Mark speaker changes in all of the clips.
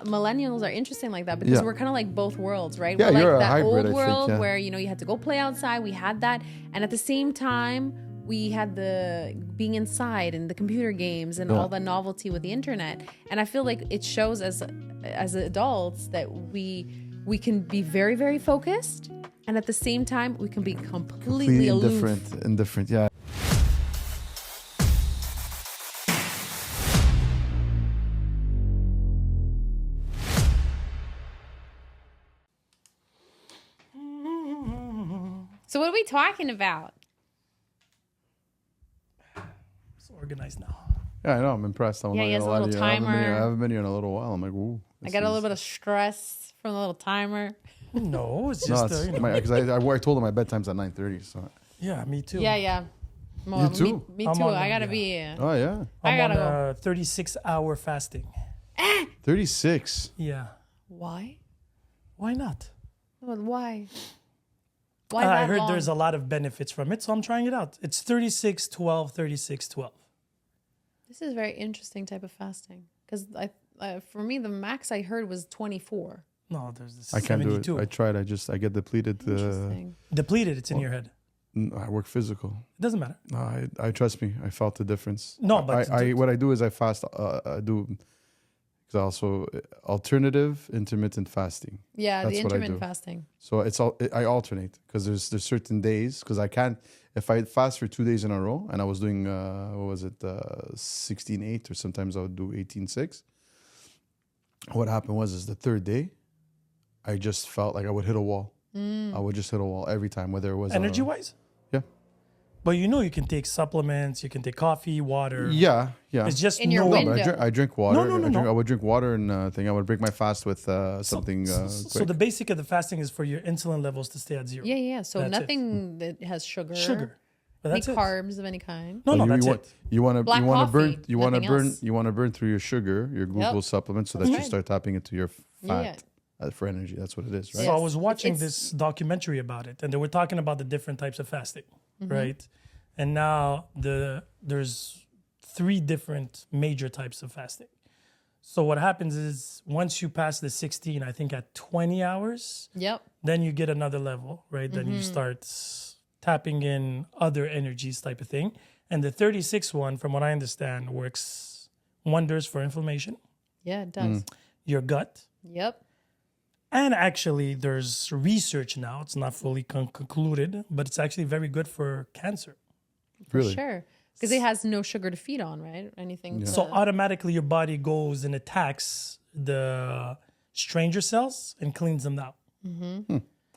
Speaker 1: Millennials are interesting like that because we're kind of like both worlds, right?
Speaker 2: Yeah,
Speaker 1: we're like
Speaker 2: you're a
Speaker 1: that
Speaker 2: hybrid,
Speaker 1: old
Speaker 2: I think,
Speaker 1: world
Speaker 2: yeah.
Speaker 1: where, you had to go play outside. We had that. And at the same time, we had the being inside and the computer games and all the novelty with the internet. And I feel like it shows as adults that we can be very, very focused. And at the same time, we can be completely aloof.
Speaker 2: Indifferent, yeah.
Speaker 1: So what are we talking about?
Speaker 3: It's organized now.
Speaker 2: Yeah, I know. I'm impressed. I'm
Speaker 1: Yeah, he has a little timer.
Speaker 2: I haven't been here in a little while. I'm like, ooh.
Speaker 1: I got a little bit of stress from the little timer.
Speaker 3: No, it's just
Speaker 2: because I told him my bedtime's at 9:30. So
Speaker 3: yeah, me too.
Speaker 1: Yeah. Well,
Speaker 2: You too?
Speaker 1: Me too. I gotta be.
Speaker 2: oh yeah,
Speaker 1: I gotta
Speaker 3: I'm
Speaker 1: go.
Speaker 3: on a 36-hour fasting.
Speaker 2: 36.
Speaker 3: Yeah.
Speaker 1: Why?
Speaker 3: Why not?
Speaker 1: Why? Why
Speaker 3: I
Speaker 1: that
Speaker 3: heard
Speaker 1: long?
Speaker 3: there's a lot of benefits from it, so I'm trying it out. It's 36-12, 36-12.
Speaker 1: This is a very interesting type of fasting because for me, the max I heard was 24.
Speaker 3: No, there's this
Speaker 2: I can't
Speaker 3: 72.
Speaker 2: do it. I tried. I get depleted.
Speaker 1: Interesting.
Speaker 3: Depleted, it's in your head.
Speaker 2: I work physical.
Speaker 3: It doesn't matter.
Speaker 2: No, I trust me. I felt the difference.
Speaker 3: No, but
Speaker 2: what I do is I fast. I do because also alternative intermittent fasting.
Speaker 1: Yeah,
Speaker 2: That's
Speaker 1: the
Speaker 2: what I
Speaker 1: intermittent
Speaker 2: do.
Speaker 1: fasting.
Speaker 2: So I alternate because there's certain days because I can't if I fast for 2 days in a row and I was doing 16-8 or sometimes I would do 18-6. What happened was the third day, I just felt like I would hit a wall. I would just hit a wall every time, whether it was
Speaker 3: energy-wise?
Speaker 2: Yeah.
Speaker 3: But you can take supplements, you can take coffee, water.
Speaker 2: Yeah.
Speaker 3: It's just
Speaker 1: In your
Speaker 3: no.
Speaker 1: window.
Speaker 2: But I drink water.
Speaker 3: No.
Speaker 2: I would drink water and I would break my fast with something
Speaker 3: So
Speaker 2: quick.
Speaker 3: the basic of the fasting is for your insulin levels to stay at zero.
Speaker 1: Yeah. So
Speaker 3: That's it.
Speaker 1: nothing that has sugar.
Speaker 3: But
Speaker 1: Any
Speaker 3: that's it.
Speaker 1: carbs of any kind.
Speaker 3: No, that's
Speaker 2: want,
Speaker 3: it.
Speaker 2: You want to
Speaker 1: Black
Speaker 2: burn
Speaker 1: coffee,
Speaker 2: you want to
Speaker 1: nothing
Speaker 2: burn
Speaker 1: else.
Speaker 2: you want to burn through your sugar, your glucose supplement, so that you
Speaker 1: right.
Speaker 2: start tapping into your
Speaker 1: Yeah.
Speaker 2: fat for energy. That's what it is, right?
Speaker 3: So I
Speaker 1: Yes.
Speaker 3: was watching
Speaker 1: It's-
Speaker 3: this documentary about it, and they were talking about the different types of fasting,
Speaker 1: Mm-hmm.
Speaker 3: right? And now there's 3 different major types of fasting. So what happens is once you pass the 16, I think at 20 hours,
Speaker 1: Yep.
Speaker 3: then you get another level, right? Then
Speaker 1: Mm-hmm.
Speaker 3: you start tapping in other energies type of thing. And the 36 one, from what I understand, works wonders for inflammation,
Speaker 1: Yeah, it does.
Speaker 3: your gut.
Speaker 1: Yep.
Speaker 3: And actually, there's research now. It's not fully concluded, but it's actually very good for cancer.
Speaker 2: Really?
Speaker 1: Sure. Because it has no sugar to feed on, right? Anything.
Speaker 3: So automatically, your body goes and attacks the stranger cells and cleans them out.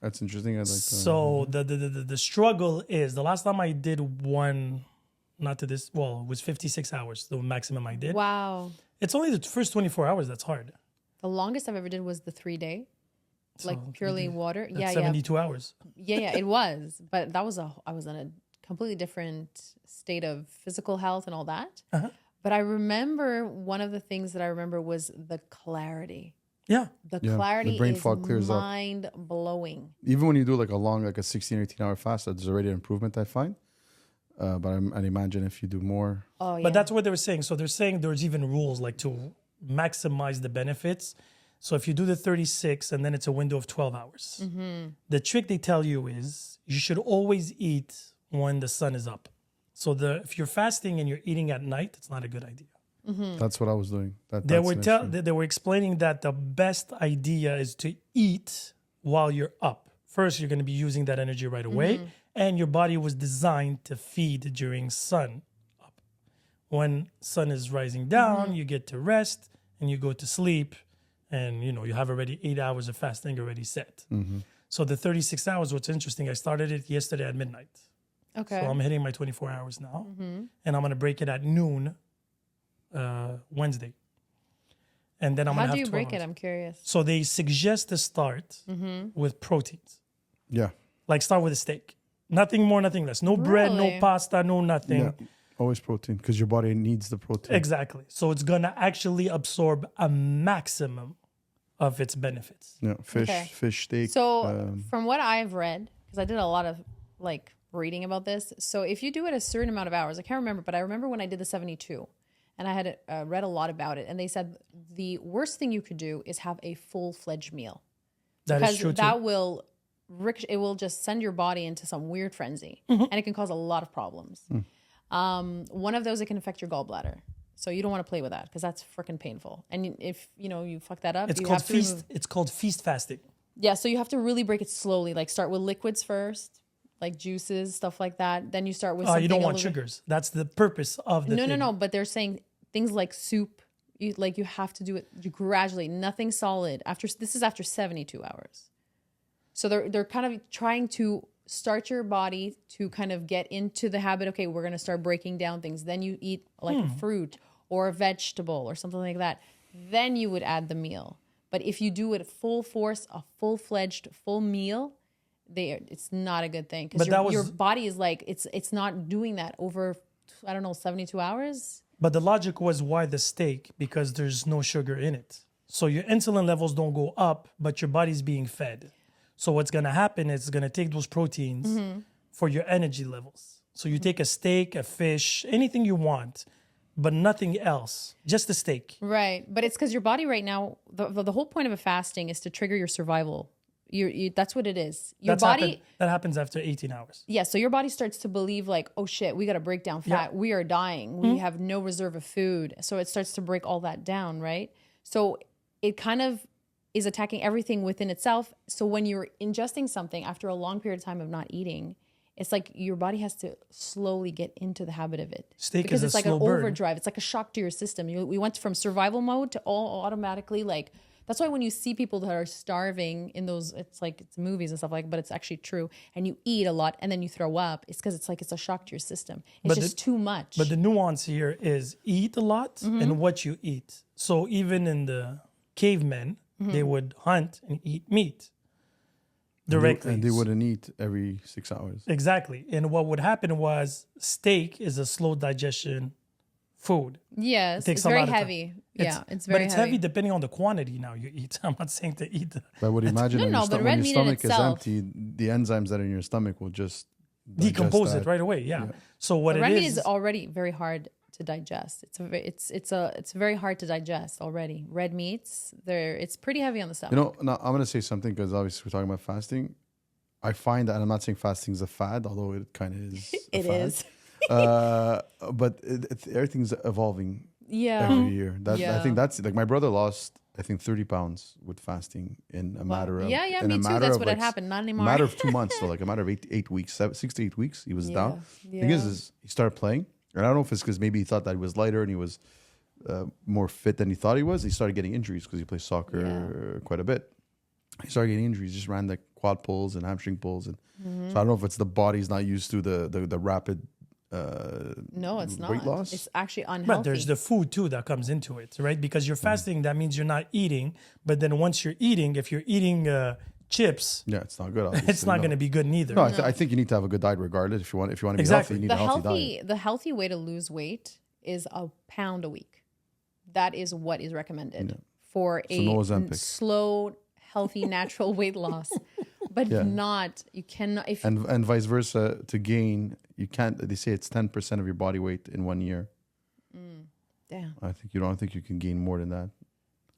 Speaker 2: That's interesting. I'd like to.
Speaker 3: So the struggle is the last time I did one, not to this. Well, it was 56 hours, the maximum I did.
Speaker 1: Wow.
Speaker 3: It's only the first 24 hours that's hard.
Speaker 1: The longest I've ever did was the 3-day, like purely water.
Speaker 3: That's 72 hours.
Speaker 1: Yeah, it was. But I was in a completely different state of physical health and all that.
Speaker 3: Uh-huh.
Speaker 1: But I remember one of the things that I remember was the clarity.
Speaker 3: Yeah.
Speaker 1: The
Speaker 2: Yeah, the
Speaker 1: clarity
Speaker 2: brain
Speaker 1: is
Speaker 2: fog clears up.
Speaker 1: mind blowing.
Speaker 2: Even when you do like a 16 or 18 hour fast, there's already an improvement I find. But I'd imagine if you do more.
Speaker 1: Oh yeah.
Speaker 3: But that's what they were saying. So they're saying there's even rules like to maximize the benefits. So if you do the 36 and then it's a window of 12 hours, the trick they tell you is you should always eat when the sun is up. So if you're fasting and you're eating at night, it's not a good idea.
Speaker 2: That's what I was doing.
Speaker 3: They were explaining that the best idea is to eat while you're up. First, you're going to be using that energy right away, and your body was designed to feed during sun up. When sun is rising down, you get to rest and you go to sleep, and you have already 8 hours of fasting already set. So the 36 hours, what's interesting, I started it yesterday at midnight.
Speaker 1: okay.
Speaker 3: So I'm hitting my 24 hours now, and I'm going to break it at noon Wednesday. And then I'm going
Speaker 1: How
Speaker 3: to
Speaker 1: do
Speaker 3: have
Speaker 1: you
Speaker 3: 12
Speaker 1: break it?
Speaker 3: hours.
Speaker 1: I'm curious.
Speaker 3: So they suggest to start with proteins.
Speaker 2: Yeah.
Speaker 3: Like start with a steak. Nothing more, nothing less. No bread, no
Speaker 1: Really?
Speaker 3: pasta, no nothing.
Speaker 2: Yeah. Always protein because your body needs the protein.
Speaker 3: Exactly. So it's going to actually absorb a maximum of its benefits.
Speaker 2: Yeah. Fish,
Speaker 1: Okay.
Speaker 2: fish steak.
Speaker 1: So from what I've read, because I did a lot of reading about this. So if you do it a certain amount of hours, I can't remember, but I remember when I did the 72 and I had read a lot about it. And they said the worst thing you could do is have a full-fledged meal.
Speaker 3: That is true
Speaker 1: that
Speaker 3: too.
Speaker 1: will it will just send your body into some weird frenzy,
Speaker 3: Mm-hmm.
Speaker 1: and it can cause a lot of problems. One of those, it can affect your gallbladder. So you don't want to play with that because that's freaking painful. And if you fuck that up,
Speaker 3: It's
Speaker 1: you
Speaker 3: called
Speaker 1: have to
Speaker 3: feast. It's called feast fasting.
Speaker 1: Yeah, so you have to really break it slowly. Like start with liquids first, like juices, stuff like that. Then you start with something
Speaker 3: You don't
Speaker 1: a
Speaker 3: want
Speaker 1: little bit-
Speaker 3: sugars. That's the purpose of the thing.
Speaker 1: No. But they're saying things like soup. You have to do it gradually. Nothing solid. This is after 72 hours. So they're kind of trying to start your body to kind of get into the habit. Okay, we're gonna start breaking down things. Then you eat like a fruit or a vegetable or something like that. Then you would add the meal. But if you do it full force, a full-fledged full meal, it's not a good thing because your body is like it's not doing that over 72 hours.
Speaker 3: But the logic was why the steak, because there's no sugar in it. So your insulin levels don't go up, but your body's being fed. So what's going to happen is it's going to take those proteins for your energy levels. So you take a steak, a fish, anything you want, but nothing else, just the steak.
Speaker 1: Right. But it's because your body right now, the whole point of a fasting is to trigger your survival. That's what it is. Your body.
Speaker 3: That happens after 18 hours.
Speaker 1: Yeah. So your body starts to believe like, oh shit, we got to break down fat.
Speaker 3: Yeah.
Speaker 1: We are dying. We have no reserve of food. So it starts to break all that down. Right. So it kind of is attacking everything within itself. So when you're ingesting something after a long period of time of not eating, it's like your body has to slowly get into the habit of it.
Speaker 3: Steak
Speaker 1: because
Speaker 3: is
Speaker 1: it's
Speaker 3: a
Speaker 1: like
Speaker 3: slow
Speaker 1: an
Speaker 3: burn.
Speaker 1: overdrive. It's like a shock to your system. We went from survival mode to all automatically like. That's why when you see people that are starving in those, it's movies and stuff like, but it's actually true. And you eat a lot and then you throw up. It's because it's a shock to your system. It's just too much.
Speaker 3: But the nuance here is eat a lot and what you eat. So even in the cavemen, they would hunt and eat meat directly.
Speaker 2: And they wouldn't eat every 6 hours.
Speaker 3: Exactly. And what would happen was steak is a slow digestion food.
Speaker 1: Yes,
Speaker 3: takes
Speaker 1: it's
Speaker 3: a
Speaker 1: very
Speaker 3: lot of time.
Speaker 1: heavy. It's very
Speaker 3: But it's heavy depending on the quantity now you eat. I'm not saying to eat.
Speaker 2: But I would imagine
Speaker 1: No,
Speaker 2: when
Speaker 1: no,
Speaker 2: your,
Speaker 1: but
Speaker 2: when
Speaker 1: red
Speaker 2: your
Speaker 1: meat in
Speaker 2: stomach is
Speaker 1: itself-
Speaker 2: empty, the enzymes that are in your stomach will just
Speaker 3: Decompose
Speaker 2: digest
Speaker 3: it
Speaker 2: that.
Speaker 3: right away. Yeah. So what
Speaker 1: red
Speaker 3: it
Speaker 1: meat
Speaker 3: is,
Speaker 1: is already very hard to digest. It's very hard to digest already. Red meats, it's pretty heavy on the stomach.
Speaker 2: You know, now I'm going to say something because obviously we're talking about fasting. I find that, and I'm not saying fasting is a fad, although it kind of is.
Speaker 1: It is.
Speaker 2: But everything's evolving every year. I think that's like my brother lost, I think 30 pounds with fasting in a matter of
Speaker 1: me too. That's what had happened. Not anymore.
Speaker 2: A matter of 2 months, so like a matter of 8 weeks, 6 to 8 weeks, he was down. The thing is he started playing, and I don't know if it's because maybe he thought that he was lighter and he was more fit than he thought he was. He started getting injuries because he plays soccer quite a bit. He started getting injuries. Just ran like quad pulls and hamstring pulls, and so I don't know if it's the body's not used to the rapid.
Speaker 1: No, it's not.
Speaker 2: Weight loss?
Speaker 1: It's actually unhealthy.
Speaker 3: but there's the food too that comes into it, right? Because you're fasting, that means you're not eating. But then once you're eating, if you're eating chips,
Speaker 2: Yeah, it's not good. Obviously.
Speaker 3: it's not going to be good neither.
Speaker 2: No, I think you need to have a good diet regardless. If you want to be
Speaker 3: Exactly.
Speaker 2: healthy, you need
Speaker 1: the
Speaker 2: a healthy diet.
Speaker 1: the healthy way to lose weight is a pound a week. That is what is recommended for
Speaker 2: no Ozempic.
Speaker 1: slow, healthy, natural weight loss. But you cannot if
Speaker 2: And vice versa, to gain, you can't. They say it's 10% of your body weight in 1 year.
Speaker 1: damn.
Speaker 2: I don't think you can gain more than that.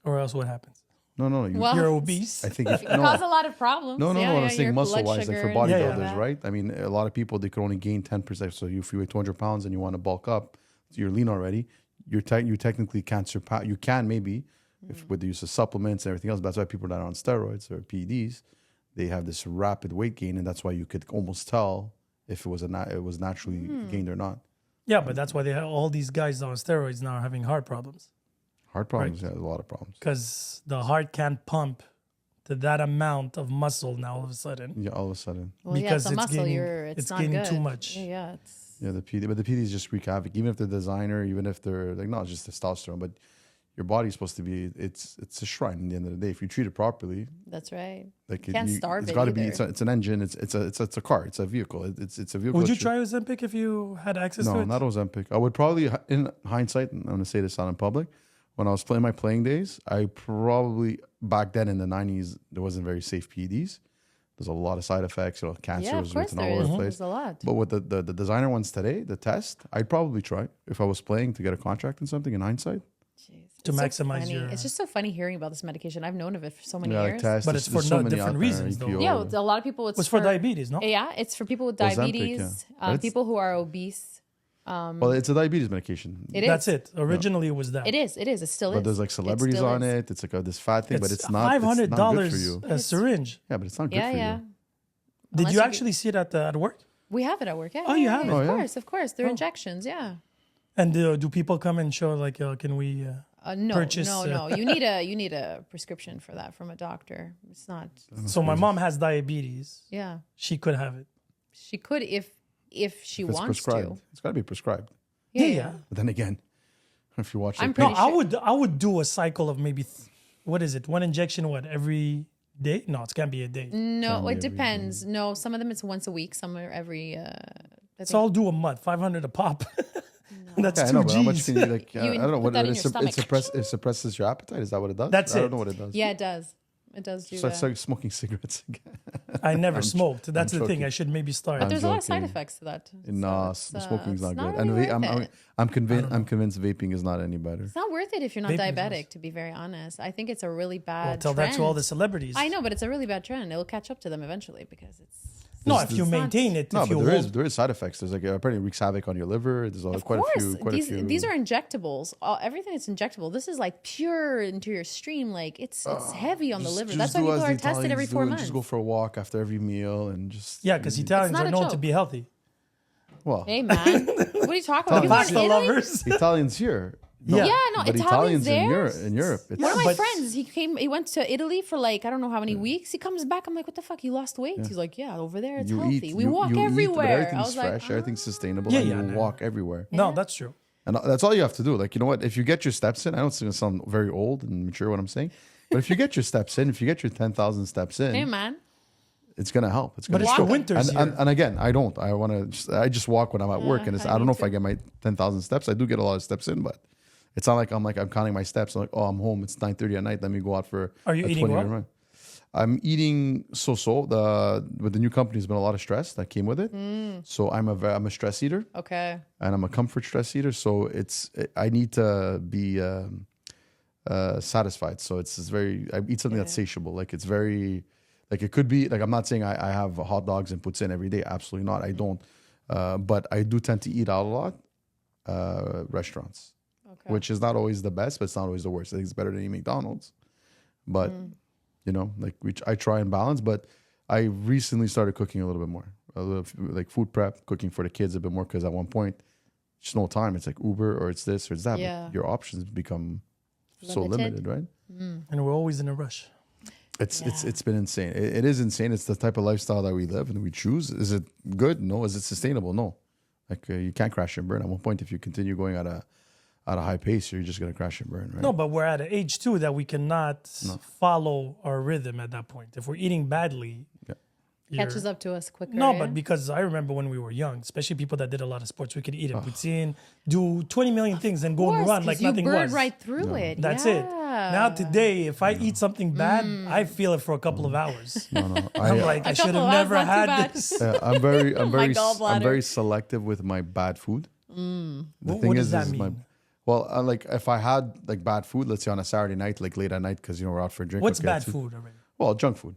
Speaker 3: Or else what happens?
Speaker 2: No.
Speaker 1: Well,
Speaker 3: You're obese.
Speaker 2: I think if,
Speaker 1: it cause a lot of problems.
Speaker 2: No.
Speaker 1: Yeah,
Speaker 2: I'm saying
Speaker 1: your
Speaker 2: muscle
Speaker 1: blood
Speaker 2: wise, like
Speaker 1: sugar
Speaker 2: for
Speaker 1: and
Speaker 2: bodybuilders,
Speaker 1: stuff like that.
Speaker 2: right? I mean, a lot of people they could only gain 10%. So if you weigh 200 pounds and you want to bulk up, you're lean already. You technically can't surpass. You can maybe, if with the use of supplements and everything else. But that's why people that are on steroids or PEDs, they have this rapid weight gain, and that's why you could almost tell if it was naturally gained or not.
Speaker 3: Yeah, but that's why they have all these guys on steroids now are having heart problems.
Speaker 2: Heart problems, yeah, there's a lot of problems.
Speaker 3: Because the heart can't pump to that amount of muscle now all of a sudden.
Speaker 2: Yeah, all of a sudden.
Speaker 1: Well,
Speaker 3: Because
Speaker 1: it's a
Speaker 3: it's
Speaker 1: muscle.
Speaker 3: gaining-
Speaker 1: It's
Speaker 3: it's
Speaker 1: not
Speaker 3: gaining
Speaker 1: good.
Speaker 3: too much.
Speaker 1: Yeah.
Speaker 2: Yeah, the PDs just wreak havoc. Even if they're designer, even if they're like not just testosterone, but your body's supposed to be. It's a shrine. At the end of the day, if you treat it properly,
Speaker 1: That's right.
Speaker 2: like
Speaker 1: You can't starve
Speaker 2: it's
Speaker 1: it
Speaker 2: got to be.
Speaker 1: either.
Speaker 2: It's an engine. It's a car. It's a vehicle. It's a vehicle.
Speaker 3: Would you
Speaker 2: that
Speaker 3: try Ozempic if you had access to
Speaker 2: No,
Speaker 3: it?
Speaker 2: not Ozempic. I would probably, in hindsight, and I'm going to say this out in public, when I was playing my playing days, I probably back then in the 90s there wasn't very safe PEDs. There's a lot of side effects. Cancer
Speaker 1: Yeah, of
Speaker 2: is
Speaker 1: course
Speaker 2: written all
Speaker 1: there
Speaker 2: over
Speaker 1: is.
Speaker 2: the place.
Speaker 1: There's a lot.
Speaker 2: But with the designer ones today, the test, I'd probably try if I was playing to get a contract in something in hindsight.
Speaker 3: To
Speaker 1: It's so
Speaker 3: maximize
Speaker 1: funny.
Speaker 3: your.
Speaker 1: It's just so funny hearing about this medication. I've known of it for so many
Speaker 2: Yeah, like
Speaker 1: years.
Speaker 2: tests.
Speaker 3: But it's
Speaker 2: there's
Speaker 3: for
Speaker 2: so
Speaker 3: no
Speaker 2: many
Speaker 3: different
Speaker 2: out there,
Speaker 3: reasons, though.
Speaker 2: EPO.
Speaker 1: Yeah, with a lot of people, it's
Speaker 3: for diabetes, no?
Speaker 1: Yeah, it's for people with
Speaker 2: Ozempic,
Speaker 1: diabetes,
Speaker 2: yeah. But it's-
Speaker 1: people who are obese.
Speaker 2: Well, it's a diabetes medication.
Speaker 1: It is.
Speaker 3: That's it. Originally, it was that.
Speaker 1: It is. It is. It still is.
Speaker 2: But there's like celebrities
Speaker 1: still
Speaker 2: on
Speaker 1: is.
Speaker 2: it. It's like this fat thing, but it's not.
Speaker 3: $500
Speaker 2: It's not good for you.
Speaker 3: a syringe.
Speaker 2: Yeah, but it's not good
Speaker 1: Yeah,
Speaker 2: for
Speaker 1: yeah.
Speaker 2: you.
Speaker 3: Did
Speaker 1: Unless
Speaker 3: you
Speaker 1: you
Speaker 3: actually see it at work?
Speaker 1: We have it at work. Yeah.
Speaker 3: Oh, you have it?
Speaker 2: Oh, yeah?
Speaker 1: Of course. They're injections. Yeah.
Speaker 3: And do people come and show like, can we?
Speaker 1: No,
Speaker 3: Purchase,
Speaker 1: no. You need a prescription for that from a doctor. It's not.
Speaker 3: So my mom has diabetes.
Speaker 1: Yeah.
Speaker 3: She could have it.
Speaker 1: She could if she
Speaker 2: If it's
Speaker 1: wants
Speaker 2: prescribed.
Speaker 1: to.
Speaker 2: It's got to be prescribed.
Speaker 3: Yeah.
Speaker 2: But then again, if you watch,
Speaker 1: I'm
Speaker 2: like,
Speaker 1: pretty
Speaker 3: No, I would do a cycle of maybe what is it? One injection every day? No, it can't be a day.
Speaker 1: No,
Speaker 2: be
Speaker 1: it
Speaker 2: every
Speaker 1: depends. No, some of them it's once a week. Some are every.
Speaker 3: So I'll do a month, 500 a pop. That's
Speaker 2: yeah, I
Speaker 3: two
Speaker 2: know, but how much
Speaker 3: G's.
Speaker 2: can you like?
Speaker 1: You
Speaker 2: I don't know
Speaker 1: put
Speaker 2: what
Speaker 1: that
Speaker 2: it
Speaker 1: in
Speaker 2: is.
Speaker 1: your stomach.
Speaker 2: It suppresses your appetite. Is that what it does?
Speaker 3: That's
Speaker 2: I don't
Speaker 3: it.
Speaker 2: know what it does.
Speaker 1: Yeah, it does. It does do
Speaker 2: It's
Speaker 1: that.
Speaker 2: like smoking cigarettes again.
Speaker 3: I never smoked. That's the thing.
Speaker 2: joking.
Speaker 3: I should maybe start.
Speaker 1: But there's a lot of side
Speaker 2: joking.
Speaker 1: effects to that.
Speaker 2: No,
Speaker 1: So
Speaker 2: smoking's
Speaker 1: it's
Speaker 2: not good.
Speaker 1: really
Speaker 2: And
Speaker 1: worth it.
Speaker 2: I'm convinced vaping is not any better.
Speaker 1: It's not worth it if you're not
Speaker 3: Vaping is
Speaker 1: diabetic.
Speaker 3: nice.
Speaker 1: To be very honest, I think it's a really
Speaker 3: Well,
Speaker 1: bad.
Speaker 3: tell
Speaker 1: trend.
Speaker 3: that to all the celebrities.
Speaker 1: I know, but it's a really bad trend. It'll catch up to them eventually because it's.
Speaker 3: No, if you maintain it,
Speaker 2: No,
Speaker 3: if you
Speaker 2: but
Speaker 3: hold,
Speaker 2: there is side effects. There's like apparently it wreaks havoc on your liver. There's
Speaker 1: Of
Speaker 2: quite
Speaker 1: course,
Speaker 2: a few.
Speaker 1: these are injectables. Everything is injectable. This is like pure into your stream. Like it's heavy on the liver. That's why
Speaker 2: do
Speaker 1: people
Speaker 2: as
Speaker 1: are
Speaker 2: the
Speaker 1: tested every
Speaker 2: Italians
Speaker 1: 4
Speaker 2: do,
Speaker 1: months.
Speaker 2: Just go for a walk after every meal and just
Speaker 3: yeah, because Italians
Speaker 1: not
Speaker 3: are
Speaker 1: a
Speaker 3: known to
Speaker 1: joke.
Speaker 3: be healthy.
Speaker 2: well,
Speaker 1: Hey man, what are you talking about? People in
Speaker 3: Pasta
Speaker 1: Italy?
Speaker 3: lovers.
Speaker 2: Italians here.
Speaker 3: Yeah.
Speaker 1: Yeah, no,
Speaker 2: but
Speaker 1: Italians
Speaker 2: in
Speaker 1: there.
Speaker 2: Europe. It's,
Speaker 1: One of my
Speaker 3: but-
Speaker 1: friends, he went to Italy for like I don't know how many weeks. He comes back. I'm like, what the fuck? You lost weight? He's like, yeah, over there it's
Speaker 2: you
Speaker 1: healthy.
Speaker 2: eat,
Speaker 1: We
Speaker 2: you,
Speaker 1: walk
Speaker 2: you
Speaker 1: everywhere.
Speaker 2: Eat, but
Speaker 1: I
Speaker 2: everything's
Speaker 1: was like,
Speaker 2: fresh. Everything's sustainable.
Speaker 3: Yeah,
Speaker 2: and
Speaker 3: yeah,
Speaker 2: you
Speaker 3: no.
Speaker 2: walk everywhere.
Speaker 3: No, that's true.
Speaker 2: And that's all you have to do. Like, you know what? If you get your steps in, I don't think it sound very old and mature what I'm saying, but if you get your steps in, if you get your 10,000 steps in,
Speaker 1: hey man,
Speaker 2: it's gonna help. It's
Speaker 3: But
Speaker 2: gonna
Speaker 3: it's for
Speaker 2: show.
Speaker 3: winters
Speaker 2: And,
Speaker 3: here.
Speaker 2: and again, I don't. I want to. I just walk when I'm at work, and it's, I don't know if I get my 10,000 steps. I do get a lot of steps in, but it's not like I'm counting my steps. I'm like, oh, I'm home. It's 9:30 at night. Let me go out for.
Speaker 3: Are you
Speaker 2: a
Speaker 3: eating
Speaker 2: 20-minute
Speaker 3: well?
Speaker 2: run. I'm eating so. With the new company, there's been a lot of stress that came with it. So I'm a stress eater,
Speaker 1: okay.
Speaker 2: and I'm a comfort stress eater. So I need to be satisfied. So it's very. I eat something that's satiable. Like it's very. Like it could be like I'm not saying I have hot dogs and poutine every day. Absolutely not. I don't. But I do tend to eat out a lot. Restaurants,
Speaker 1: Okay.
Speaker 2: which is not always the best, but it's not always the worst. I think it's better than eating McDonald's. But I try and balance. But I recently started cooking a little bit more, like food prep, cooking for the kids a bit more because at one point, just no time. It's like Uber or it's this or it's that.
Speaker 1: Yeah.
Speaker 2: But your options become so
Speaker 1: Limited.
Speaker 2: limited, right?
Speaker 3: And we're always in a rush.
Speaker 2: It's been insane. It is insane. It's the type of lifestyle that we live and we choose. Is it good? No. Is it sustainable? No. Like you can't crash and burn. At one point, if you continue going at a high pace, you're just gonna crash and burn, right?
Speaker 3: No, but we're at an age too that we cannot follow our rhythm at that point. If we're eating badly,
Speaker 1: Catches up to us quicker.
Speaker 3: No,
Speaker 1: yeah?
Speaker 3: but because I remember when we were young, especially people that did a lot of sports, we could eat a poutine, do 20 million things, and go
Speaker 1: Of
Speaker 3: and
Speaker 1: course,
Speaker 3: run
Speaker 1: 'cause
Speaker 3: like
Speaker 1: you
Speaker 3: nothing
Speaker 1: burn
Speaker 3: was.
Speaker 1: right through it.
Speaker 3: That's
Speaker 1: yeah.
Speaker 3: it. Now today, if I eat something bad, I feel it for a couple of hours.
Speaker 2: No.
Speaker 3: I'm like, I
Speaker 1: A
Speaker 3: should
Speaker 1: couple
Speaker 3: have
Speaker 1: of
Speaker 3: never
Speaker 1: hours, not too
Speaker 3: had
Speaker 1: bad.
Speaker 3: this.
Speaker 1: gallbladder.
Speaker 2: I'm very selective with my bad food. The
Speaker 3: What does that mean?
Speaker 2: Like if I had like bad food, let's say on a Saturday night, like late at night, because we're out for a drink.
Speaker 3: What's
Speaker 2: okay,
Speaker 3: bad food already?
Speaker 2: Well, junk food,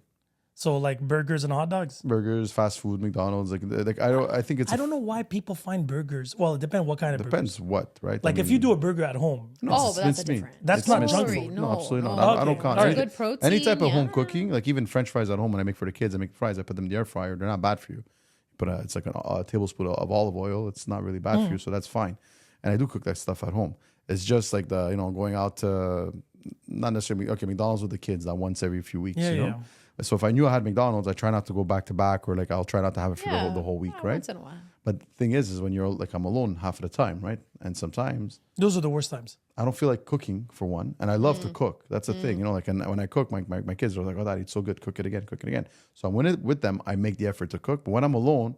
Speaker 3: So like burgers and hot dogs.
Speaker 2: burgers, fast food, McDonald's. Like I think it's
Speaker 3: I don't know why people find burgers. Well, it depends what kind of burgers.
Speaker 2: depends what, right?
Speaker 3: Like if you do a burger at home,
Speaker 1: Oh, but that's a
Speaker 2: minced meat.
Speaker 1: different.
Speaker 3: That's
Speaker 2: It's
Speaker 3: not
Speaker 2: minced
Speaker 3: junk
Speaker 2: meat.
Speaker 3: food.
Speaker 2: No, absolutely
Speaker 1: no.
Speaker 2: not. I don't
Speaker 3: Okay.
Speaker 2: count.
Speaker 3: All
Speaker 2: Any,
Speaker 3: right.
Speaker 1: Good protein,
Speaker 2: any type of home
Speaker 1: yeah.
Speaker 2: cooking, like even French fries at home, when I make for the kids, I make fries. I put them in the air fryer. They're not bad for you. But it's like a tablespoon of olive oil. It's not really bad for you, so that's fine. And I do cook that stuff at home. It's just like going out to not necessarily McDonald's with the kids that once every few weeks.
Speaker 3: Yeah,
Speaker 2: you know. So if I knew I had McDonald's, I try not to go back to back, or like I'll try not to have it for the whole week, right?
Speaker 1: Once in a while.
Speaker 2: But the thing is when you're like I'm alone half of the time, right? And sometimes
Speaker 3: those are the worst times.
Speaker 2: I don't feel like cooking for one, and I love to cook. That's the thing, like. And when I cook, my kids are like, "Oh, Dad, it's so good. Cook it again, cook it again." So when with them, I make the effort to cook. But when I'm alone,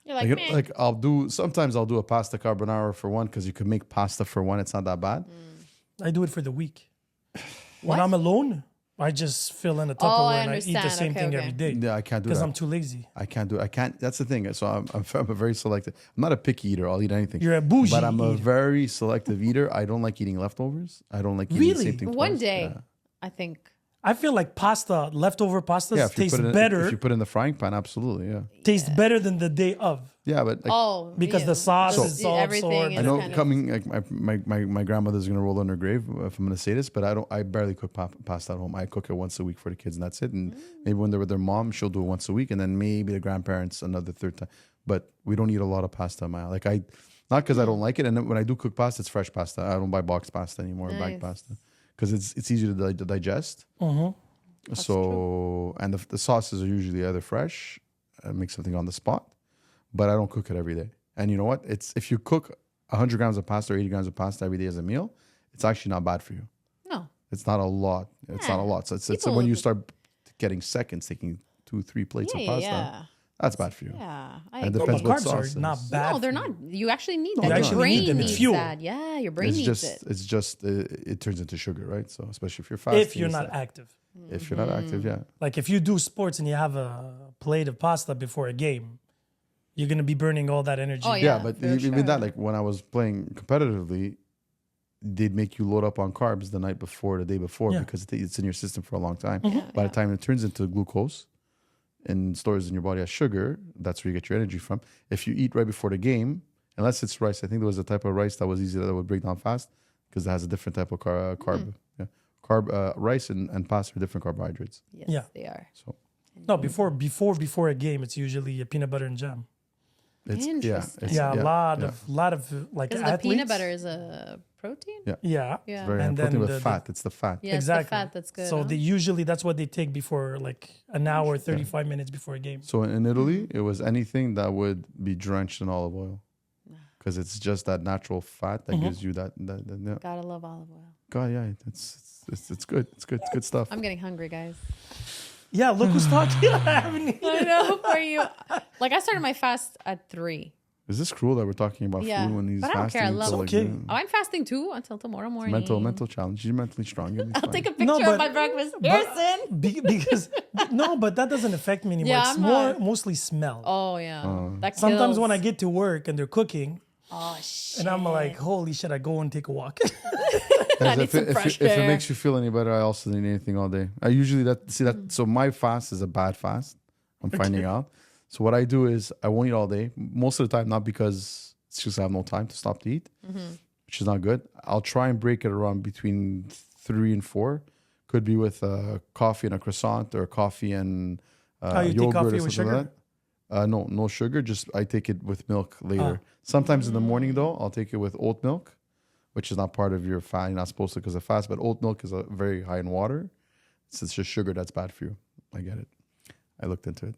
Speaker 1: You're like, meh.
Speaker 2: like I'll do a pasta carbonara for one because you can make pasta for one. It's not that bad.
Speaker 3: I do it for the week. When I'm alone, I just fill in a
Speaker 1: I
Speaker 3: Tupperware and I eat the
Speaker 1: understand.
Speaker 3: same
Speaker 1: Okay,
Speaker 3: thing
Speaker 1: okay.
Speaker 3: every day.
Speaker 2: Yeah, I can't do
Speaker 3: Because
Speaker 2: that.
Speaker 3: I'm too lazy.
Speaker 2: I can't do it. I can't. That's the thing. So I'm a very selective. I'm not a picky eater. I'll eat anything.
Speaker 3: You're a bougie
Speaker 2: But I'm a
Speaker 3: eater.
Speaker 2: very selective eater. I don't like eating leftovers. I don't like eating the
Speaker 3: Really?
Speaker 2: same thing
Speaker 1: One
Speaker 2: twice.
Speaker 1: day,
Speaker 2: Yeah.
Speaker 1: I think.
Speaker 3: I feel like leftover pastas
Speaker 2: Yeah, if you
Speaker 3: taste
Speaker 2: put it in,
Speaker 3: better.
Speaker 2: if you put it in the frying pan, absolutely, yeah.
Speaker 3: Taste better than the day of.
Speaker 2: Yeah, but like,
Speaker 3: Because the sauce is all
Speaker 1: everything
Speaker 3: absorbed.
Speaker 1: is
Speaker 2: I know
Speaker 1: kind of-
Speaker 2: coming like my grandmother's gonna roll on her grave if I'm gonna say this, but I barely cook pasta at home. I cook it once a week for the kids and that's it. And maybe when they're with their mom, she'll do it once a week, and then maybe the grandparents another third time. But we don't eat a lot of pasta in my house. Like not because I don't like it. And then when I do cook pasta, it's fresh pasta. I don't buy boxed pasta anymore, bag pasta, because it's easier to digest. So and the sauces are usually either fresh, make something on the spot, but I don't cook it every day. And you know what? It's if you cook 100 grams of pasta or 80 grams of pasta every day as a meal, it's actually not bad for you.
Speaker 1: No.
Speaker 2: It's not a lot. It's not a lot. So it's when you start getting seconds, taking 2-3 plates of pasta,
Speaker 1: Yeah.
Speaker 2: that's bad for you.
Speaker 1: Yeah.
Speaker 2: And
Speaker 3: No,
Speaker 2: depends
Speaker 3: but
Speaker 2: what
Speaker 3: carbs
Speaker 2: sauce
Speaker 3: are not
Speaker 2: is.
Speaker 3: bad.
Speaker 1: No, they're
Speaker 3: for
Speaker 1: not.
Speaker 3: you.
Speaker 1: You actually need
Speaker 3: you
Speaker 1: that. Your
Speaker 3: actually
Speaker 1: brain
Speaker 3: need them. It's
Speaker 1: needs
Speaker 3: fuel.
Speaker 1: that. Yeah, your brain needs it.
Speaker 2: It's just it turns into sugar, right? So especially if you're fasting.
Speaker 3: If you're not active.
Speaker 2: If you're not active, yeah.
Speaker 3: Like if you do sports and you have a plate of pasta before a game, you're going to be burning all that energy.
Speaker 1: Oh,
Speaker 2: Yeah,
Speaker 1: Yeah,
Speaker 2: but
Speaker 1: for
Speaker 2: even
Speaker 1: sure.
Speaker 2: that, like when I was playing competitively, they'd make you load up on carbs the night before, the day before,
Speaker 3: Yeah.
Speaker 2: because it's in your system for a long time.
Speaker 1: Mm-hmm.
Speaker 2: By the time it turns into glucose and stores in your body as sugar, that's where you get your energy from. If you eat right before the game, unless it's rice, I think there was a type of rice that was easy that would break down fast because it has a different type of carb.
Speaker 1: Mm.
Speaker 2: Yeah, rice and pasta are different carbohydrates.
Speaker 1: Yes,
Speaker 3: Yeah.
Speaker 1: they are.
Speaker 2: So
Speaker 3: No, before a game, it's usually a peanut butter and jam.
Speaker 2: it's
Speaker 1: Interesting.
Speaker 3: Yeah, a lot
Speaker 2: yeah.
Speaker 3: of like
Speaker 1: Because
Speaker 3: athletes.
Speaker 1: the peanut butter is a protein?
Speaker 2: Yeah.
Speaker 3: Yeah.
Speaker 1: Yeah.
Speaker 2: It's very
Speaker 3: And
Speaker 2: protein
Speaker 3: then
Speaker 2: with fat. It's the fat.
Speaker 1: Yeah,
Speaker 3: Exactly.
Speaker 1: it's the fat that's good.
Speaker 3: So
Speaker 1: huh?
Speaker 3: that's what they take before like an hour, 35 minutes before a game.
Speaker 2: So in Italy, it was anything that would be drenched in olive oil, because it's just that natural fat that gives you that yeah.
Speaker 1: Gotta love olive oil.
Speaker 2: God, yeah, it's good. It's good stuff.
Speaker 1: I'm getting hungry, guys.
Speaker 3: Yeah, look who's talking. I haven't eaten.
Speaker 1: I know for you. Like I started my fast at 3.
Speaker 2: Is this cruel that we're talking about
Speaker 1: Yeah,
Speaker 2: food when he's
Speaker 1: but I don't
Speaker 2: fasting?
Speaker 1: care. I love
Speaker 2: until,
Speaker 1: it.
Speaker 3: Okay.
Speaker 2: yeah.
Speaker 1: Oh, I'm fasting too until tomorrow morning.
Speaker 2: Mental challenge. You're mentally strong. You'll be
Speaker 1: I'll
Speaker 2: fine.
Speaker 1: take a picture
Speaker 3: No,
Speaker 1: of
Speaker 3: but-
Speaker 1: my breakfast. Harrison.
Speaker 3: Because no, but that doesn't affect me anymore.
Speaker 1: Yeah,
Speaker 3: it's
Speaker 1: I'm
Speaker 3: more
Speaker 1: not-
Speaker 3: mostly smell.
Speaker 1: Oh yeah. That
Speaker 3: Sometimes
Speaker 1: kills.
Speaker 3: when I get to work and they're cooking,
Speaker 1: Oh shit.
Speaker 3: and I'm like, holy shit, I go and take a walk.
Speaker 2: Guys,
Speaker 1: need
Speaker 2: if,
Speaker 1: some
Speaker 2: it,
Speaker 1: fresh
Speaker 2: if it
Speaker 1: air.
Speaker 2: makes you feel any better, I also need anything all day. I usually that. So my fast is a bad fast. I'm finding out. So what I do is I won't eat all day. Most of the time, not because it's just I have no time to stop to eat, which is not good. I'll try and break it around between 3 and 4. Could be with coffee and a croissant, or coffee and
Speaker 3: You take
Speaker 2: yogurt
Speaker 3: coffee
Speaker 2: or
Speaker 3: with
Speaker 2: something
Speaker 3: sugar?
Speaker 2: like that. No sugar. Just I take it with milk later. Sometimes in the morning though, I'll take it with oat milk, which is not part of your fat. You're not supposed to because of fast, but oat milk is very high in water. It's just sugar that's bad for you. I get it. I looked into it.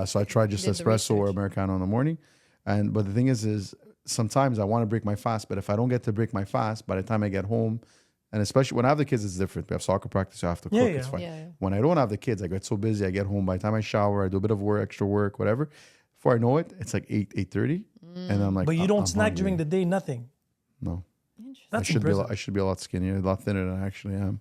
Speaker 2: So I tried just
Speaker 1: Did the
Speaker 2: espresso or
Speaker 1: research.
Speaker 2: Americano in the morning. But the thing is sometimes I want to break my fast, but if I don't get to break my fast, by the time I get home, and especially when I have the kids, it's different. We have soccer practice, I have to cook, it's fine.
Speaker 1: Yeah.
Speaker 2: When I don't have the kids, I get so busy, I get home, by the time I shower, I do a bit of work, extra work, whatever. Before I know it, it's like 8:30. And I'm like,
Speaker 3: But you don't
Speaker 2: I'm
Speaker 3: snack
Speaker 2: hungry.
Speaker 3: during the day, nothing.
Speaker 2: No.
Speaker 3: That's
Speaker 2: I should be
Speaker 3: impressive.
Speaker 2: I should be a lot skinnier, a lot thinner than I actually am.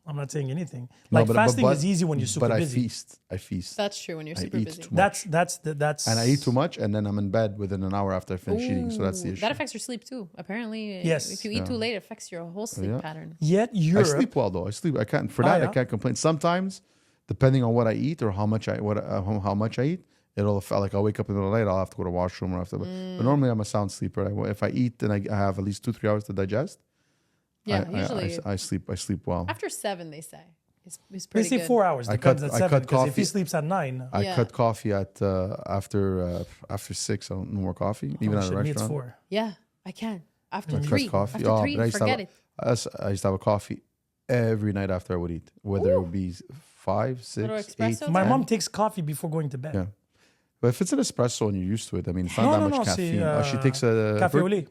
Speaker 3: I'm not saying anything.
Speaker 2: No,
Speaker 3: Like
Speaker 2: but-
Speaker 3: fasting
Speaker 2: but-
Speaker 3: is easy when you're super
Speaker 2: But
Speaker 3: busy.
Speaker 2: I feast.
Speaker 1: That's true when you're
Speaker 2: I
Speaker 1: super
Speaker 2: eat
Speaker 1: busy.
Speaker 2: too much.
Speaker 3: That's
Speaker 2: And I eat too much, and then I'm in bed within an hour after I finish eating. So that's the
Speaker 1: Ooh,
Speaker 2: issue.
Speaker 1: that affects your sleep too. Apparently,
Speaker 3: Yes.
Speaker 1: if you eat too late, it affects your whole sleep
Speaker 2: Yeah.
Speaker 1: pattern.
Speaker 3: Yet
Speaker 2: I
Speaker 3: Europe.
Speaker 2: sleep well though. I can't for that. I
Speaker 3: yeah?
Speaker 2: can't complain. Sometimes, depending on what I eat or how much I eat, it'll affect. Like I'll wake up in the middle of the night. I'll have to go to the washroom or after. But normally I'm a sound sleeper. If I eat and I have at least 2-3 hours to digest,
Speaker 1: Yeah,
Speaker 2: I
Speaker 1: usually
Speaker 2: I sleep well.
Speaker 1: after 7, they say is
Speaker 3: They
Speaker 1: pretty
Speaker 3: say
Speaker 1: good.
Speaker 3: 4 hours.
Speaker 2: I
Speaker 3: Depends
Speaker 2: cut-
Speaker 3: at
Speaker 2: I
Speaker 3: 7.
Speaker 2: cut
Speaker 3: Because if he
Speaker 2: coffee.
Speaker 3: sleeps at 9,
Speaker 2: I
Speaker 1: Yeah.
Speaker 2: cut coffee at after 6. I don't no more coffee, even at a
Speaker 3: shit, me it's
Speaker 2: restaurant.
Speaker 3: 4.
Speaker 1: Yeah, I can. After
Speaker 2: I
Speaker 1: 3,
Speaker 2: cut coffee.
Speaker 1: after 3,
Speaker 2: but I used to
Speaker 1: forget
Speaker 2: have,
Speaker 1: it.
Speaker 2: I used to have a coffee every night after I would eat, whether it would be 5, 6,
Speaker 1: Little
Speaker 2: 8.
Speaker 1: espresso?
Speaker 3: My
Speaker 2: 10.
Speaker 3: mom takes coffee before going to bed.
Speaker 2: Yeah. But if it's an espresso and you're used to it, I mean, it's not
Speaker 3: No,
Speaker 2: that
Speaker 3: no,
Speaker 2: much
Speaker 3: no, see,
Speaker 2: caffeine. She takes a
Speaker 3: Cafe au lait.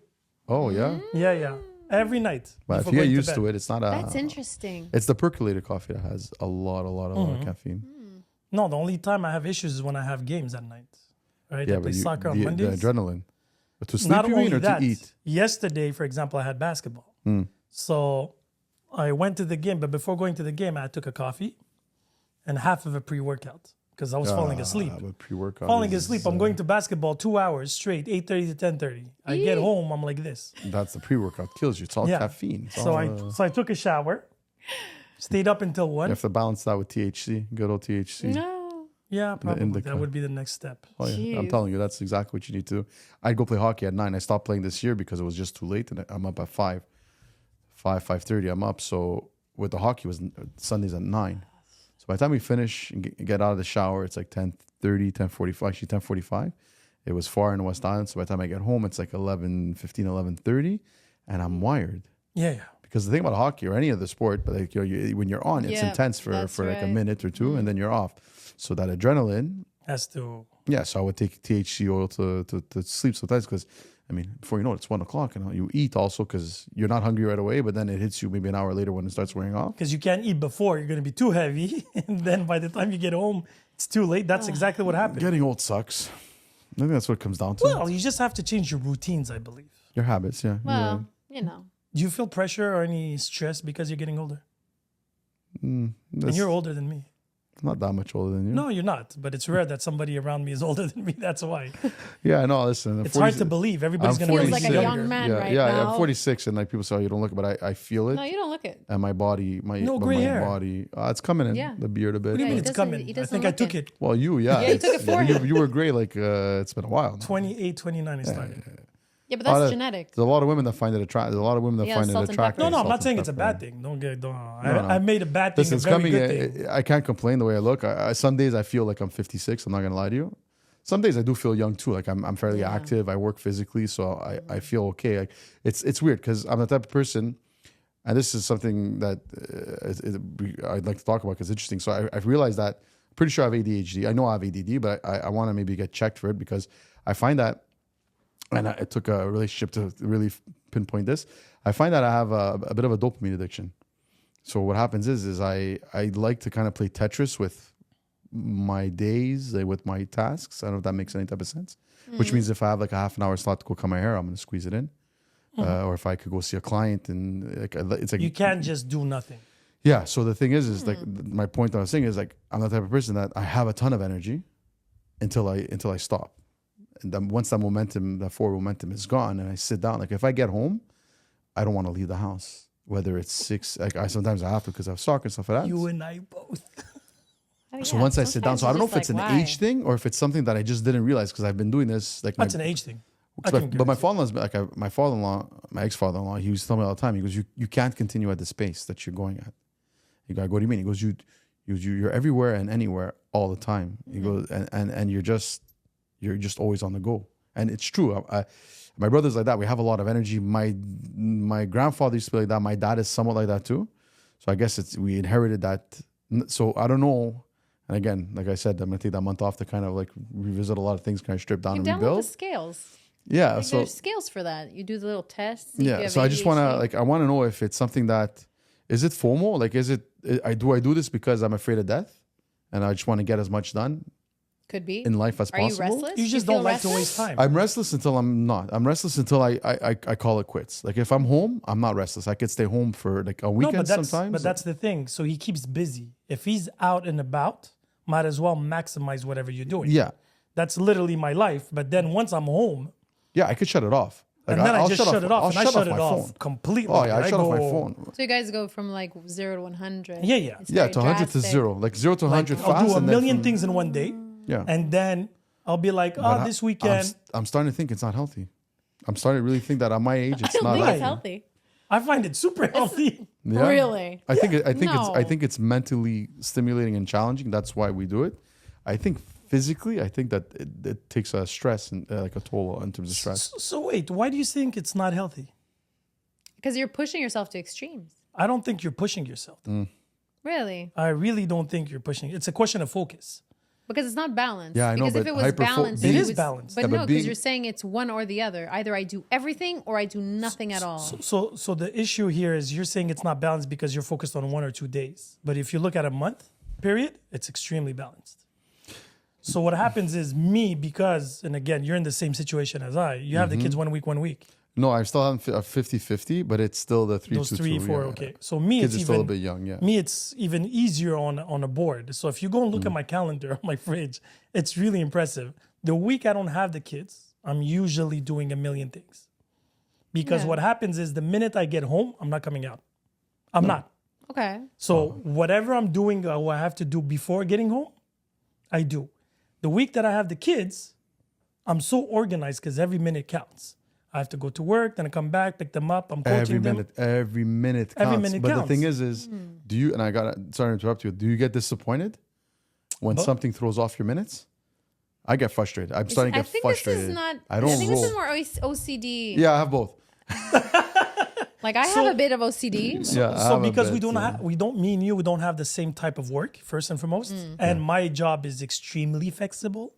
Speaker 2: Oh yeah,
Speaker 3: Yeah. Every night.
Speaker 2: but if
Speaker 3: before
Speaker 2: you get
Speaker 3: going
Speaker 2: used
Speaker 3: bed.
Speaker 2: to it, it's not a.
Speaker 1: That's interesting.
Speaker 2: It's the percolated coffee that has a lot of caffeine.
Speaker 3: No, the only time I have issues is when I have games at night. Right?
Speaker 2: Yeah,
Speaker 3: I play
Speaker 2: but
Speaker 3: soccer on
Speaker 2: the
Speaker 3: Mondays.
Speaker 2: adrenaline. But to sleep,
Speaker 3: Not
Speaker 2: you
Speaker 3: only
Speaker 2: mean, or
Speaker 3: that,
Speaker 2: to eat?
Speaker 3: yesterday, for example, I had basketball.
Speaker 2: Hmm.
Speaker 3: So I went to the game, but before going to the game, I took a coffee and half of a pre-workout because I was falling asleep.
Speaker 2: But pre-workout
Speaker 3: Falling
Speaker 2: is,
Speaker 3: asleep. I'm going to basketball 2 hours straight, 8:30 to 10:30. I get home, I'm like this.
Speaker 2: That's the pre-workout. Kills you. It's all caffeine. It's
Speaker 3: So
Speaker 2: all,
Speaker 3: I took a shower, stayed up until 1.
Speaker 2: you have to balance that with THC. Good old THC.
Speaker 1: No.
Speaker 3: Yeah, probably.
Speaker 2: indica.
Speaker 3: That would be the next step.
Speaker 2: Oh, yeah. I'm
Speaker 1: Jeez.
Speaker 2: telling you, that's exactly what you need to do. I'd go play hockey at 9. I stopped playing this year because it was just too late, and I'm up at 5:30. I'm up. So with the hockey, was Sundays at 9. So by the time we finish and get out of the shower, it's like 10:30, 10:45. Actually, 10:45. It was far in West Island. So by the time I get home, it's like 11:15, 11:30, and I'm wired.
Speaker 3: Yeah.
Speaker 2: Because the thing about hockey or any other sport, but like when you're on, it's
Speaker 1: Yeah,
Speaker 2: intense for
Speaker 1: that's
Speaker 2: like a
Speaker 1: right.
Speaker 2: minute or two, and then you're off. So that adrenaline.
Speaker 3: Has to.
Speaker 2: Yeah, so I would take THC oil to sleep sometimes because, I mean, before you know it, it's 1 o'clock and you eat also because you're not hungry right away, but then it hits you maybe an hour later when it starts wearing off.
Speaker 3: Because you can't eat before, you're going to be too heavy. And then by the time you get home, it's too late. That's exactly what happened.
Speaker 2: Getting old sucks. I think that's what it comes down to.
Speaker 3: Well, you just have to change your routines, I believe.
Speaker 2: Your habits, yeah.
Speaker 1: Well, you know.
Speaker 3: Do you feel pressure or any stress because you're getting older? And
Speaker 2: That's
Speaker 3: you're older than me.
Speaker 2: not that much older than you.
Speaker 3: No, you're not. But it's rare that somebody around me is older than me. That's why.
Speaker 2: Yeah, no, listen.
Speaker 3: It's hard to believe. Everybody's
Speaker 2: I'm
Speaker 3: going to
Speaker 1: Feels like a young man right now.
Speaker 2: I'm 46 and like people say, oh, you don't look it, but I feel it.
Speaker 1: No, you don't look it.
Speaker 2: And my body,
Speaker 3: No gray hair.
Speaker 2: body, it's coming in.
Speaker 1: Yeah.
Speaker 2: The beard a bit.
Speaker 3: What do you
Speaker 1: Yeah,
Speaker 3: mean
Speaker 1: he
Speaker 3: it's
Speaker 1: doesn't-
Speaker 3: coming?
Speaker 1: he
Speaker 3: I
Speaker 1: doesn't
Speaker 3: think I
Speaker 1: look
Speaker 3: took
Speaker 1: it.
Speaker 3: it.
Speaker 2: Well, you took it for
Speaker 3: you.
Speaker 2: You were gray like it's been a while. Now.
Speaker 3: 28, 29 I started.
Speaker 1: Yeah, but that's
Speaker 2: There's
Speaker 1: genetic.
Speaker 2: a lot of women that find it attractive. There's a lot of women that
Speaker 1: Yeah,
Speaker 2: find it
Speaker 1: salt and
Speaker 2: attractive.
Speaker 1: pepper.
Speaker 3: No, I'm
Speaker 2: Salt
Speaker 3: not
Speaker 2: and
Speaker 3: saying it's a
Speaker 2: pepper.
Speaker 3: bad thing. Don't.
Speaker 2: No.
Speaker 3: I made a bad thing
Speaker 2: Listen,
Speaker 3: a
Speaker 2: it's
Speaker 3: very
Speaker 2: coming.
Speaker 3: good thing.
Speaker 2: I can't complain the way I look. Some days I feel like I'm 56. I'm not gonna lie to you. Some days I do feel young too. Like I'm fairly active. I work physically, so I feel okay. Like it's weird because I'm the type of person, and this is something that I'd like to talk about because it's interesting. So I've realized that I'm pretty sure I have ADHD. I know I have ADD, but I want to maybe get checked for it because I find that, and it took a relationship to really pinpoint this. I find that I have a bit of a dopamine addiction. So what happens is I like to kind of play Tetris with my days, with my tasks. I don't know if that makes any type of sense. Which means if I have like a half an hour slot to go cut my hair, I'm going to squeeze it in. Or if I could go see a client and like it's like
Speaker 3: You can't just do nothing.
Speaker 2: yeah. So the thing is like my point that I was saying is like I'm the type of person that I have a ton of energy until I stop, and then once that forward momentum is gone, and I sit down. Like if I get home, I don't want to leave the house. Whether it's 6, like sometimes I have to because I have soccer and stuff like that.
Speaker 3: You and I both.
Speaker 2: So once I sit down, so I don't know if it's an age
Speaker 1: thing.
Speaker 2: thing or if it's something that I just didn't realize because I've been doing this. Like
Speaker 3: That's an age thing.
Speaker 2: but my father-in-law's like my father-in-law, my ex-father-in-law. He used to tell me all the time. He goes, "You can't continue at the pace that you're going at." He goes, "What do you mean?" He goes, "You're everywhere and anywhere all the time." He goes, and you're just always on the go. And it's true. My brother's like that. We have a lot of energy. My grandfather used to be like that. My dad is somewhat like that too. So I guess we inherited that. So I don't know. And again, like I said, I'm gonna take that month off to kind of like revisit a lot of things, kind of strip down
Speaker 1: You
Speaker 2: and
Speaker 1: download
Speaker 2: rebuild.
Speaker 1: the scales.
Speaker 2: Yeah.
Speaker 1: Like,
Speaker 2: So
Speaker 1: there's scales for that. You do the little tests. see if you
Speaker 2: yeah.
Speaker 1: have
Speaker 2: So I just want
Speaker 1: ADHD.
Speaker 2: to I want to know if it's something that is it FOMO? Like, is it? I do this because I'm afraid of death, and I just want to get as much done
Speaker 1: Could be.
Speaker 2: in life as
Speaker 1: Are you
Speaker 2: possible.
Speaker 1: restless?
Speaker 3: You
Speaker 1: Do
Speaker 3: just
Speaker 1: feel
Speaker 3: don't like to
Speaker 1: restless?
Speaker 3: waste time.
Speaker 2: I'm restless until I'm not. I'm restless until I call it quits. Like if I'm home, I'm not restless. I could stay home for like a
Speaker 3: No,
Speaker 2: weekend
Speaker 3: but
Speaker 2: sometimes.
Speaker 3: that's the thing. So he keeps busy. If he's out and about, might as well maximize whatever you're doing.
Speaker 2: yeah,
Speaker 3: That's literally my life. But then once I'm home,
Speaker 2: yeah, I could shut it off. Like,
Speaker 3: and then I
Speaker 2: I'll
Speaker 3: just shut it off, and I shut it
Speaker 2: my
Speaker 3: off
Speaker 2: phone.
Speaker 3: completely.
Speaker 2: Oh yeah, I
Speaker 3: I
Speaker 2: shut off my
Speaker 3: go-
Speaker 2: phone.
Speaker 1: So you guys go from like 0 to 100.
Speaker 3: Yeah, yeah.
Speaker 1: It's
Speaker 2: Yeah,
Speaker 1: very
Speaker 2: to 100 to
Speaker 1: drastic.
Speaker 2: 0. Like 0 to 100 fast.
Speaker 3: I'll do a
Speaker 2: and then
Speaker 3: million
Speaker 2: from-
Speaker 3: things in one day,
Speaker 2: Yeah.
Speaker 3: and then I'll be like, this weekend.
Speaker 2: I'm starting to think it's not healthy. I'm starting to really think that at my age, it's
Speaker 1: I don't
Speaker 2: not
Speaker 1: think
Speaker 2: healthy.
Speaker 1: it's healthy.
Speaker 3: I find it super healthy.
Speaker 2: Yeah.
Speaker 1: Really?
Speaker 2: I think
Speaker 1: No.
Speaker 2: it's mentally stimulating and challenging. That's why we do it. I think physically, I think that it takes a stress and like a toll in terms of stress.
Speaker 3: So wait, why do you think it's not healthy?
Speaker 1: Because you're pushing yourself to extremes.
Speaker 3: I don't think you're pushing yourself.
Speaker 1: Really?
Speaker 3: I really don't think you're pushing. It's a question of focus.
Speaker 1: Because it's not balanced.
Speaker 2: Yeah, I know,
Speaker 1: Because if
Speaker 2: but
Speaker 1: it was balanced,
Speaker 3: It
Speaker 1: you
Speaker 3: is
Speaker 1: would-
Speaker 3: balanced.
Speaker 1: But
Speaker 2: Yeah, but
Speaker 1: no, because
Speaker 2: being-
Speaker 1: you're saying it's one or the other. Either I do everything or I do nothing at all.
Speaker 3: So the issue here is you're saying it's not balanced because you're focused on 1 or 2 days. But if you look at a month period, it's extremely balanced. So what happens is me, because, and again, you're in the same situation as you have the kids 1 week, 1 week.
Speaker 2: No, I still have a 50-50, but it's still the 3-2-2.
Speaker 3: Those 3-4,
Speaker 2: yeah.
Speaker 3: okay. So me,
Speaker 2: Kids
Speaker 3: it's
Speaker 2: are still a
Speaker 3: even
Speaker 2: bit young, yeah.
Speaker 3: me, it's even easier on a board. So if you go and look at my calendar on my fridge, it's really impressive. The week I don't have the kids, I'm usually doing a million things. Because what happens is the minute I get home, I'm not coming out. I'm not.
Speaker 1: Okay.
Speaker 3: So whatever I'm doing or I have to do before getting home, I do. The week that I have the kids, I'm so organized because every minute counts. I have to go to work, then I come back, pick them up. I'm coaching them.
Speaker 2: Every minute counts.
Speaker 3: Every minute
Speaker 2: but
Speaker 3: counts.
Speaker 2: the thing is, do you? And sorry to interrupt you. Do you get disappointed when something throws off your minutes? I get frustrated. I'm starting to get frustrated.
Speaker 1: This is not.
Speaker 2: I don't.
Speaker 1: I think
Speaker 2: roll.
Speaker 1: this is more OCD.
Speaker 2: Yeah, I have both.
Speaker 1: Like I have a bit of OCD.
Speaker 2: Yeah.
Speaker 3: So because we don't, me and you, we don't have the same type of work, first and foremost. And my job is extremely flexible,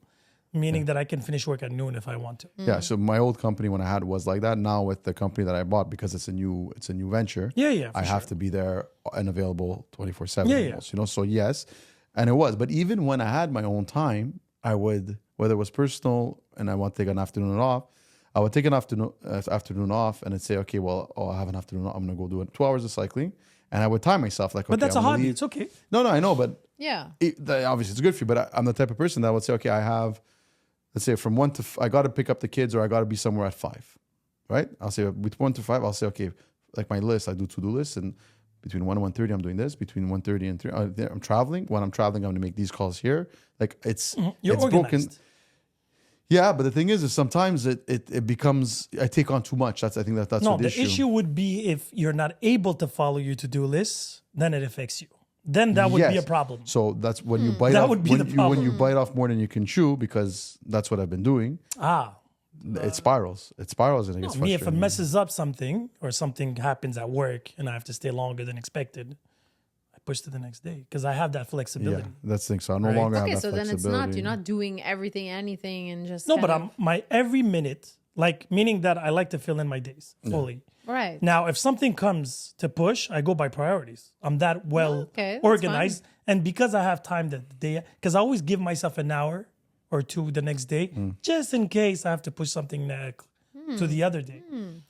Speaker 3: meaning that I can finish work at noon if I want to.
Speaker 2: Yeah. So my old company when I had was like that. Now with the company that I bought, because it's a new venture.
Speaker 3: Yeah.
Speaker 2: I have to be there and available 24/7.
Speaker 3: Yeah.
Speaker 2: You know. So yes, and it was. But even when I had my own time, I would, whether it was personal and I want to take an afternoon off, I would take an afternoon off and I'd say, okay, well, I have an afternoon off. I'm going to go do 2 hours of cycling. And I would time myself like, okay,
Speaker 3: But that's
Speaker 2: I'm
Speaker 3: a hobby.
Speaker 2: leave.
Speaker 3: It's okay.
Speaker 2: No, I know. But
Speaker 1: Yeah.
Speaker 2: obviously it's good for you. But I'm the type of person that would say, okay, I have, let's say from 1 to, I got to pick up the kids or I got to be somewhere at 5, right? I'll say with 1 to 5, I'll say, okay, like my list, I do to-do lists and between 1 and 1:30, I'm doing this. Between 1:30 and 3, I'm traveling. When I'm traveling, I'm going to make these calls here. Like it's,
Speaker 3: You're
Speaker 2: it's
Speaker 3: organized.
Speaker 2: broken. Yeah, but the thing is sometimes it becomes, I take on too much. I think that's
Speaker 3: No,
Speaker 2: what the
Speaker 3: the issue would be if you're not able to follow your to-do lists, then it affects you. Then that would be a problem.
Speaker 2: So that's when you bite
Speaker 3: That
Speaker 2: off.
Speaker 3: would be
Speaker 2: when
Speaker 3: the
Speaker 2: you,
Speaker 3: problem.
Speaker 2: when you bite off more than you can chew, because that's what I've been doing. It spirals. It spirals and it gets
Speaker 3: Me, if
Speaker 2: frustrating.
Speaker 3: it messes up something or something happens at work and I have to stay longer than expected, I push to the next day because I have that flexibility.
Speaker 2: Yeah, that's the thing. So I no
Speaker 3: Right.
Speaker 2: longer
Speaker 1: Okay,
Speaker 2: have that
Speaker 1: so then it's
Speaker 2: flexibility.
Speaker 1: not. You're not doing everything, anything, and just
Speaker 3: No,
Speaker 1: kind
Speaker 3: but
Speaker 1: of-
Speaker 3: my every minute, like meaning that I like to fill in my days fully.
Speaker 1: right.
Speaker 3: Now, if something comes to push, I go by priorities. I'm that well
Speaker 1: Okay, that's
Speaker 3: organized. And because I have time that the day, because I always give myself an hour or two the next day, just in case I have to push something to the other day.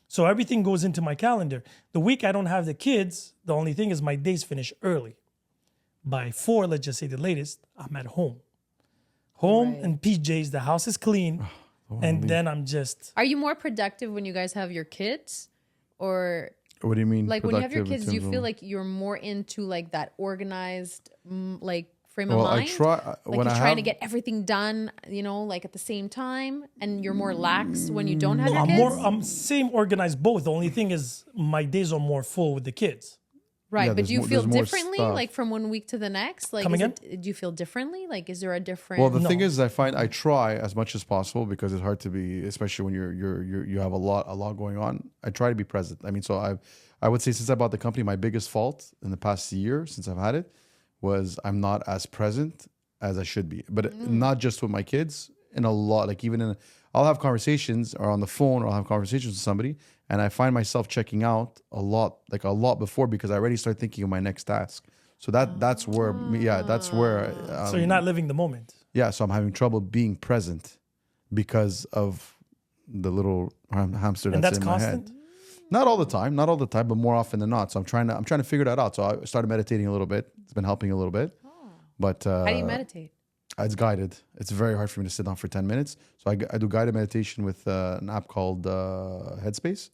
Speaker 3: So everything goes into my calendar. The week I don't have the kids, the only thing is my days finish early. By 4, let's just say the latest, I'm at home. Home
Speaker 1: Right.
Speaker 3: and PJs, the house is clean. And then I'm just...
Speaker 1: Are you more productive when you guys have your kids, or
Speaker 2: What do you mean?
Speaker 1: like when you have your
Speaker 2: productive in
Speaker 1: kids? Do you
Speaker 2: terms
Speaker 1: feel
Speaker 2: of-
Speaker 1: like you're more into like that organized, like frame of
Speaker 2: Well,
Speaker 1: mind?
Speaker 2: I try
Speaker 1: Like
Speaker 2: when
Speaker 1: you're
Speaker 2: I
Speaker 1: trying
Speaker 2: have.
Speaker 1: to get everything done, like at the same time, and you're more lax when you don't have your
Speaker 3: I'm
Speaker 1: kids.
Speaker 3: I'm same organized both. The only thing is my days are more full with the kids.
Speaker 1: Right,
Speaker 2: Yeah,
Speaker 1: but do you
Speaker 2: there's
Speaker 1: feel
Speaker 2: more
Speaker 1: differently,
Speaker 2: stuff.
Speaker 1: like from one week to the next? Like,
Speaker 3: Come
Speaker 1: is
Speaker 3: again?
Speaker 1: do you feel differently? Like, is there a different?
Speaker 2: Well, the thing
Speaker 3: No.
Speaker 2: is, I find I try as much as possible because it's hard to be, especially when you have a lot going on. I try to be present. I mean, so I would say since I bought the company, my biggest fault in the past year since I've had it was I'm not as present as I should be. But not just with my kids, in a lot, like even in, I'll have conversations or on the phone or I'll have conversations with somebody and I find myself checking out a lot before because I already start thinking of my next task. So that's where, that's where.
Speaker 3: So you're not living the moment.
Speaker 2: Yeah, so I'm having trouble being present because of the little hamster
Speaker 3: And
Speaker 2: that's
Speaker 3: that's
Speaker 2: in
Speaker 3: constant?
Speaker 2: my head. Not all the time, but more often than not. So I'm trying to figure that out. So I started meditating a little bit. It's been helping a little bit. But
Speaker 1: How do you meditate?
Speaker 2: it's guided. It's very hard for me to sit down for 10 minutes. So I do guided meditation with an app called Headspace.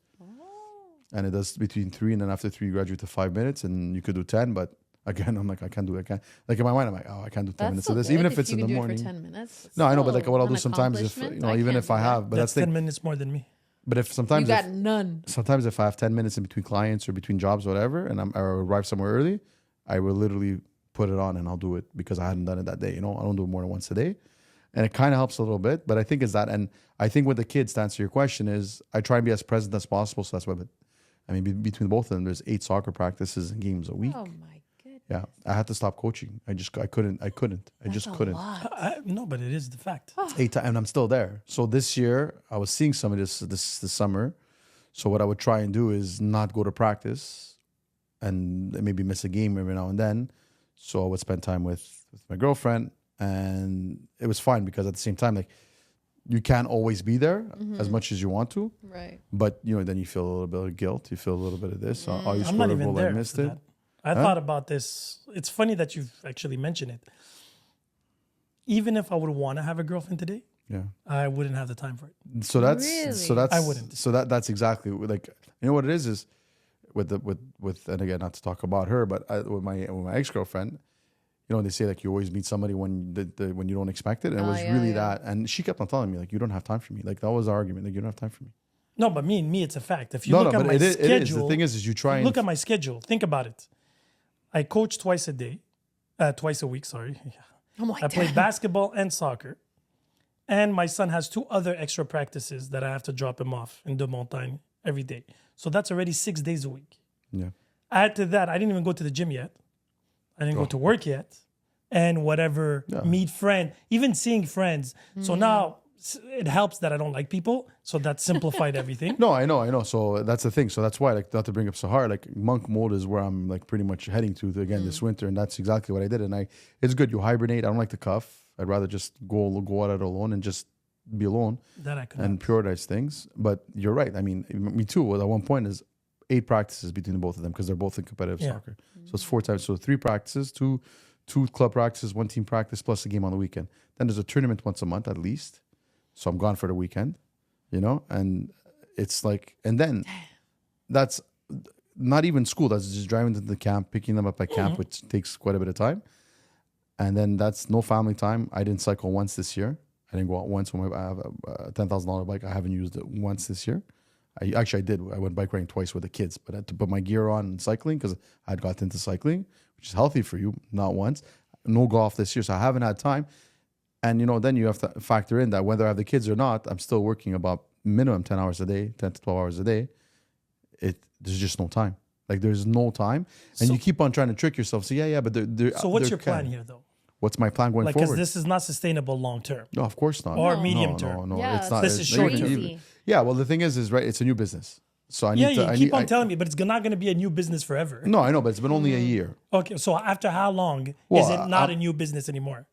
Speaker 2: And it does between 3 and then after 3 you graduate to 5 minutes and you could do 10, but again, I'm like, I can't do it. I can't. Like in my mind, I'm like, I can't do 10 minutes of this, even if it's in the morning.
Speaker 1: For 10 minutes.
Speaker 2: No, I know, but like
Speaker 1: still
Speaker 2: what I'll
Speaker 1: an
Speaker 2: do sometimes if,
Speaker 1: accomplishment.
Speaker 2: even
Speaker 1: can't
Speaker 2: if I
Speaker 1: do that.
Speaker 2: have, but
Speaker 3: That's
Speaker 2: that's
Speaker 3: 10
Speaker 2: the,
Speaker 3: minutes more than me.
Speaker 2: but if
Speaker 1: You
Speaker 2: sometimes,
Speaker 1: got none.
Speaker 2: if I have 10 minutes in between clients or between jobs, or whatever, and I arrive somewhere early, I will literally put it on and I'll do it because I hadn't done it that day. I don't do it more than once a day. And it kind of helps a little bit, but I think it's that. And I think with the kids, to answer your question, is I try and be as present as possible. So that's why, but I mean, between both of them, there's 8 soccer practices and games a week.
Speaker 1: Oh my goodness.
Speaker 2: Yeah. I had to stop coaching. I couldn't. I just couldn't.
Speaker 3: No, but it is the fact.
Speaker 2: 8 times, and I'm still there. So this year, I was seeing some of this summer. So what I would try and do is not go to practice and maybe miss a game every now and then. So I would spend time with my girlfriend, and it was fine because at the same time, like you can't always be there as much as you want to.
Speaker 1: Right.
Speaker 2: But then you feel a little bit of guilt. You feel a little bit of this. Oh, you
Speaker 3: I'm
Speaker 2: scored
Speaker 3: not
Speaker 2: a
Speaker 3: even
Speaker 2: goal,
Speaker 3: there.
Speaker 2: I missed
Speaker 3: for
Speaker 2: it.
Speaker 3: that. I thought about this. It's funny that you've actually mentioned it. Even if I would want to have a girlfriend today, I wouldn't have the time for it.
Speaker 2: So that's
Speaker 3: I wouldn't.
Speaker 2: So that's exactly like what it is with and again, not to talk about her, but with my ex-girlfriend, they say like you always meet somebody when when you don't expect it, and it was really that. And she kept on telling me like, you don't have time for me. Like that was the argument. Like you don't have time for me.
Speaker 3: No, but me, it's a fact. If you look at my schedule,
Speaker 2: it is. The thing is you try and
Speaker 3: look at my schedule. Think about it. I coach twice a week. Sorry.
Speaker 1: Oh my
Speaker 3: I play basketball and soccer. And my son has 2 other extra practices that I have to drop him off in De Montagne every day. So that's already 6 days a week.
Speaker 2: Yeah.
Speaker 3: Add to that, I didn't even go to the gym yet. I didn't go to work yet. And whatever, meet friends, even seeing friends. So now it helps that I don't like people. So that simplified everything.
Speaker 2: No, I know. So that's the thing. So that's why, like, not to bring up Sahar, like monk mode is where I'm like pretty much heading to again this winter, and that's exactly what I did. And it's good. You hibernate. I don't like to cuff. I'd rather just go out it alone and just be alone
Speaker 3: That I could
Speaker 2: and prioritize things. But you're right. I mean, me too. At one point is 8 practices between the both of them because they're both in competitive soccer. So it's 4 times. So 3 practices, two club practices, 1 team practice plus a game on the weekend. Then there's a tournament once a month at least. So I'm gone for the weekend, and it's like, and then that's not even school. That's just driving to the camp, picking them up at camp, which takes quite a bit of time. And then that's no family time. I didn't cycle once this year. I didn't go out once when I have a $10,000 bike. I haven't used it once this year. I did. I went bike riding twice with the kids, but I had to put my gear on and cycling because I had got into cycling, which is healthy for you, not once. No golf this year, so I haven't had time. And, then you have to factor in that whether I have the kids or not, I'm still working about minimum 10 hours a day, 10 to 12 hours a day. There's just no time. Like, there's no time. And you keep on trying to trick yourself. So, but
Speaker 3: So what's your plan here, though?
Speaker 2: What's my plan going
Speaker 3: Because
Speaker 2: forward?
Speaker 3: this is not sustainable long term.
Speaker 2: No, of course not.
Speaker 3: Or medium term.
Speaker 2: No,
Speaker 1: Yeah,
Speaker 2: it's not.
Speaker 3: this is short term.
Speaker 2: Yeah, well, the thing is right, it's a new business. So I need to...
Speaker 3: you keep on telling me, but it's not going to be a new business forever.
Speaker 2: No, I know, but it's been only a year.
Speaker 3: Okay, so after how long is it not a new business anymore?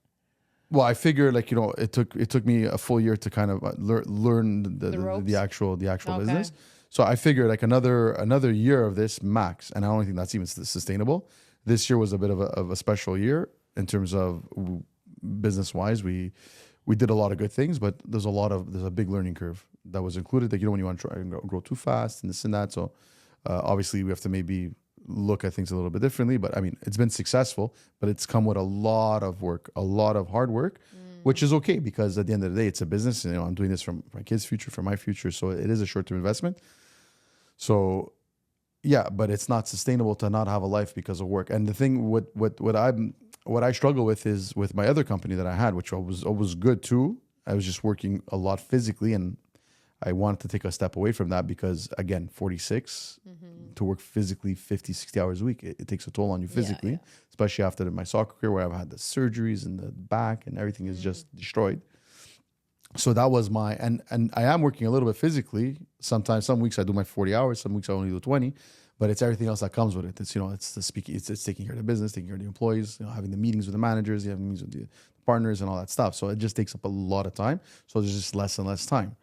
Speaker 2: Well, I figure it took me a full year to kind of learn the actual business. So I figured like another year of this max, and I don't think that's even sustainable. This year was a bit of a special year in terms of business wise. We did a lot of good things, but there's a big learning curve that was included. Like when you want to try and grow too fast and this and that. So obviously we have to maybe look at things a little bit differently. But I mean, it's been successful, but it's come with a lot of work, a lot of hard work, which is okay because at the end of the day, it's a business. And, I'm doing this for my kids' future, for my future. So it is a short-term investment. So yeah, but it's not sustainable to not have a life because of work. And the thing, what I struggle with is with my other company that I had, which was good too. I was just working a lot physically, and I wanted to take a step away from that because, again, 46, to work physically 50, 60 hours a week, it takes a toll on you physically, especially after my soccer career where I've had the surgeries and the back and everything is just destroyed. So that was and I am working a little bit physically. Sometimes, some weeks I do my 40 hours, some weeks I only do 20, but it's everything else that comes with it. It's, it's the speaking, it's taking care of the business, taking care of the employees, having the meetings with the managers, having meetings with the partners and all that stuff. So it just takes up a lot of time. So there's just less and less time.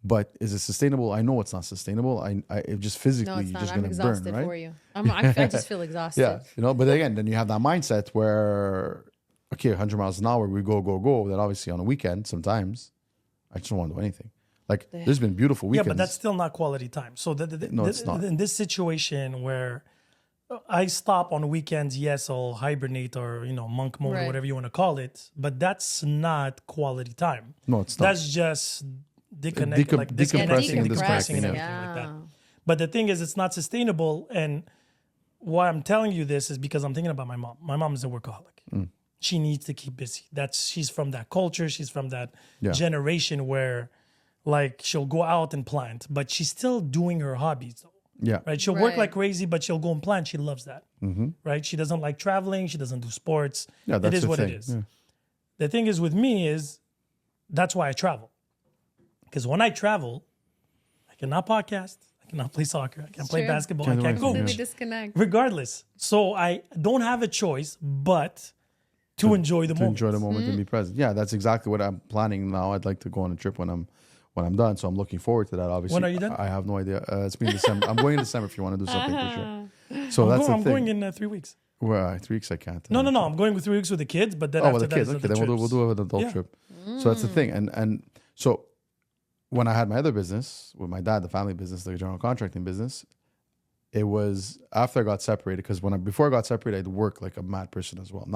Speaker 2: But is it sustainable? I know it's not sustainable. It just physically, you're just going to burn, right?
Speaker 1: For you. I just feel exhausted.
Speaker 2: Yeah, but again, then you have that mindset where, okay, 100 miles an hour, we go. Then obviously on a weekend, sometimes I just don't want to do anything. Like there's been beautiful weekends.
Speaker 3: Yeah, but that's still not quality time. So
Speaker 2: it's not.
Speaker 3: In this situation where I stop on weekends, yes, I'll hibernate or monk mode or whatever you want to call it, but that's not quality time.
Speaker 2: No, it's not.
Speaker 3: That's just
Speaker 2: decompressing and disconnecting.
Speaker 3: Like that. But the thing is, it's not sustainable. And why I'm telling you this is because I'm thinking about my mom. My mom is a workaholic. She needs to keep busy. She's from that culture. She's from that generation where, like, she'll go out and plant, but she's still doing her hobbies, though.
Speaker 2: Yeah.
Speaker 3: Right. She'll work like crazy, but she'll go and plant. She loves that. Right. She doesn't like traveling. She doesn't do sports.
Speaker 2: Yeah, that's
Speaker 3: it is what
Speaker 2: thing.
Speaker 3: it is.
Speaker 2: Yeah.
Speaker 3: The thing is with me is that's why I travel. Because when I travel, I cannot podcast. I cannot play soccer. I can't play basketball. I can't coach.
Speaker 1: Completely disconnect.
Speaker 3: Regardless. So I don't have a choice but to enjoy the moment.
Speaker 2: Enjoy the moment and be present. Yeah, that's exactly what I'm planning now. I'd like to go on a trip when I'm done. So I'm looking forward to that. Obviously,
Speaker 3: When are you done?
Speaker 2: I have no idea. It's been December. I'm going in December if you want to do something for sure. So that's the
Speaker 3: I'm
Speaker 2: thing.
Speaker 3: going in 3 weeks.
Speaker 2: Well, 3 weeks I can't.
Speaker 3: No. I'm going with 3 weeks with the kids, but then
Speaker 2: Oh,
Speaker 3: after
Speaker 2: with the
Speaker 3: that,
Speaker 2: kids.
Speaker 3: is
Speaker 2: Okay,
Speaker 3: the
Speaker 2: then we'll do an adult trip. So that's the thing. And so when I had my other business with my dad, the family business, the general contracting business, it was after I got separated, because before I got separated, I'd work like a mad person as well.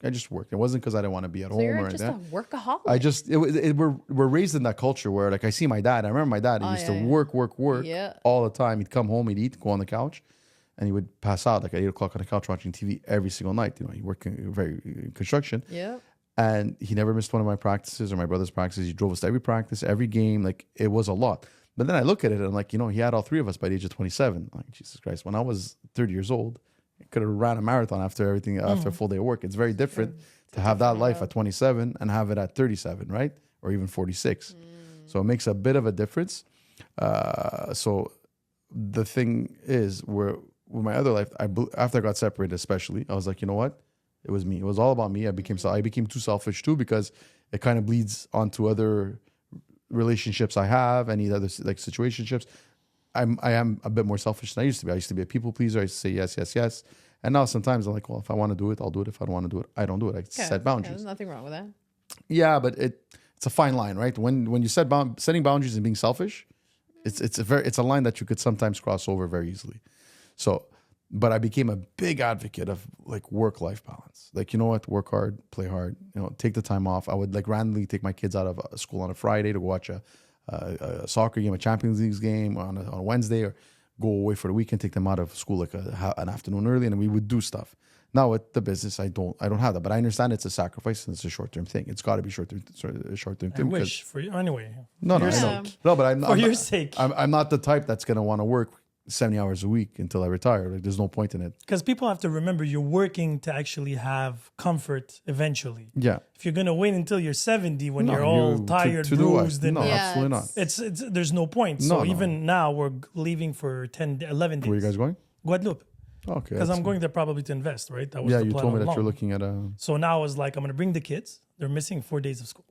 Speaker 2: I just worked. It wasn't because I didn't want to be at home or
Speaker 1: just
Speaker 2: anything.
Speaker 1: a workaholic.
Speaker 2: We're raised in that culture where like I see my dad. I remember my dad. He used to work all the time. He'd come home, he'd eat, go on the couch, and he would pass out like at 8 o'clock on the couch watching TV every single night. You know, he worked in construction.
Speaker 1: Yeah.
Speaker 2: And he never missed one of my practices or my brother's practices. He drove us to every practice, every game. Like, it was a lot. But then I look at it and I'm like, he had all three of us by the age of 27. Like, Jesus Christ, when I was 30 years old, I could have ran a marathon after a full day of work. It's very different to have that life at 27 and have it at 37, right? Or even 46. So it makes a bit of a difference. So the thing is, with my other life, after I got separated especially, I was like, you know what? It was me. It was all about me. I became too selfish too, because it kind of bleeds onto other relationships I have, any other like situationships. I am a bit more selfish than I used to be. I used to be a people pleaser. I used to say yes, yes, yes. And now sometimes I'm like, well, if I want to do it, I'll do it. If I don't want to do it, I don't do it. I set boundaries.
Speaker 1: There's nothing wrong with that.
Speaker 2: Yeah, but it's a fine line, right? When you setting boundaries and being selfish, it's a line that you could sometimes cross over very easily. So, but I became a big advocate of like work-life balance. Like, you know what? Work hard, play hard. Take the time off. I would like randomly take my kids out of school on a Friday to go watch a soccer game, a Champions League game on a Wednesday, or go away for the weekend, take them out of school like an afternoon early, and we would do stuff. Now with the business, I don't have that, but I understand it's a sacrifice and it's a short-term thing. It's got to be short-term thing.
Speaker 3: I wish for you anyway.
Speaker 2: No, I know. No, but
Speaker 3: for your sake.
Speaker 2: I'm not the type that's going to want to work 70 hours a week until I retire. Like, there's no point in it.
Speaker 3: Because people have to remember you're working to actually have comfort eventually.
Speaker 2: Yeah.
Speaker 3: If you're going to wait until you're 70 when you're all tired, bruised, and
Speaker 2: absolutely not.
Speaker 3: It's there's no point. So even now we're leaving for 11 days.
Speaker 2: Where are you guys going?
Speaker 3: Guadeloupe.
Speaker 2: Okay.
Speaker 3: Because I'm going there probably to invest, right? That was the
Speaker 2: you
Speaker 3: plan
Speaker 2: told me that
Speaker 3: along.
Speaker 2: you're looking at
Speaker 3: So now I was like, I'm going to bring the kids. They're missing 4 days of school.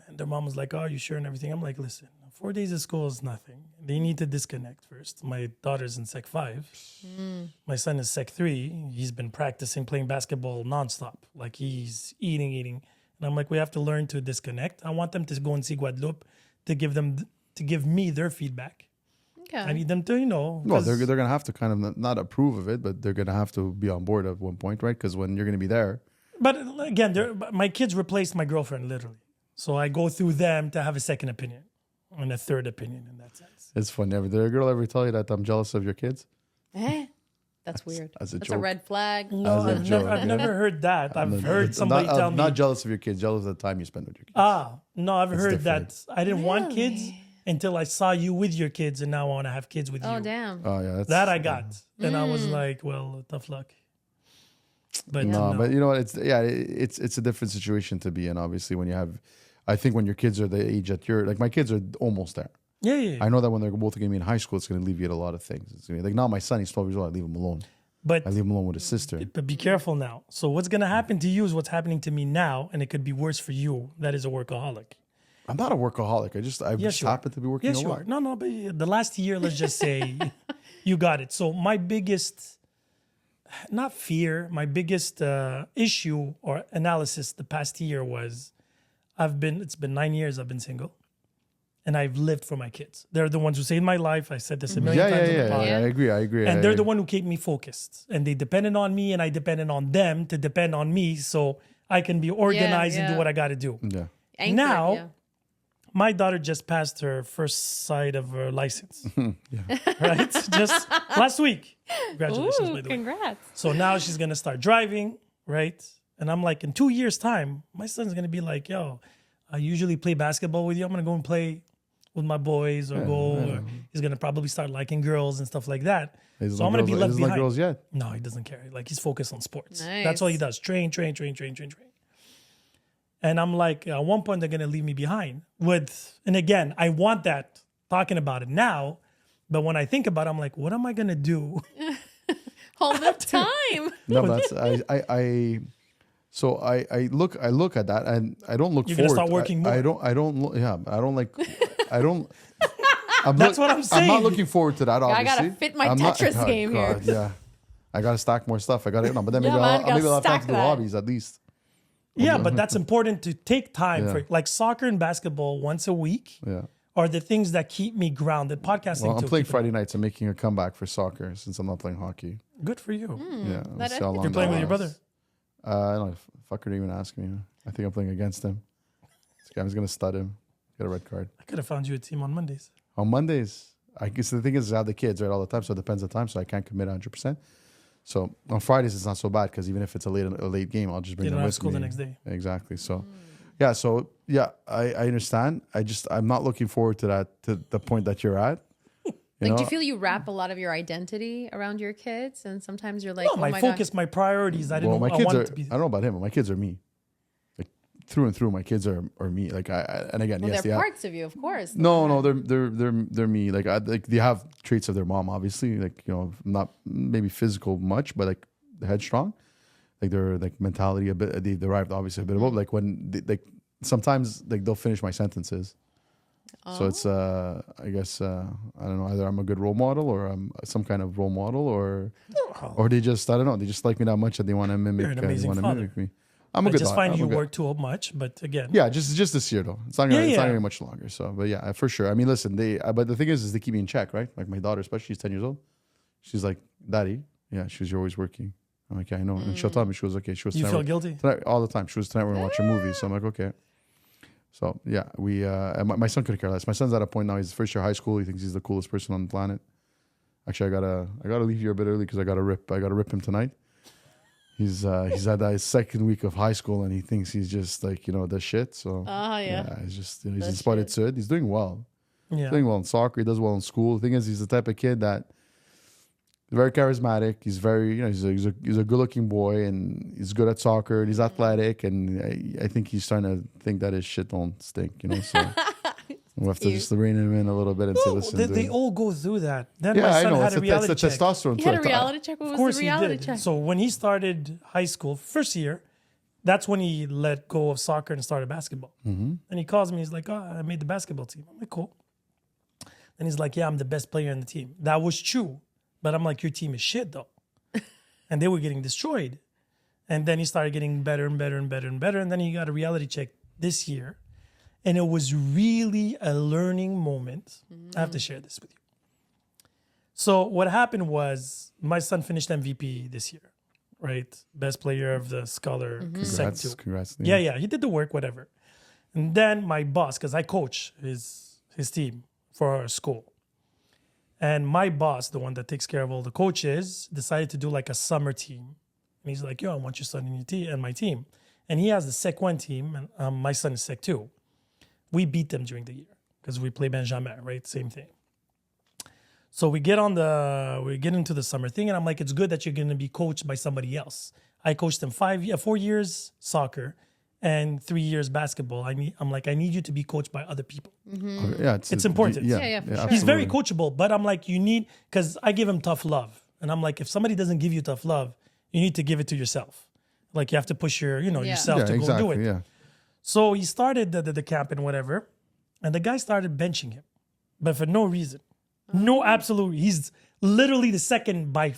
Speaker 3: And their mom was like, oh, are you sure and everything? I'm like, listen, 4 days of school is nothing. They need to disconnect first. My daughter's in Sec 5. My son is Sec 3. He's been practicing playing basketball nonstop. Like, he's eating. And I'm like, we have to learn to disconnect. I want them to go and see Guadeloupe to give me their feedback.
Speaker 1: Okay.
Speaker 3: I need them to,
Speaker 2: Well, they're going to have to kind of not approve of it, but they're going to have to be on board at one point, right? Because when you're going to be there.
Speaker 3: But again, my kids replaced my girlfriend, literally. So I go through them to have a second opinion and a third opinion in that sense.
Speaker 2: It's fun. Did a girl ever tell you that I'm jealous of your kids?
Speaker 1: That's weird.
Speaker 2: That's a
Speaker 1: That's
Speaker 2: joke.
Speaker 1: a red flag.
Speaker 3: No, I've never heard that. I've heard somebody tell me.
Speaker 2: Not jealous of your kids, jealous of the time you spend with your kids.
Speaker 3: No, I've heard
Speaker 2: different.
Speaker 3: that. I didn't want kids until I saw you with your kids, and now I want to have kids with you.
Speaker 1: Oh, damn.
Speaker 2: Oh, yeah.
Speaker 3: That I got. And I was like, well, tough luck. But
Speaker 2: no, but you know what? It's a different situation to be in, obviously, when you have, I think when your kids are the age that you're, like my kids are almost there.
Speaker 3: Yeah.
Speaker 2: I know that when they're both going to be in high school, it's going to alleviate a lot of things. It's gonna be, like now my son, he's 12 years old, I leave him alone.
Speaker 3: But
Speaker 2: I leave him alone with his sister.
Speaker 3: But be careful now. So what's going to happen to you is what's happening to me now, and it could be worse for you. That is a workaholic.
Speaker 2: I'm not a workaholic. I just happen to be working
Speaker 3: Yes,
Speaker 2: a
Speaker 3: you
Speaker 2: lot.
Speaker 3: are. No, but the last year, let's just say you got it. So my biggest, not fear, my biggest issue or analysis the past year was it's been 9 years I've been single. And I've lived for my kids. They're the ones who saved my life. I said this a million times on the pod.
Speaker 2: I agree.
Speaker 3: And they're the one who kept me focused. And they depended on me, and I depended on them to depend on me so I can be organized and do what I got to do.
Speaker 2: Yeah.
Speaker 3: Now, my daughter just passed her first side of her license. Right? Just last week. Congratulations, by the way.
Speaker 1: Congrats.
Speaker 3: So now she's going to start driving, right? And I'm like, in 2 years' time, my son's going to be like, yo, I usually play basketball with you. I'm going to go and play with my boys or he's going to probably start liking girls and stuff like that. So I'm going to be left behind.
Speaker 2: Like girls yet?
Speaker 3: No, he doesn't care. Like, he's focused on sports.
Speaker 1: Nice.
Speaker 3: That's all he does. Train. And I'm like, at one point, they're going to leave me behind and again, I want that talking about it now. But when I think about it, I'm like, what am I going to do?
Speaker 1: All the time.
Speaker 2: No, but So I look at that, and I don't look
Speaker 3: You're
Speaker 2: forward.
Speaker 3: gonna start working more.
Speaker 2: I don't. Yeah, I don't like. I don't.
Speaker 3: That's what I'm saying.
Speaker 2: I'm not looking forward to that. Obviously,
Speaker 1: I gotta fit my
Speaker 2: I'm not-
Speaker 1: Tetris game here.
Speaker 2: Yeah, I gotta stack more stuff. I gotta. No, but then
Speaker 1: Yeah,
Speaker 2: maybe
Speaker 1: man,
Speaker 2: I'll have time
Speaker 1: stack
Speaker 2: to do
Speaker 1: that.
Speaker 2: hobbies at least.
Speaker 3: Yeah, but that's important to take time
Speaker 2: Yeah.
Speaker 3: for. Like soccer and basketball once a week
Speaker 2: Yeah.
Speaker 3: are the things that keep me grounded. Podcasting
Speaker 2: Well, I'm
Speaker 3: too.
Speaker 2: playing
Speaker 3: keep it-
Speaker 2: Friday nights. I'm making a comeback for soccer since I'm not playing hockey.
Speaker 3: Good for you.
Speaker 2: Yeah, we'll
Speaker 1: That
Speaker 2: see how long
Speaker 3: You're playing
Speaker 2: that
Speaker 3: with your brother.
Speaker 2: lasts. No, fucker didn't even ask me. I think I'm playing against him. This guy was gonna stud him. Get a red card
Speaker 3: I could have found you a team on Mondays.
Speaker 2: on Mondays. I guess the thing is, I have the kids right all the time, so it depends on the time. So I can't commit 100%. So on Fridays it's not so bad because even if it's a late game, I'll just bring
Speaker 3: You
Speaker 2: them
Speaker 3: don't have
Speaker 2: with
Speaker 3: school
Speaker 2: me.
Speaker 3: the next day.
Speaker 2: Exactly. So I understand. I'm not looking forward to that, to the point that you're at.
Speaker 1: Like, do you feel you wrap a lot of your identity around your kids, and sometimes you're like,
Speaker 3: No,
Speaker 1: oh
Speaker 3: my
Speaker 1: my
Speaker 3: focus,
Speaker 1: God.
Speaker 3: my priorities. I didn't
Speaker 2: Well,
Speaker 3: know.
Speaker 2: my
Speaker 3: I
Speaker 2: kids
Speaker 3: wanted
Speaker 2: are.
Speaker 3: to be.
Speaker 2: I don't know about him, but my kids are me. Like through and through, my kids are me. Like and again,
Speaker 1: Well,
Speaker 2: yes, they
Speaker 1: they're
Speaker 2: have.
Speaker 1: parts of you, of course.
Speaker 2: No, they're me. Like they have traits of their mom, obviously. Like not maybe physical much, but like headstrong. Like their like mentality a bit. They derived obviously a bit about like when like sometimes like they'll finish my sentences. So it's I guess I don't know, either I'm a good role model or I'm some kind of role model or they just I don't know, they just like me that much that they want to mimic.
Speaker 3: You're an amazing
Speaker 2: they wanna
Speaker 3: father.
Speaker 2: mimic me. I'm a
Speaker 3: I
Speaker 2: good.
Speaker 3: just
Speaker 2: dad.
Speaker 3: find
Speaker 2: I'm
Speaker 3: you
Speaker 2: a good-
Speaker 3: work too much, but again,
Speaker 2: Yeah, just this year though. It's not gonna,
Speaker 3: Yeah,
Speaker 2: it's not
Speaker 3: yeah.
Speaker 2: gonna be much longer. So, but yeah, for sure. I mean, listen, but the thing is they keep me in check, right? Like my daughter, especially, she's 10 years old. She's like, "Daddy, yeah." She was, "You're always working." I'm like, "Yeah, I know." And she'll tell me, she was okay. She was
Speaker 3: you
Speaker 2: tonight
Speaker 3: feel
Speaker 2: we're-
Speaker 3: guilty.
Speaker 2: tonight, all the time. She was tonight we're gonna watch a movie. So I'm like, okay. So yeah, we and my son couldn't care less. My son's at a point now. He's first year high school. He thinks he's the coolest person on the planet. Actually, I gotta leave here a bit early because I gotta rip him tonight. He's at his second week of high school and he thinks he's just like the shit. So he's just he's
Speaker 1: The
Speaker 2: inspired
Speaker 1: shit.
Speaker 2: to it. He's doing well.
Speaker 3: Yeah.
Speaker 2: He's doing well in soccer. He does well in school. The thing is, he's the type of kid that very charismatic. He's very he's a good looking boy and he's good at soccer. And he's athletic and I think he's trying to think that his shit don't stink. So. We'll have to just rein him in a little bit and say,
Speaker 3: No,
Speaker 2: listen.
Speaker 3: they
Speaker 2: dude.
Speaker 3: all go through that. Then
Speaker 2: Yeah,
Speaker 3: my
Speaker 2: I
Speaker 3: son
Speaker 2: know.
Speaker 3: had
Speaker 2: It's
Speaker 3: a
Speaker 2: the
Speaker 3: reality check.
Speaker 2: testosterone.
Speaker 1: You had a
Speaker 2: too.
Speaker 1: reality check. What
Speaker 3: Of
Speaker 1: was
Speaker 3: course
Speaker 1: the
Speaker 3: he
Speaker 1: reality
Speaker 3: did.
Speaker 1: check?
Speaker 3: So when he started high school, first year, that's when he let go of soccer and started basketball.
Speaker 2: Mm-hmm.
Speaker 3: And he calls me. He's like, "Oh, I made the basketball team." I'm like, "Cool." Then he's like, "Yeah, I'm the best player in the team." That was true, but I'm like, "Your team is shit, though," and they were getting destroyed. And then he started getting better and better and better and better. And then he got a reality check this year, and it was really a learning moment. I have to share this with you. So what happened was my son finished MVP this year, right? Best player of the Scholar Sec 2.
Speaker 2: Congrats.
Speaker 3: Yeah, he did the work, whatever. And then my boss, because I coach his team for our school. And my boss, the one that takes care of all the coaches, decided to do like a summer team. And he's like, "Yo, I want your son in your team and my team." And he has the Sec 1 team, and my son is Sec 2. We beat them during the year because we play Benjamin, right? Same thing. So we get into the summer thing, and I'm like, it's good that you're going to be coached by somebody else. I coached them 4 years soccer and 3 years basketball. I'm like, I need you to be coached by other people.
Speaker 2: Okay, yeah,
Speaker 3: It's important.
Speaker 1: Yeah, for sure.
Speaker 3: He's very
Speaker 2: absolutely.
Speaker 3: coachable, but I'm like, because I give him tough love. And I'm like, if somebody doesn't give you tough love, you need to give it to yourself. Like you have to push yourself to go do it.
Speaker 2: Yeah.
Speaker 3: So he started the camp and whatever, and the guy started benching him, but for no reason. No absolute. He's literally the second I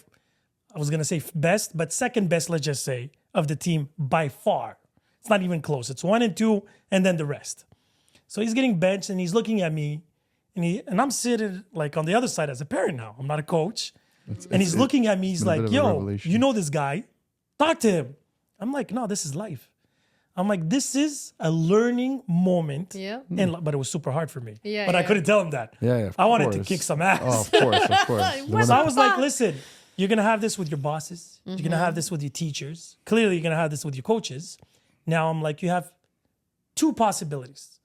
Speaker 3: was going to say best, but second best, let's just say, of the team by far. It's not even close. It's 1 and 2, and then the rest. So he's getting benched, and he's looking at me, and I'm sitting like on the other side as a parent now. I'm not a coach. And he's looking at me. He's
Speaker 2: been a
Speaker 3: like,
Speaker 2: bit of a
Speaker 3: "Yo,
Speaker 2: revelation.
Speaker 3: you know this guy? Talk to him." I'm like, "No, this is life." I'm like, "This is a learning moment."
Speaker 1: Yeah.
Speaker 3: But it was super hard for me.
Speaker 1: Yeah,
Speaker 3: But I
Speaker 1: yeah.
Speaker 3: couldn't tell him that.
Speaker 2: Yeah, of
Speaker 3: I wanted to
Speaker 2: course.
Speaker 3: kick some ass.
Speaker 2: Oh, of course.
Speaker 1: What
Speaker 3: So I
Speaker 1: the
Speaker 3: was like,
Speaker 1: fuck?
Speaker 3: "Listen, you're going to have this with your bosses. You're going to have this with your teachers. Clearly, you're going to have this with your coaches." Now I'm like, you have two possibilities.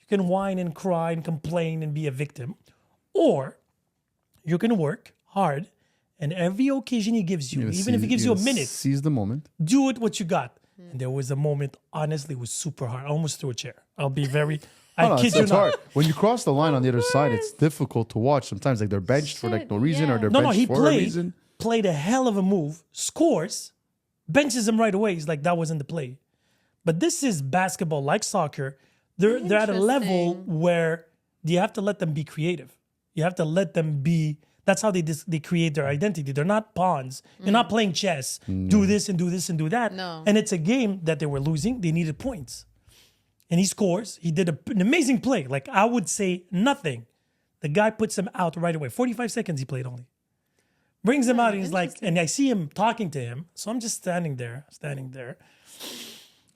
Speaker 3: You can whine and cry and complain and be a victim, or you can work hard, and every occasion he gives you, even if he gives you a minute,
Speaker 2: seize the moment.
Speaker 3: do it what you got. And there was a moment, honestly, it was super hard. I almost threw a chair. I'll be very, I kid you
Speaker 2: It's
Speaker 3: not.
Speaker 2: hard when you cross the line on the other side. It's difficult to watch. Sometimes like they're benched for like no reason, or
Speaker 1: yeah.
Speaker 2: they're
Speaker 3: No,
Speaker 2: benched
Speaker 3: he
Speaker 2: for a reason.
Speaker 3: played a hell of a move, scores, benches him right away. He's like, that wasn't the play. But this is basketball, like soccer. They're at a level where you have to let them be creative. You have to let them be. That's how they create their identity. They're not pawns. You're not playing chess. Do this and do this and do that.
Speaker 1: No.
Speaker 3: And it's a game that they were losing. They needed points. And he scores. He did an amazing play. Like, I would say nothing. The guy puts him out right away. 45 seconds he played only. Brings him out and he's like, and I see him talking to him. So I'm just standing there.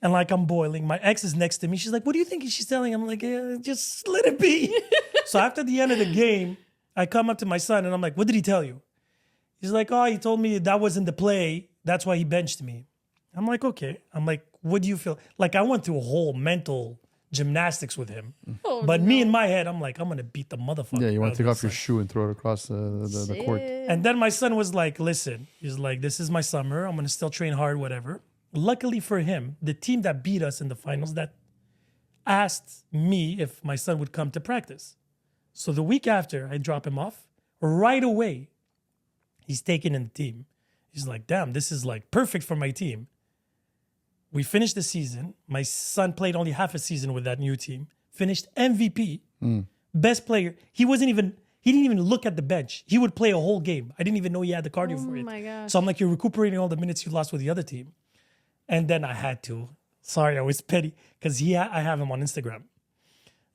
Speaker 3: And like, I'm boiling. My ex is next to me. She's like, what do you think she's telling? I'm like, yeah, just let it be. So after the end of the game, I come up to my son and I'm like, what did he tell you? He's like, oh, he told me that wasn't the play. That's why he benched me. I'm like, okay. I'm like, what do you feel? Like, I went through a whole mental gymnastics with him. But me in my head, I'm like, I'm going to beat the motherfucker.
Speaker 2: Yeah, you want to take off your shoe and throw it across the court.
Speaker 3: And then my son was like, listen, he's like, this is my summer. I'm going to still train hard, whatever. Luckily for him, the team that beat us in the finals that asked me if my son would come to practice. So the week after I drop him off, right away, he's taken in the team. He's like, damn, this is like perfect for my team. We finished the season. My son played only half a season with that new team. Finished MVP, best player. He didn't even look at the bench. He would play a whole game. I didn't even know he had the cardio for it.
Speaker 1: Oh my gosh.
Speaker 3: So I'm like, you're recuperating all the minutes you lost with the other team. And then I had to. Sorry, I was petty because I have him on Instagram.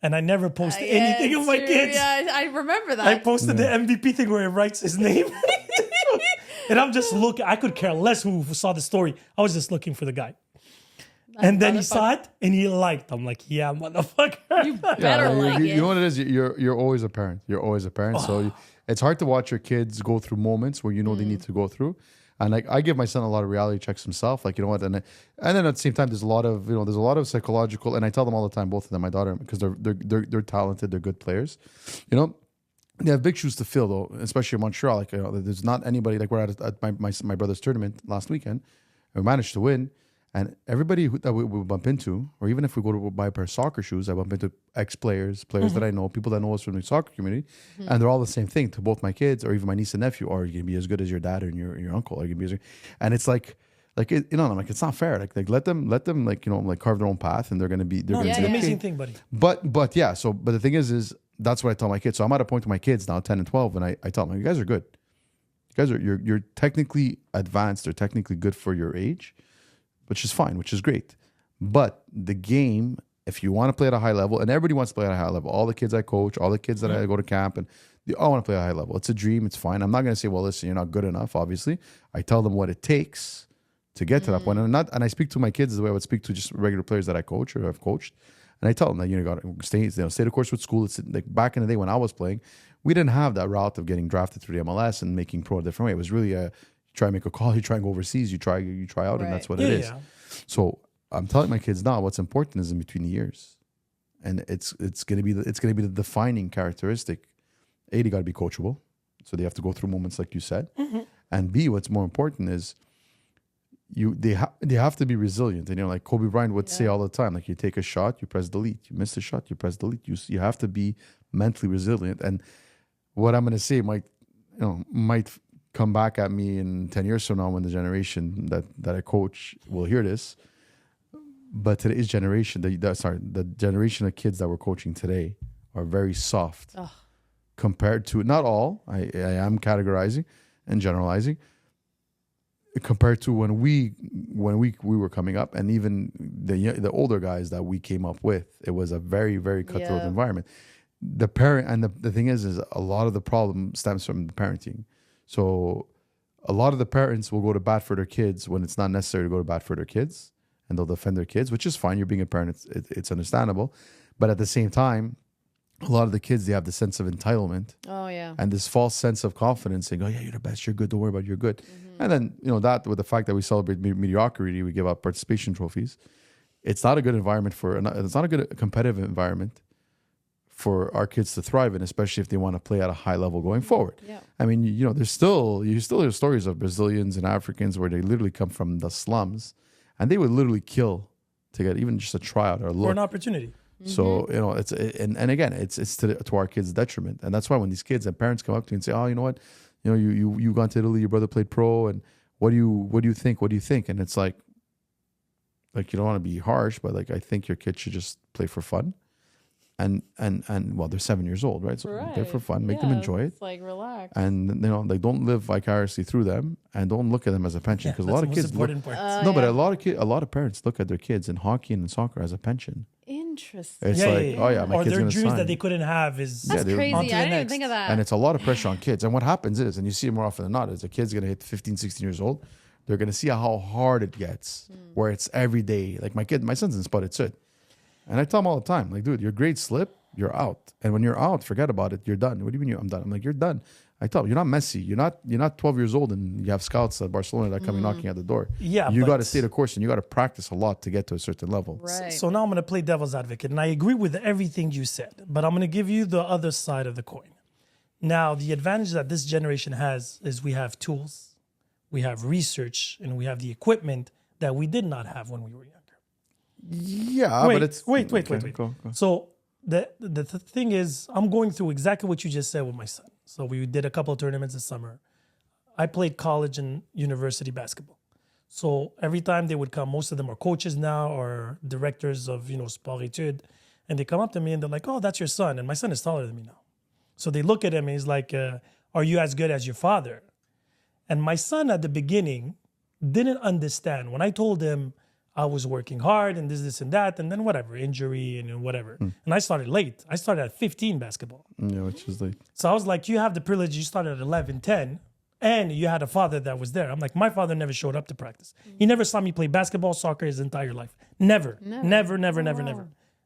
Speaker 3: And I never post anything of my kids.
Speaker 1: Yeah, I remember that.
Speaker 3: I posted the MVP thing where he writes his name. And I'm just looking. I could care less who saw the story. I was just looking for the guy. And then he saw it and he liked. I'm like, yeah, motherfucker.
Speaker 1: You better like it.
Speaker 2: You know what it is? You're always a parent. You're always a parent. So it's hard to watch your kids go through moments where you know they need to go through. And like, I give my son a lot of reality checks himself. Like, you know what? And then at the same time, there's a lot of psychological. And I tell them all the time, both of them, my daughter, because they're talented, they're good players. You know, they have big shoes to fill though, especially in Montreal. Like, you know, there's not anybody like we're at my brother's tournament last weekend. And we managed to win. And everybody that we bump into, or even if we go to buy a pair of soccer shoes, I bump into ex-players, players that I know, people that know us from the soccer community, and they're all the same thing to both my kids or even my niece and nephew. Are you gonna be as good as your dad and your uncle? Are you gonna be and it's like it, you know, I'm like, it's not fair. Like let them like, you know, like carve their own path, and they're gonna be.
Speaker 3: It's an amazing thing, buddy.
Speaker 2: But yeah. So but the thing is that's what I tell my kids. So I'm at a point with my kids now, 10 and 12, and I tell them, you guys are good. You guys are you're technically advanced or technically good for your age, which is fine, which is great. But the game, if you want to play at a high level, and everybody wants to play at a high level, all the kids I coach, all the kids that I go to camp, and they all want to play at a high level. It's a dream. It's fine. I'm not going to say, well, listen, you're not good enough, obviously. I tell them what it takes to get to that point. And I speak to my kids the way I would speak to just regular players that I coach or have coached. And I tell them that, you know, got to stay the course with school. It's like back in the day when I was playing, we didn't have that route of getting drafted through the MLS and making pro a different way. It was really you try and make a call, you try and go overseas, you try out, and that's what it is. Yeah. So I'm telling my kids now, what's important is in between the years, and it's gonna be the defining characteristic. A, they got to be coachable, so they have to go through moments like you said, and B, what's more important is they have to be resilient. And you know, like Kobe Bryant would say all the time, like you take a shot, you press delete, you miss a shot, you press delete. You have to be mentally resilient. And what I'm gonna say might come back at me in 10 years from now when the generation that I coach will hear this. But today's generation, the generation of kids that we're coaching today are very soft compared to, not all, I am categorizing and generalizing, compared to when we were coming up, and even the older guys that we came up with. It was a very, very cutthroat environment. The parent, and the thing is a lot of the problem stems from the parenting. So a lot of the parents will go to bat for their kids when it's not necessary to go to bat for their kids, and they'll defend their kids, which is fine. You're being a parent. It's understandable. But at the same time, a lot of the kids, they have the sense of entitlement. Oh, yeah. And this false sense of confidence saying, oh, yeah, you're the best. You're good. Don't worry about it. You're good. And then, you know, that with the fact that we celebrate mediocrity, we give out participation trophies. It's not a good environment it's not a good competitive environment for our kids to thrive in, especially if they want to play at a high level going forward. Yeah. I mean, you know, you still hear stories of Brazilians and Africans where they literally come from the slums, and they would literally kill to get even just a tryout or a look.
Speaker 3: For an opportunity.
Speaker 2: So, you know, and again, it's to our kids' detriment. And that's why when these kids and parents come up to you and say, oh, you know what, you know, you gone to Italy, your brother played pro, and what do you think? What do you think? And it's like you don't want to be harsh, but like I think your kid should just play for fun. And well, they're 7 years old, right? So they're for fun. Make them enjoy it.
Speaker 1: It's like relax.
Speaker 2: And like don't live vicariously through them, and don't look at them as a pension, because a lot of kids look, but a lot of parents look at their kids in hockey and in soccer as a pension.
Speaker 1: Interesting.
Speaker 2: It's oh yeah, my
Speaker 3: or
Speaker 2: kid's
Speaker 3: their
Speaker 2: gonna
Speaker 3: dreams
Speaker 2: sign.
Speaker 3: that they couldn't have is
Speaker 1: That's crazy. I didn't even think of that.
Speaker 2: And it's a lot of pressure on kids. And what happens is, and you see it more often than not, is a kid's gonna hit 15, 16 years old. They're gonna see how hard it gets, where it's every day. Like my son's in Spotted Soot, and I tell him all the time, like, dude, your grades slip, you're out. And when you're out, forget about it. You're done. What do you mean I'm done? I'm like, you're done. I tell him, you're not Messi. You're not 12 years old and you have scouts at Barcelona that come knocking at the door.
Speaker 3: Yeah,
Speaker 2: you got to stay the course, and you got to practice a lot to get to a certain level.
Speaker 1: Right.
Speaker 3: So now I'm going to play devil's advocate, and I agree with everything you said, but I'm going to give you the other side of the coin. Now, the advantage that this generation has is we have tools, we have research, and we have the equipment that we did not have when we were younger.
Speaker 2: Yeah, but it's
Speaker 3: wait.
Speaker 2: Go.
Speaker 3: So the thing is, I'm going through exactly what you just said with my son. So we did a couple of tournaments this summer. I played college and university basketball. So every time they would come, most of them are coaches now or directors of, sport études, and they come up to me and they're like, "Oh, that's your son." And my son is taller than me now. So they look at him and he's like, "Are you as good as your father?" And my son at the beginning didn't understand when I told him I was working hard and this and that, and then whatever, injury and whatever. And I started late. I started at 15 basketball.
Speaker 2: Yeah, which is like,
Speaker 3: So I was like, you have the privilege, you started at 11, 10, and you had a father that was there. I'm like, my father never showed up to practice. He never saw me play basketball, soccer his entire life. Never.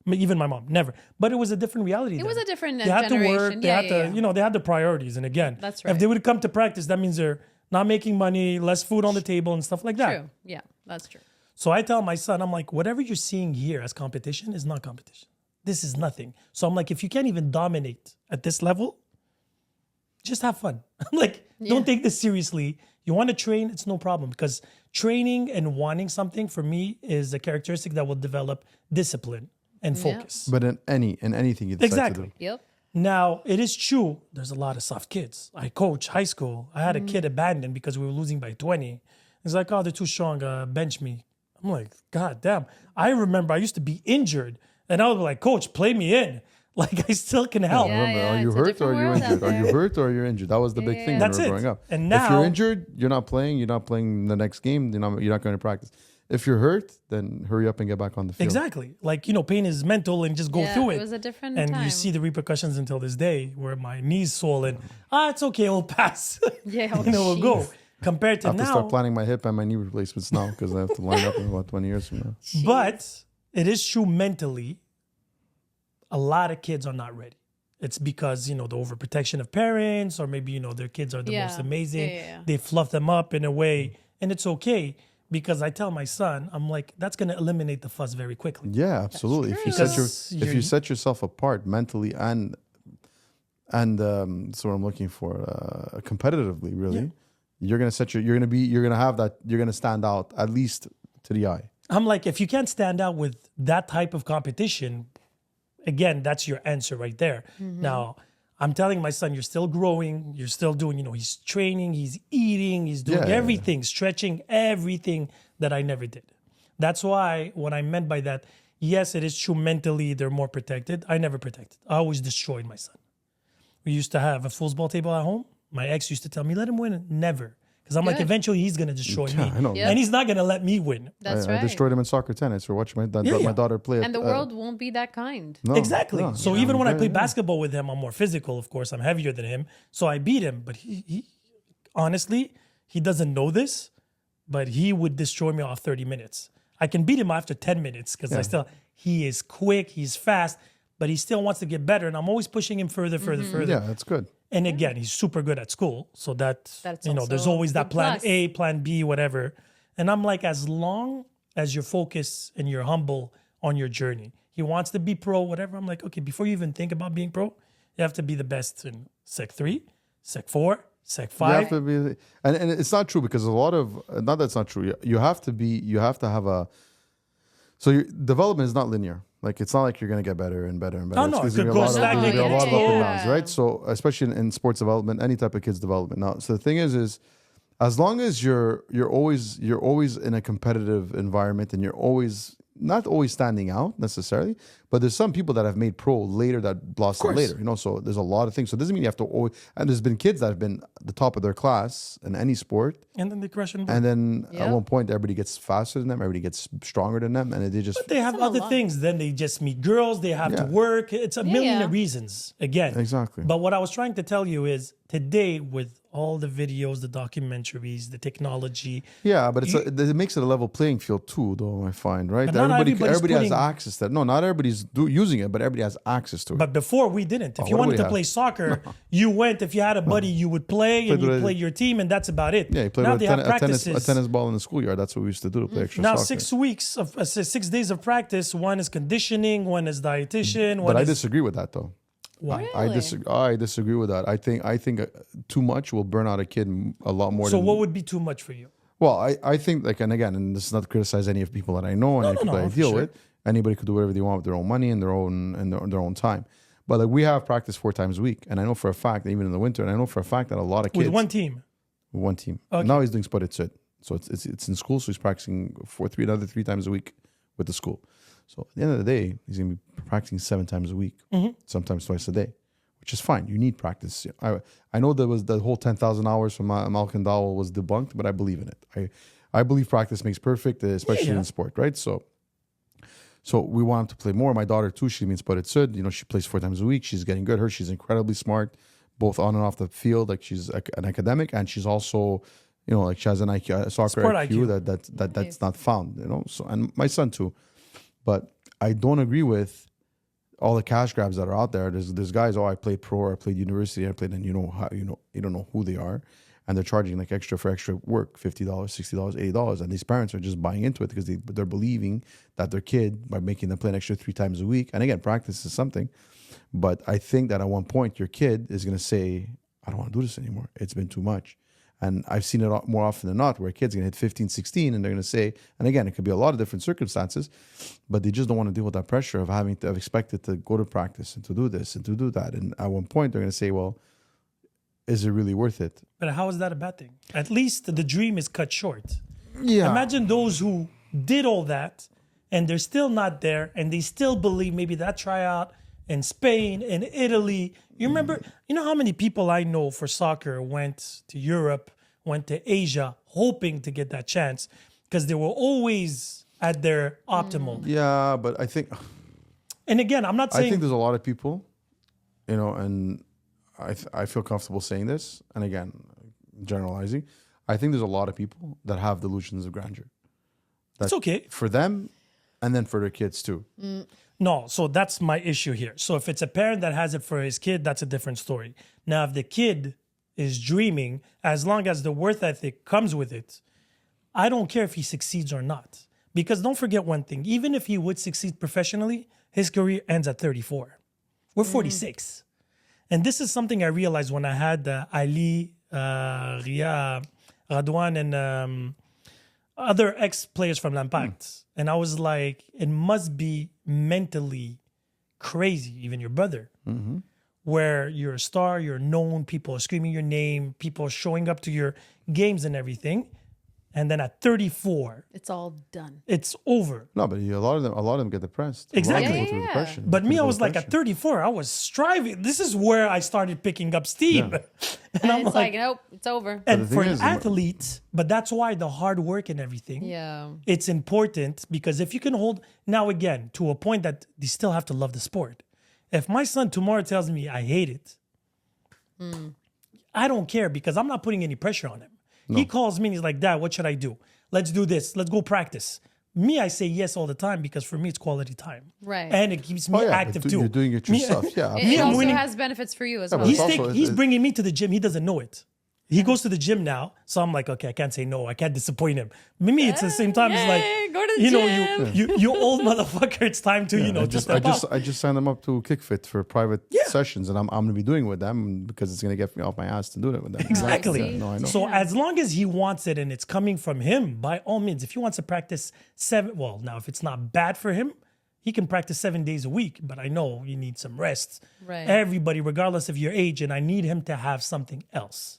Speaker 3: Even my mom, never. But it was a different reality.
Speaker 1: It was a different
Speaker 3: They had
Speaker 1: generation.
Speaker 3: to work. They had to, they had the priorities. And again,
Speaker 1: That's right.
Speaker 3: if they would come to practice, that means they're not making money, less food on the table and stuff like that.
Speaker 1: True. Yeah, that's true.
Speaker 3: So I tell my son, I'm like, whatever you're seeing here as competition is not competition. This is nothing. So I'm like, if you can't even dominate at this level, just have fun. I'm like, don't take this seriously. You want to train, it's no problem, because training and wanting something for me is a characteristic that will develop discipline and focus.
Speaker 2: but in anything you decide to do.
Speaker 1: Yep.
Speaker 3: Now, it is true, there's a lot of soft kids. I coach high school. I had a kid abandoned because we were losing by 20. He's like, "Oh, they're too strong, bench me." I'm like, God damn. I remember I used to be injured and I was like, "Coach, play me in." Like, I still can help.
Speaker 1: Yeah,
Speaker 2: Remember, are you
Speaker 1: it's a
Speaker 2: hurt or are
Speaker 1: different
Speaker 2: you
Speaker 1: world out
Speaker 2: injured? Are you
Speaker 1: there.
Speaker 2: hurt or are you injured? That was the big thing when
Speaker 3: That's
Speaker 2: we were
Speaker 3: it.
Speaker 2: growing up.
Speaker 3: And
Speaker 2: if
Speaker 3: now-
Speaker 2: you're injured, you're not playing the next game, you're not going to practice. If you're hurt, then hurry up and get back on the field.
Speaker 3: Exactly. Like, pain is mental and just go
Speaker 1: Yeah,
Speaker 3: through it.
Speaker 1: it was a different
Speaker 3: And
Speaker 1: time.
Speaker 3: you see the repercussions until this day where my knee's swollen. It's okay, it'll pass.
Speaker 1: Yeah,
Speaker 3: we'll go. Compared
Speaker 2: I
Speaker 3: to
Speaker 2: have to
Speaker 3: now.
Speaker 2: start planning my hip and my knee replacements now, because I have to line up in about 20 years from now.
Speaker 3: But it is true mentally, a lot of kids are not ready. It's because, the overprotection of parents, or maybe, their kids are the most amazing.
Speaker 1: Yeah.
Speaker 3: They fluff them up in a way, and it's okay, because I tell my son, I'm like, that's going to eliminate the fuss very quickly.
Speaker 2: Yeah, absolutely. If you
Speaker 3: Because
Speaker 2: if you set yourself apart mentally and so what I'm looking for, competitively, really, you're gonna stand out, at least to the eye.
Speaker 3: I'm like, if you can't stand out with that type of competition, again, that's your answer right there. Now, I'm telling my son, you're still growing, you're still doing, he's training, he's eating, he's doing everything, stretching, everything that I never did. That's why what I meant by that, yes, it is true mentally they're more protected. I never protected. I always destroyed my son. We used to have a foosball table at home. My ex used to tell me, let him win. Never. Because I'm like,
Speaker 1: Good.
Speaker 3: eventually he's going to destroy me.
Speaker 2: I know.
Speaker 1: Yep.
Speaker 3: And he's not going to let me win.
Speaker 1: That's
Speaker 2: I
Speaker 1: right.
Speaker 2: destroyed him in soccer tennis for watching my daughter play.
Speaker 1: And the world won't be that kind.
Speaker 2: No,
Speaker 3: Exactly.
Speaker 2: no,
Speaker 3: So
Speaker 2: no,
Speaker 3: even when I
Speaker 2: yeah,
Speaker 3: play
Speaker 2: yeah.
Speaker 3: basketball with him, I'm more physical, of course. I'm heavier than him. So I beat him. But he honestly, he doesn't know this, but he would destroy me off 30 minutes. I can beat him after 10 minutes because he is quick, he's fast, but he still wants to get better. And I'm always pushing him further.
Speaker 2: Yeah, that's good.
Speaker 3: And again, he's super good at school. So
Speaker 1: That's
Speaker 3: there's
Speaker 1: also
Speaker 3: always that
Speaker 1: a
Speaker 3: plan
Speaker 1: plus.
Speaker 3: A, plan B, whatever. And I'm like, as long as you're focused and you're humble on your journey, he wants to be pro, whatever. I'm like, okay, before you even think about being pro, you have to be the best in Sec 3, Sec 4, Sec 5.
Speaker 2: You have to be, and it's not true, because a lot of, not that it's not true. You have to have a. So your development is not linear. Like, it's not like you're going to get better and better and better.
Speaker 3: Oh, no,
Speaker 2: It's
Speaker 3: it
Speaker 2: gonna
Speaker 3: could
Speaker 2: be
Speaker 3: go
Speaker 2: a lot of
Speaker 3: stagnant.
Speaker 2: up and downs,
Speaker 1: Yeah.
Speaker 2: right? So especially in sports development, any type of kids development. Now, so the thing is as long as you're always in a competitive environment and you're always not always standing out necessarily, but there's some people that have made pro later that blossom later, so there's a lot of things. So it doesn't mean you have to always, and there's been kids that have been the top of their class in any sport,
Speaker 3: and then they crash and burn.
Speaker 2: and then at one point everybody gets faster than them, everybody gets stronger than them, and they just
Speaker 3: But they have other things. Then they just meet girls, they have to work. It's a million of reasons again.
Speaker 2: Exactly.
Speaker 3: But what I was trying to tell you is today, with all the videos, the documentaries, the technology.
Speaker 2: Yeah, but it makes it a level playing field too, though, I find, right?
Speaker 3: But not
Speaker 2: Everybody has access to that. No, not everybody's using it, but everybody has access to it.
Speaker 3: But before we didn't. If you wanted to play soccer, you went. If you had a buddy, you would play and you play your team, and that's about it.
Speaker 2: Yeah, you play with a tennis ball in the schoolyard. That's what we used to do to play extra
Speaker 3: now,
Speaker 2: soccer.
Speaker 3: 6 days of practice. One is conditioning, one is dietitian.
Speaker 2: But I disagree with that, though.
Speaker 3: Why?
Speaker 1: Really?
Speaker 2: I disagree with that. I think too much will burn out a kid a lot more.
Speaker 3: So what would be too much for you?
Speaker 2: Well, I think and this is not to criticize any of the people that I know and any people that I deal with. Anybody could do whatever they want with their own money and their own time. But we have practice 4 times a week, and I know for a fact, even in the winter, and I know for a fact that a lot of kids
Speaker 3: With one team.
Speaker 2: One team.
Speaker 3: Okay.
Speaker 2: Now he's doing spotted sit. So it's in school, so he's practicing another 3 times a week with the school. So at the end of the day, he's going to be practicing 7 times a week, sometimes twice a day, which is fine. You need practice. I know there was the whole 10,000 hours from Malcolm Dowell was debunked, but I believe in it. I believe practice makes perfect, especially in sport, right? So we want him to play more. My daughter too, she means spotted sit. She plays 4 times a week. She's getting good. She's incredibly smart, both on and off the field. Like she's an academic, and she's also, she has an IQ, soccer
Speaker 3: Sport
Speaker 2: IQ that's not found. So, and my son too. But I don't agree with all the cash grabs that are out there. There's guys, I played pro, I played university, I played, and you don't know who they are, and they're charging like extra for extra work, $50, $60, $80, and these parents are just buying into it because they're believing that their kid, by making them play an extra 3 times a week, and again, practice is something, but I think that at one point your kid is going to say, I don't want to do this anymore. It's been too much. And I've seen it more often than not where a kid's going to hit 15, 16, and they're going to say, and again, it could be a lot of different circumstances, but they just don't want to deal with that pressure of having to have expected to go to practice and to do this and to do that. And at one point, they're going to say, well, is it really worth it?
Speaker 3: But how is that a bad thing? At least the dream is cut short.
Speaker 2: Yeah.
Speaker 3: Imagine those who did all that and they're still not there and they still believe maybe that tryout in Spain, in Italy. You remember, how many people I know for soccer went to Europe, went to Asia, hoping to get that chance because they were always at their optimal.
Speaker 2: Yeah, but I think...
Speaker 3: And again, I'm not saying...
Speaker 2: I think there's a lot of people, and I feel comfortable saying this, and again, generalizing, I think there's a lot of people that have delusions of grandeur.
Speaker 3: That's okay.
Speaker 2: For them, and then for their kids too.
Speaker 3: No, so that's my issue here. So if it's a parent that has it for his kid, that's a different story. Now, if the kid is dreaming, as long as the worth ethic comes with it, I don't care if he succeeds or not. Because don't forget one thing, even if he would succeed professionally, his career ends at 34. We're 46. And this is something I realized when I had Ali, Ria, Radwan, and other ex-players from L'Impact. And I was like, it must be mentally crazy, even your brother, where you're a star, you're known, people are screaming your name, people are showing up to your games and everything. And then at 34,
Speaker 1: it's all done.
Speaker 3: It's over.
Speaker 2: No, but a lot of them get depressed.
Speaker 3: Exactly.
Speaker 2: A lot of them go through depression.
Speaker 3: But me, I was like, at 34, I was striving. This is where I started picking up steam.
Speaker 2: Yeah.
Speaker 3: And I'm
Speaker 1: it's like, nope, it's over.
Speaker 3: And for an athlete, but that's why the hard work and everything, it's important because if you can hold, now again, to a point that they still have to love the sport. If my son tomorrow tells me I hate it, I don't care because I'm not putting any pressure on him. No. He calls me and he's like, Dad, what should I do? Let's do this. Let's go practice. Me, I say yes all the time because for me, it's quality time.
Speaker 1: Right.
Speaker 3: And it keeps me active too.
Speaker 2: You're doing it yourself. Yeah.
Speaker 1: It also has benefits for you as well.
Speaker 3: He's bringing me to the gym. He doesn't know it. He goes to the gym now. So I'm like, okay, I can't say no. I can't disappoint him. Me, it's the same time. It's like,
Speaker 1: go to the gym.
Speaker 3: You old motherfucker. It's time to,
Speaker 2: I just signed them up to KickFit for private sessions, and I'm going to be doing with them because it's going to get me off my ass to do it with them.
Speaker 3: Exactly.
Speaker 2: Yeah, no, I know.
Speaker 3: So as long as he wants it and it's coming from him, by all means, if he wants to practice now if it's not bad for him, he can practice 7 days a week. But I know you need some rest.
Speaker 1: Right.
Speaker 3: Everybody, regardless of your age, and I need him to have something else.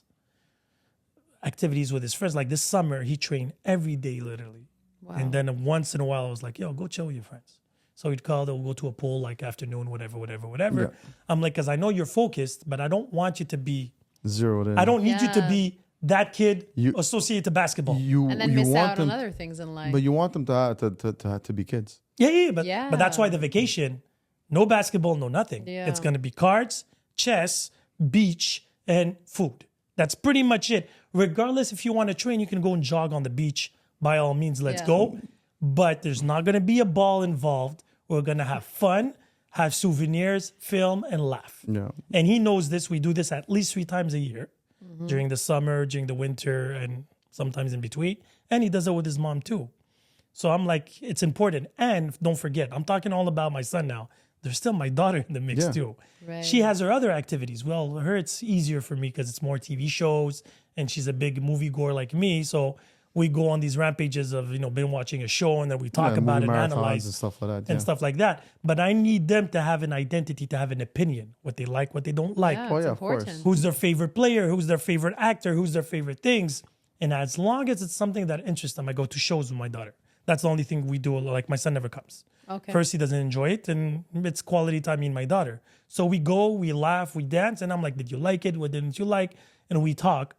Speaker 3: activities with his friends. Like this summer, he trained every day, literally.
Speaker 1: Wow.
Speaker 3: And then once in a while, I was like, yo, go chill with your friends. So he'd call, they'll go to a pool like afternoon, whatever.
Speaker 2: Yeah.
Speaker 3: I'm like, because I know you're focused, but I don't want you to be,
Speaker 2: zeroed in.
Speaker 3: I don't need you to
Speaker 1: Yeah.
Speaker 3: be that kid associated to basketball.
Speaker 1: And then
Speaker 2: you
Speaker 1: miss
Speaker 2: want
Speaker 1: out
Speaker 2: them,
Speaker 1: on other things in life.
Speaker 2: but you want them to be kids.
Speaker 3: Yeah, but that's why
Speaker 1: Yeah.
Speaker 3: the vacation, no basketball, no nothing.
Speaker 1: Yeah.
Speaker 3: It's going to be cards, chess, beach, and food. That's pretty much it. Regardless, if you want to train, you can go and jog on the beach. By all means, let's
Speaker 1: Yeah.
Speaker 3: go. But there's not going to be a ball involved. We're going to have fun, have souvenirs, film, and laugh.
Speaker 2: Yeah.
Speaker 3: And he knows this. We do this at least 3 times a year, during the summer, during the winter, and sometimes in between. And he does it with his mom too. So I'm like, it's important. And don't forget, I'm talking all about my son now. There's still my daughter in the mix
Speaker 2: Yeah.
Speaker 3: too.
Speaker 1: Right.
Speaker 3: She has her other activities. Well, her, it's easier for me because it's more TV shows and she's a big movie goer like me. So we go on these rampages of, been watching a show and then we talk
Speaker 2: Yeah,
Speaker 3: about it
Speaker 2: movie
Speaker 3: and
Speaker 2: marathons
Speaker 3: analyze
Speaker 2: and stuff like that.
Speaker 3: and
Speaker 2: yeah.
Speaker 3: stuff like that. But I need them to have an identity, to have an opinion, what they like, what they don't like.
Speaker 1: Yeah,
Speaker 2: Oh,
Speaker 1: it's
Speaker 2: yeah, of course.
Speaker 1: important.
Speaker 3: Who's their favorite player, who's their favorite actor, who's their favorite things. And as long as it's something that interests them, I go to shows with my daughter. That's the only thing we do. Like my son never comes.
Speaker 1: Okay.
Speaker 3: First, he doesn't enjoy it, and it's quality time, me and my daughter. So we go, we laugh, we dance, and I'm like, did you like it? What didn't you like? And we talk.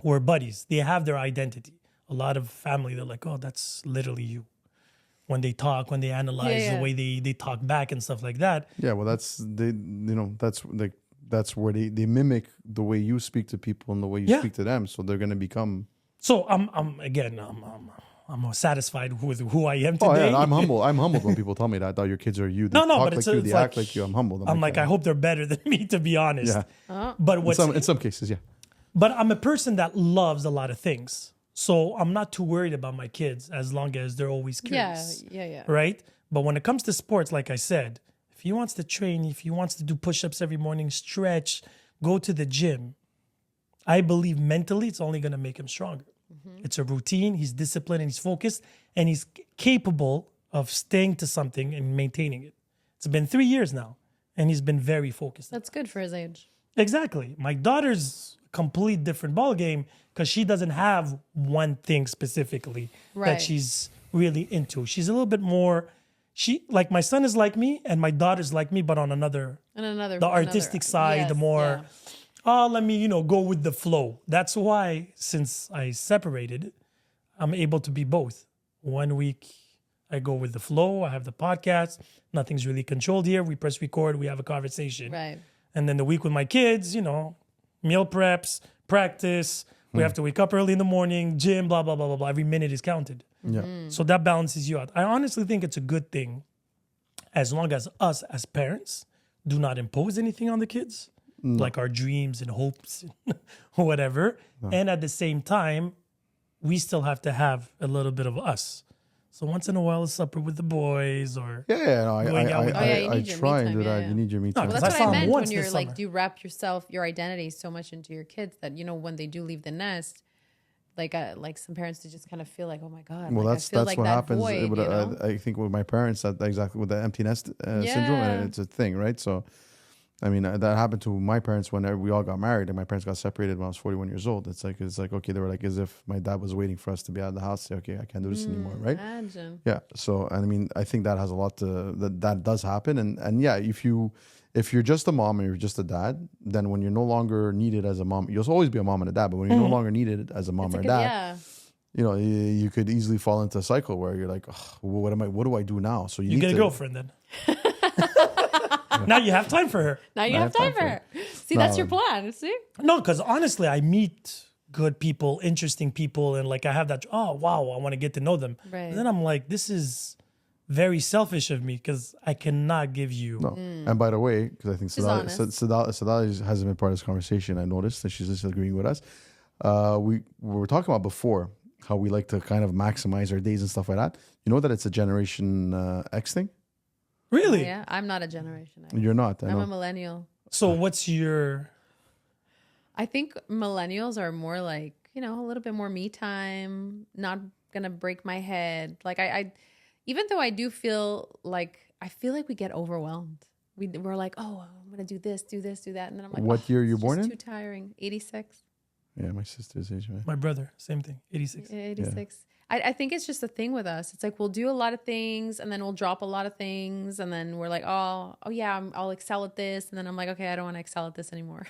Speaker 3: We're buddies. They have their identity. A lot of family, they're like, oh, that's literally you. When they talk, when they analyze
Speaker 1: Yeah.
Speaker 3: the way they talk back and stuff like that.
Speaker 2: Yeah, well, that's where they mimic the way you speak to people and the way you
Speaker 3: Yeah.
Speaker 2: speak to them. So they're gonna become.
Speaker 3: So I'm satisfied with who I am today.
Speaker 2: Oh yeah, I'm humble. I'm humbled when people tell me that your kids are you. They
Speaker 3: No,
Speaker 2: talk
Speaker 3: but
Speaker 2: like
Speaker 3: it's
Speaker 2: you.
Speaker 3: it's
Speaker 2: They
Speaker 3: like,
Speaker 2: act like you. I'm humbled.
Speaker 3: I'm like, I hope they're better than me, to be honest.
Speaker 2: Yeah.
Speaker 3: But
Speaker 2: In some cases, yeah.
Speaker 3: But I'm a person that loves a lot of things. So I'm not too worried about my kids as long as they're always
Speaker 1: Yeah,
Speaker 3: curious.
Speaker 1: yeah.
Speaker 3: Right? But when it comes to sports, like I said, if he wants to train, if he wants to do push-ups every morning, stretch, go to the gym, I believe mentally it's only going to make him stronger. It's a routine. He's disciplined and he's focused and he's capable of staying to something and maintaining it. It's been 3 years now and he's been very focused.
Speaker 1: That's good for his age.
Speaker 3: Exactly. My daughter's a complete different ballgame because she doesn't have one thing specifically
Speaker 1: Right.
Speaker 3: that she's really into. She's a little bit more, like my son is like me and my daughter's like me, but on another,
Speaker 1: And another
Speaker 3: the artistic side, the more, let me, go with the flow. That's why since I separated, I'm able to be both. 1 week I go with the flow. I have the podcast. Nothing's really controlled here. We press record. We have a conversation.
Speaker 1: Right.
Speaker 3: And then the week with my kids, meal preps, practice. We have to wake up early in the morning, gym, blah, blah, blah, blah, blah. Every minute is counted.
Speaker 2: Yeah.
Speaker 3: So that balances you out. I honestly think it's a good thing as long as us as parents do not impose anything on the kids, like our dreams and hopes or whatever. And at the same time, we still have to have a little bit of us. So once in a while, a supper with the boys or
Speaker 2: Yeah, no,
Speaker 3: Going out with-
Speaker 1: you
Speaker 2: I
Speaker 1: need your
Speaker 2: try
Speaker 1: me
Speaker 2: and do
Speaker 1: time,
Speaker 2: that.
Speaker 1: yeah.
Speaker 2: You need your me
Speaker 3: No,
Speaker 2: time.
Speaker 3: because
Speaker 1: Well, that's
Speaker 3: I
Speaker 1: what I
Speaker 3: saw him
Speaker 1: meant
Speaker 3: once
Speaker 1: when you're
Speaker 3: this
Speaker 1: like,
Speaker 3: summer.
Speaker 1: you wrap your identity so much into your kids that when they do leave the nest, like some parents to just kind of feel like, oh my god,
Speaker 2: Well,
Speaker 1: like,
Speaker 2: that's
Speaker 1: I feel
Speaker 2: that's
Speaker 1: like
Speaker 2: what
Speaker 1: that
Speaker 2: happens.
Speaker 1: void,
Speaker 2: With, I think with my parents, that exactly with the empty nest syndrome,
Speaker 1: Yeah.
Speaker 2: and it's a thing, right? So, I mean, that happened to my parents when we all got married, and my parents got separated when I was 41 years old. It's like okay, they were like as if my dad was waiting for us to be out of the house. Say, okay, I can't do this anymore, right?
Speaker 1: Imagine.
Speaker 2: Yeah. So, I mean, I think that has a lot to that does happen, and yeah, if you're just a mom and you're just a dad, then when you're no longer needed as a mom, you'll always be a mom and a dad. But when you're no longer needed as a mom
Speaker 1: It's
Speaker 2: or a
Speaker 1: like
Speaker 2: dad,
Speaker 1: yeah.
Speaker 2: you could easily fall into a cycle where you're like, "Ugh, what do I do now? So
Speaker 3: you
Speaker 2: need
Speaker 3: get a
Speaker 2: to,
Speaker 3: girlfriend then. Now you have time for her.
Speaker 1: Now you
Speaker 2: I
Speaker 1: have
Speaker 2: have
Speaker 1: time
Speaker 2: time
Speaker 1: for
Speaker 2: for
Speaker 1: her. See, that's your
Speaker 2: No.
Speaker 1: plan. See?
Speaker 3: No, because honestly, I meet good people, interesting people, and like I have that, oh, wow, I want to get to know them.
Speaker 1: Right.
Speaker 3: And then I'm like, this is very selfish of me because I cannot give you.
Speaker 2: No. And by the way, because I think
Speaker 1: honest.
Speaker 2: Sadal hasn't been part of this conversation. I noticed that she's just agreeing with us. We were talking about before how we like to kind of maximize our days and stuff like that. You know that it's a Generation X thing?
Speaker 3: Really?
Speaker 1: Yeah, I'm not a generation X.
Speaker 2: You're not. I
Speaker 1: I'm
Speaker 2: know.
Speaker 1: a millennial.
Speaker 3: So what's your...
Speaker 1: I think millennials are more like, a little bit more me time, not gonna break my head. Like I even though I do feel like we get overwhelmed. We're like, oh, I'm gonna do this, do that, and then I'm like,
Speaker 2: What year you
Speaker 1: it's
Speaker 2: born
Speaker 1: just
Speaker 2: in?
Speaker 1: Too tiring. 86.
Speaker 2: Yeah, my sister's age, right?
Speaker 3: My brother, same thing, 86.
Speaker 1: 86. I think it's just a thing with us. It's like we'll do a lot of things and then we'll drop a lot of things. And then we're like, oh yeah, I'll excel at this. And then I'm like, okay, I don't want to excel at this anymore.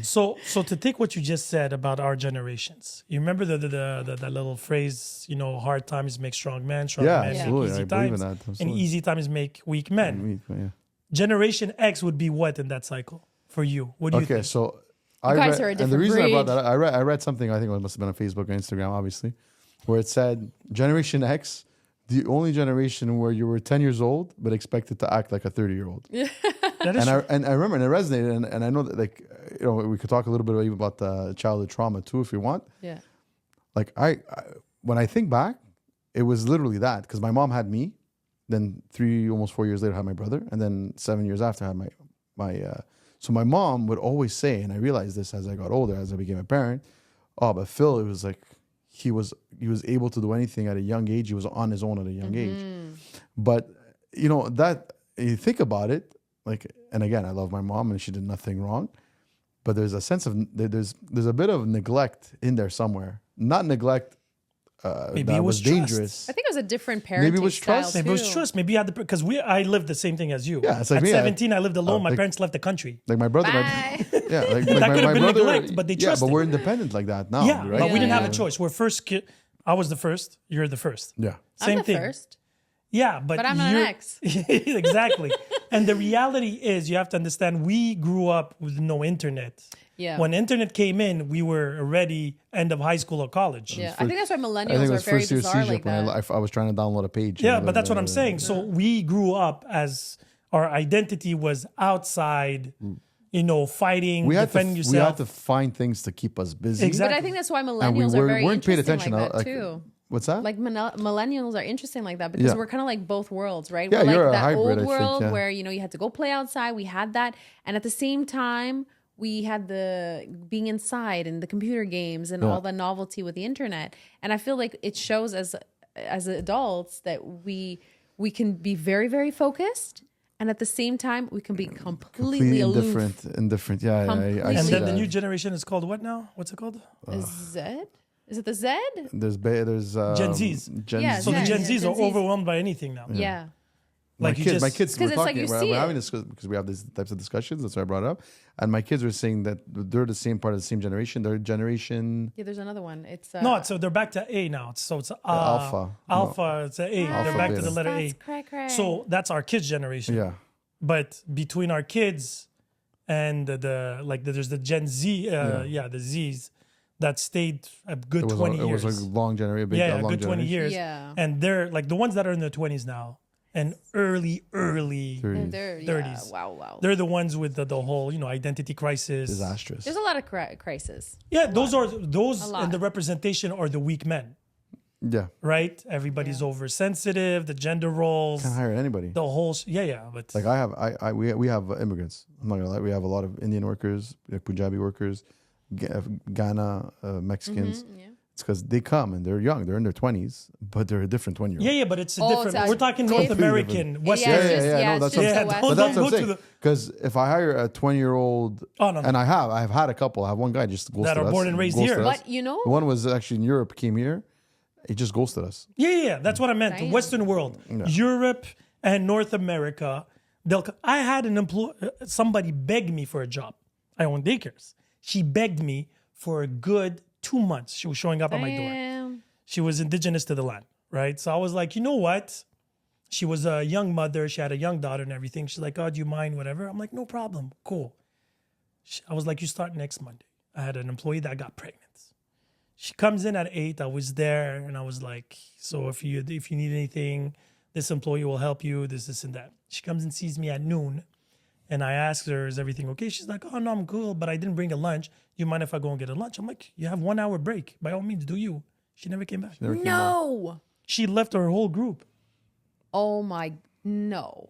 Speaker 3: So to take what you just said about our generations, you remember the little phrase, you know, hard times make strong men, strong
Speaker 2: Yeah,
Speaker 3: men
Speaker 2: absolutely.
Speaker 3: make easy
Speaker 2: I believe in
Speaker 3: times,
Speaker 2: that.
Speaker 3: and
Speaker 2: Absolutely.
Speaker 3: easy times make weak men.
Speaker 2: Yeah.
Speaker 3: Generation X would be what in that cycle for you? What do you
Speaker 2: Okay,
Speaker 3: think?
Speaker 2: so
Speaker 1: You guys are a
Speaker 2: and the
Speaker 1: different
Speaker 2: reason I brought
Speaker 1: breed.
Speaker 2: that, I read something. I think it must have been on Facebook or Instagram, obviously, where it said Generation X, the only generation where you were 10 years old but expected to act like a 30-year-old.
Speaker 3: That is true.
Speaker 2: And I remember, and it resonated, and I know that, like, you know, we could talk a little bit even about the childhood trauma too, if you want.
Speaker 1: Yeah.
Speaker 2: Like I when I think back, it was literally that, because my mom had me, then almost 4 years later, I had my brother, and then 7 years after, I had my so my mom would always say, and I realized this as I got older, as I became a parent, oh, but Phil, it was like he was able to do anything at a young age. He was on his own at a young age. But you know, that you think about it, like, and again, I love my mom and she did nothing wrong, but there's a sense of there's a bit of neglect in there somewhere. Not neglect
Speaker 3: Maybe
Speaker 2: that
Speaker 3: it
Speaker 2: was
Speaker 3: was trust.
Speaker 2: dangerous.
Speaker 1: I think it was a different parenting
Speaker 2: Maybe it was
Speaker 1: style
Speaker 2: trust.
Speaker 3: Maybe it was
Speaker 1: too.
Speaker 3: trust. Maybe you had the because I lived the same thing as you.
Speaker 2: Yeah, it's like
Speaker 3: at
Speaker 2: me,
Speaker 3: 17, I lived alone. My
Speaker 2: like-
Speaker 3: parents left the country.
Speaker 2: Like my brother,
Speaker 1: Bye.
Speaker 2: yeah, like
Speaker 3: That
Speaker 2: my
Speaker 3: could have been
Speaker 2: brother,
Speaker 3: neglect, but they
Speaker 2: yeah,
Speaker 3: trusted.
Speaker 2: but we're independent like that now,
Speaker 3: Yeah,
Speaker 2: right?
Speaker 3: but we didn't have a
Speaker 1: Yeah.
Speaker 3: choice. We're first kid. I was the first. You're the first.
Speaker 2: Yeah,
Speaker 3: Same
Speaker 1: I'm the
Speaker 3: thing.
Speaker 1: first.
Speaker 3: Yeah, but
Speaker 1: I'm not an
Speaker 3: you're-
Speaker 1: ex.
Speaker 3: Exactly. And the reality is, you have to understand, we grew up with no internet.
Speaker 1: Yeah.
Speaker 3: When internet came in, we were already end of high school or college.
Speaker 1: Yeah. I think that's why
Speaker 2: I think
Speaker 1: millennials
Speaker 2: it
Speaker 1: are
Speaker 2: was
Speaker 1: very
Speaker 2: first year
Speaker 1: bizarre
Speaker 2: CJIP
Speaker 1: like
Speaker 2: when
Speaker 1: that.
Speaker 2: I was trying to download a page.
Speaker 3: Yeah, but that's what I'm saying. So we grew up as our identity was outside, you know, fighting,
Speaker 2: we had
Speaker 3: defending
Speaker 2: we
Speaker 3: yourself.
Speaker 2: had to find things to keep us busy.
Speaker 3: Exactly.
Speaker 1: But I think that's why
Speaker 2: And
Speaker 1: millennials are very
Speaker 2: weren't paid
Speaker 1: interesting
Speaker 2: attention.
Speaker 1: like that
Speaker 2: like,
Speaker 1: too.
Speaker 2: What's that?
Speaker 1: Like millennials are interesting like that because
Speaker 2: Yeah.
Speaker 1: we're kind of like both worlds, right?
Speaker 2: Yeah,
Speaker 1: we're
Speaker 2: you're a
Speaker 1: like that
Speaker 2: hybrid, I
Speaker 1: old
Speaker 2: think,
Speaker 1: world
Speaker 2: yeah.
Speaker 1: where, you know, you had to go play outside. We had that. And at the same time, we had the being inside and the computer games and all the novelty with the internet. And I feel like it shows as adults that we can be very, very focused. And at the same time, we can be completely aloof.
Speaker 2: indifferent. Yeah, I
Speaker 1: Completely.
Speaker 3: and
Speaker 2: see
Speaker 3: then
Speaker 2: that.
Speaker 3: the new generation is called what now? What's it called?
Speaker 1: Z? Is it the Z?
Speaker 2: There's
Speaker 3: Gen Zs.
Speaker 2: Gen
Speaker 1: Yeah,
Speaker 3: So
Speaker 2: Z.
Speaker 3: the Gen
Speaker 1: yeah,
Speaker 3: Zs
Speaker 1: Gen
Speaker 3: are
Speaker 1: Zs.
Speaker 3: overwhelmed by anything now.
Speaker 1: Yeah.
Speaker 2: My
Speaker 3: Like you
Speaker 2: kids,
Speaker 3: just-
Speaker 2: my kids were
Speaker 1: 'Cause it's like
Speaker 2: talking.
Speaker 1: you
Speaker 2: we're
Speaker 1: see
Speaker 2: having
Speaker 1: it.
Speaker 2: this because we have these types of discussions. That's why I brought it up. And my kids were saying that they're the same part of the same generation. They're generation
Speaker 1: Yeah, there's another one. It's
Speaker 3: No, so they're back to A now. So it's
Speaker 2: Alpha.
Speaker 3: Alpha, it's a A. They're back to
Speaker 2: beta.
Speaker 3: the letter A.
Speaker 1: That's cray-cray.
Speaker 3: So that's our kids' generation.
Speaker 2: yeah.
Speaker 3: But between our kids and there's the Gen Z, the Zs that stayed a good 20 years.
Speaker 2: It was like long generation.
Speaker 3: Yeah, a
Speaker 2: long
Speaker 3: good 20
Speaker 2: generation.
Speaker 3: years.
Speaker 1: Yeah.
Speaker 3: And they're like the ones that are in their 20s now and early
Speaker 2: 30s.
Speaker 1: They're,
Speaker 3: 30s.
Speaker 1: Yeah, wow.
Speaker 3: they're the ones with the whole, you know, identity crisis.
Speaker 2: Disastrous.
Speaker 1: There's a lot of crisis.
Speaker 3: Yeah, those and
Speaker 1: lot.
Speaker 3: the representation are the weak men,
Speaker 2: Yeah.
Speaker 3: right? Everybody's oversensitive, the gender roles,
Speaker 2: Can't hire anybody.
Speaker 3: the whole but
Speaker 2: Like we have immigrants. I'm not gonna lie. We have a lot of Indian workers, like Punjabi workers, Ghana, Mexicans.
Speaker 1: Yeah.
Speaker 2: It's because they come and they're young. They're in their 20s, but they're a different 20-year-old.
Speaker 3: yeah, but it's a
Speaker 1: Oh,
Speaker 3: different.
Speaker 1: it's a
Speaker 3: We're talking
Speaker 1: different-
Speaker 3: North American, Western.
Speaker 1: Yeah,
Speaker 2: Yeah,
Speaker 1: it's
Speaker 2: yeah,
Speaker 1: just,
Speaker 2: yeah,
Speaker 1: yeah,
Speaker 2: no,
Speaker 1: it's
Speaker 2: that's
Speaker 1: just
Speaker 2: what
Speaker 1: the
Speaker 2: I'm
Speaker 1: West.
Speaker 3: But
Speaker 2: But that's
Speaker 3: don't
Speaker 2: what I'm
Speaker 3: go
Speaker 2: saying.
Speaker 3: to the-
Speaker 2: Because if I hire a 20-year-old,
Speaker 3: Oh, no, no.
Speaker 2: and I've had a couple. I have one guy just ghosted
Speaker 3: That are
Speaker 2: us.
Speaker 3: born and raised
Speaker 2: ghosted
Speaker 3: here.
Speaker 2: us.
Speaker 1: But you know,
Speaker 2: One was actually in Europe, came here. He just ghosted us.
Speaker 3: Yeah, that's what I meant. The
Speaker 1: Damn.
Speaker 3: Western world, Europe and North America. I had somebody beg me for a job. I own daycares. She begged me for a good 2 months. She was showing up at my door.
Speaker 1: damn.
Speaker 3: She was indigenous to the land, right? So I was like, you know what? She was a young mother. She had a young daughter and everything. She's like, oh, do you mind? Whatever. I'm like, no problem. Cool. I was like, you start next Monday. I had an employee that got pregnant. She comes in at 8. I was there and I was like, so if you need anything, this employee will help you, this and that. She comes and sees me at noon and I asked her, is everything okay? She's like, oh no, I'm cool, but I didn't bring a lunch. You mind if I go and get a lunch? I'm like, you have 1 hour break. By all means, do you. She never came back.
Speaker 2: Never came back.
Speaker 1: No.
Speaker 3: She left her whole group.
Speaker 1: Oh my, no.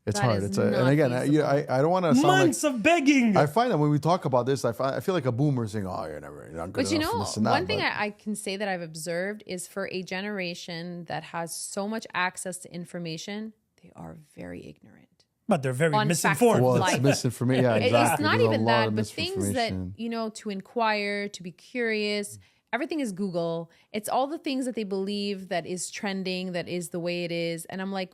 Speaker 2: It's
Speaker 1: That
Speaker 2: hard.
Speaker 1: is
Speaker 2: It's and
Speaker 1: not
Speaker 2: again,
Speaker 1: feasible.
Speaker 2: I don't want to sound
Speaker 3: Months of begging.
Speaker 2: like. I find that when we talk about this, I feel like a boomer saying, "Oh, you're not good
Speaker 1: But you
Speaker 2: enough," and
Speaker 1: know,
Speaker 2: this and that,
Speaker 1: one thing
Speaker 2: but-
Speaker 1: I can say that I've observed is for a generation that has so much access to information, they are very ignorant.
Speaker 3: But they're very
Speaker 1: on facts
Speaker 3: misinformed.
Speaker 1: of
Speaker 2: Well,
Speaker 1: life.
Speaker 2: it's misinformation. Yeah, exactly.
Speaker 1: It's not
Speaker 2: There's a
Speaker 1: even
Speaker 2: lot
Speaker 1: that,
Speaker 2: of
Speaker 1: but things that,
Speaker 2: misinformation.
Speaker 1: to inquire, to be curious. Everything is Google. It's all the things that they believe that is trending, that is the way it is. And I'm like,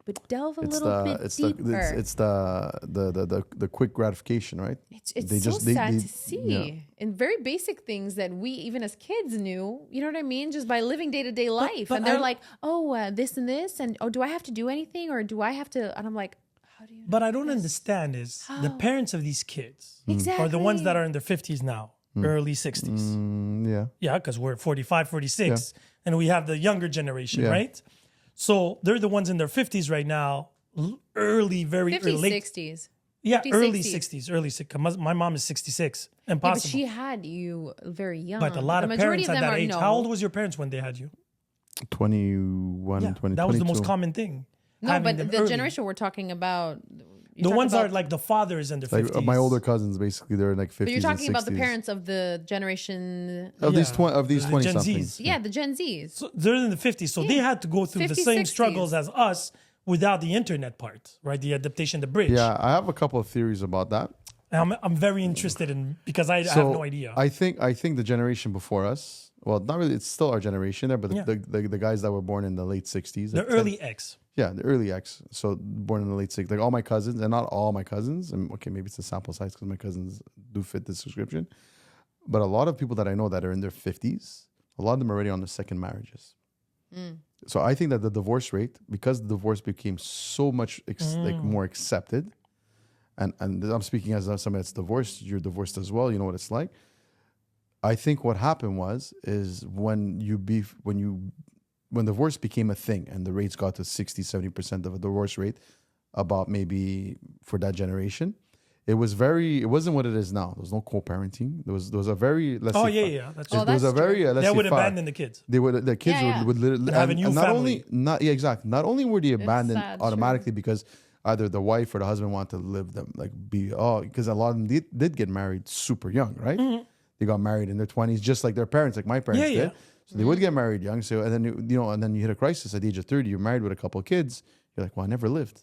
Speaker 1: but delve a little bit deeper.
Speaker 2: It's the quick gratification, right?
Speaker 1: It's so sad to see. And very basic things that we, even as kids, knew, you know what I mean? Just by living day-to-day life.
Speaker 3: but
Speaker 1: and they're
Speaker 3: I-
Speaker 1: like, this and this. And, do I have to do anything? Or do I have to? And I'm like, how do you know
Speaker 3: But I don't understand is the parents of these kids
Speaker 1: Exactly.
Speaker 3: are the ones that are in their 50s now, early 60s.
Speaker 2: Yeah.
Speaker 3: Yeah, because we're 45, 46, and we have the younger generation,
Speaker 2: Yeah.
Speaker 3: right? So they're the ones in their 50s right now, early, very
Speaker 1: 50s,
Speaker 3: early.
Speaker 1: 60s.
Speaker 3: Yeah,
Speaker 1: 50s,
Speaker 3: early
Speaker 1: 60s.
Speaker 3: 60s, early 60s. My mom is 66.
Speaker 1: Yeah,
Speaker 3: Impossible.
Speaker 1: but she had you very young.
Speaker 3: But a lot
Speaker 1: The
Speaker 3: of
Speaker 1: majority
Speaker 3: parents at that age.
Speaker 1: no.
Speaker 3: How old was your parents when they had you?
Speaker 2: 21,
Speaker 3: Yeah,
Speaker 2: 20,
Speaker 3: that was the
Speaker 2: 22.
Speaker 3: most common thing.
Speaker 1: No,
Speaker 3: having
Speaker 1: but
Speaker 3: them
Speaker 1: the
Speaker 3: early.
Speaker 1: generation we're talking about.
Speaker 3: The ones are like the fathers in their 50s.
Speaker 2: Like my older cousins, basically, they're in like 50s.
Speaker 1: But you're talking
Speaker 2: and
Speaker 1: about the
Speaker 2: 60s.
Speaker 1: parents of the generation.
Speaker 2: of these
Speaker 3: Yeah.
Speaker 2: of these
Speaker 3: The
Speaker 2: 20
Speaker 3: Gen
Speaker 2: somethings.
Speaker 3: Zs.
Speaker 1: Yeah, the Gen Zs.
Speaker 3: So they're in the 50s, so they had to go through the
Speaker 1: 50s,
Speaker 3: same
Speaker 1: 60s.
Speaker 3: struggles as us without the internet part, right? The adaptation, the bridge.
Speaker 2: Yeah, I have a couple of theories about that.
Speaker 3: I'm very interested in because I have no idea.
Speaker 2: I think the generation before us, well, not really. It's still our generation there, but
Speaker 3: Yeah.
Speaker 2: the guys that were born in the late 60s,
Speaker 3: the
Speaker 2: like
Speaker 3: early X.
Speaker 2: yeah, the early X. So born in the late 60s, like all my cousins, and not all my cousins. And okay, maybe it's a sample size because my cousins do fit this description. But a lot of people that I know that are in their 50s, a lot of them are already on their second marriages. So I think that the divorce rate, because the divorce became so much like more accepted, and I'm speaking as somebody that's divorced. You're divorced as well. You know what it's like. I think what happened is when divorce became a thing and the rates got to 60-70% of a divorce rate, about maybe for that generation, it wasn't what it is now. There was no co-parenting. There was a very
Speaker 3: That's
Speaker 1: Oh,
Speaker 2: there was
Speaker 1: that's
Speaker 2: a very
Speaker 3: they would abandon the kids.
Speaker 2: the kids
Speaker 1: Yeah, yeah.
Speaker 2: would literally
Speaker 3: have a new family.
Speaker 2: exactly. Not only were they abandoned
Speaker 1: sad,
Speaker 2: automatically because either the wife or the husband wanted to live them because a lot of them did get married super young, right? They got married in their 20s, just like their parents, like my parents
Speaker 3: Yeah,
Speaker 2: did. So they would get married young. So and then you hit a crisis at the age of 30. You're married with a couple of kids. You're like, well, I never lived.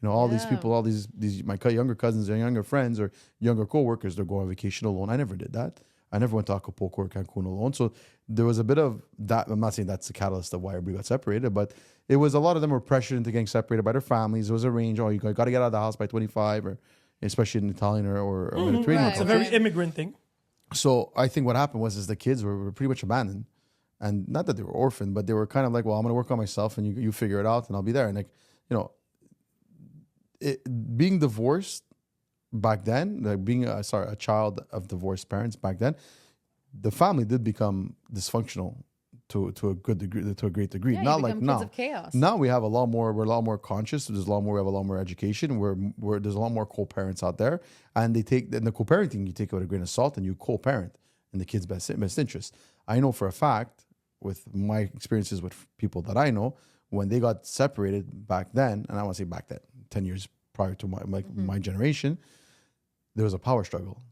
Speaker 2: All these people, all these my younger cousins or younger friends or younger coworkers, they're going on vacation alone. I never did that. I never went to Acapulco or Cancun alone. So there was a bit of that. I'm not saying that's the catalyst of why everybody got separated, but it was a lot of them were pressured into getting separated by their families. It was a range. Oh, you got to get out of the house by 25, or especially in Italian or Mediterranean.
Speaker 1: Right,
Speaker 3: It's a
Speaker 2: countries.
Speaker 3: very immigrant thing.
Speaker 2: So I think what happened was the kids were pretty much abandoned, and not that they were orphaned, but they were kind of like, well, I'm going to work on myself, and you figure it out, and I'll be there. And being divorced back then, like being a child of divorced parents back then, the family did become dysfunctional to a good degree, to a great degree.
Speaker 1: Yeah,
Speaker 2: Not
Speaker 1: you
Speaker 2: like
Speaker 1: become
Speaker 2: now.
Speaker 1: kids of chaos.
Speaker 2: Now we have we're a lot more conscious. We have a lot more education. We're there's a lot more co-parents out there, and the co-parenting you take it with a grain of salt, and you co-parent in the kid's best interest. I know for a fact, with my experiences with people that I know, when they got separated back then, and I want to say back then, 10 years prior to my generation, there was a power struggle.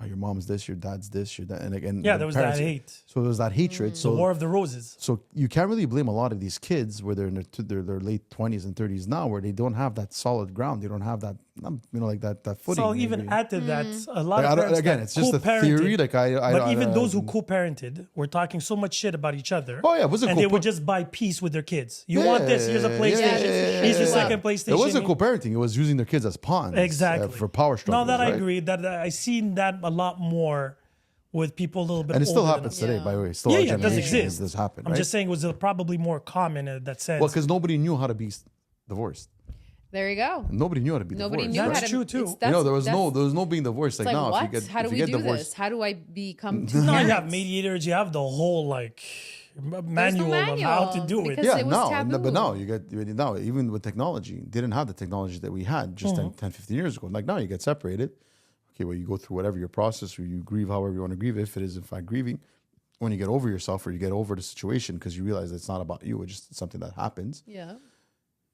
Speaker 2: Your mom's this, your dad's this, your dad, and
Speaker 3: Yeah, there was that hate.
Speaker 2: So there was that hatred.
Speaker 3: The
Speaker 2: So
Speaker 3: War of the Roses.
Speaker 2: so you can't really blame a lot of these kids where they're in their late 20s and 30s now, where they don't have that solid ground. They don't have that, like that footing.
Speaker 3: So even
Speaker 2: maybe.
Speaker 3: add to that, a lot
Speaker 2: Like,
Speaker 3: of parents
Speaker 2: again,
Speaker 3: that
Speaker 2: it's just a
Speaker 3: co-parented,
Speaker 2: theory. Like
Speaker 3: but even those who co-parented were talking so much shit about each other.
Speaker 2: Oh, yeah, it wasn't
Speaker 3: and they
Speaker 2: co-pa-
Speaker 3: would just buy peace with their kids. You want this? Here's a PlayStation. Here's your second PlayStation.
Speaker 2: It wasn't co-parenting. It was using their kids as pawns.
Speaker 3: Exactly.
Speaker 2: For power struggles.
Speaker 3: No, that I
Speaker 2: right?
Speaker 3: agree. That I seen that a lot more with people a little bit
Speaker 2: And it still
Speaker 3: older than
Speaker 2: happens
Speaker 3: us.
Speaker 2: today,
Speaker 1: Yeah.
Speaker 2: by the way. Still
Speaker 3: Yeah,
Speaker 2: our
Speaker 3: yeah, it does
Speaker 2: generation
Speaker 3: exist.
Speaker 2: This happened,
Speaker 3: I'm
Speaker 2: right?
Speaker 3: just saying it was probably more common in that sense.
Speaker 2: Well, because nobody knew how to be divorced.
Speaker 1: There you go.
Speaker 2: Nobody knew how to be
Speaker 1: Nobody
Speaker 2: divorced.
Speaker 1: knew
Speaker 3: That's
Speaker 1: how to.
Speaker 3: true, too.
Speaker 1: it's-
Speaker 2: There was
Speaker 1: that's-
Speaker 2: no being divorced. Like,
Speaker 1: It's like,
Speaker 2: now,
Speaker 1: what?
Speaker 2: if you get,
Speaker 1: How do
Speaker 2: if
Speaker 1: we
Speaker 2: you get
Speaker 1: do
Speaker 2: divorced,
Speaker 1: this? How do I become two
Speaker 3: no, you have
Speaker 1: parents?
Speaker 3: mediators. You have the whole manual of how to do it.
Speaker 1: because
Speaker 2: yeah,
Speaker 1: it was
Speaker 2: no,
Speaker 1: taboo.
Speaker 2: but now you get now even with technology, they didn't have the technology that we had just 10, 15 years ago. Like now, you get separated. Okay, well, you go through whatever your process, or you grieve however you want to grieve, if it is in fact grieving. When you get over yourself, or you get over the situation, because you realize it's not about you, it's just something that happens.
Speaker 1: Yeah.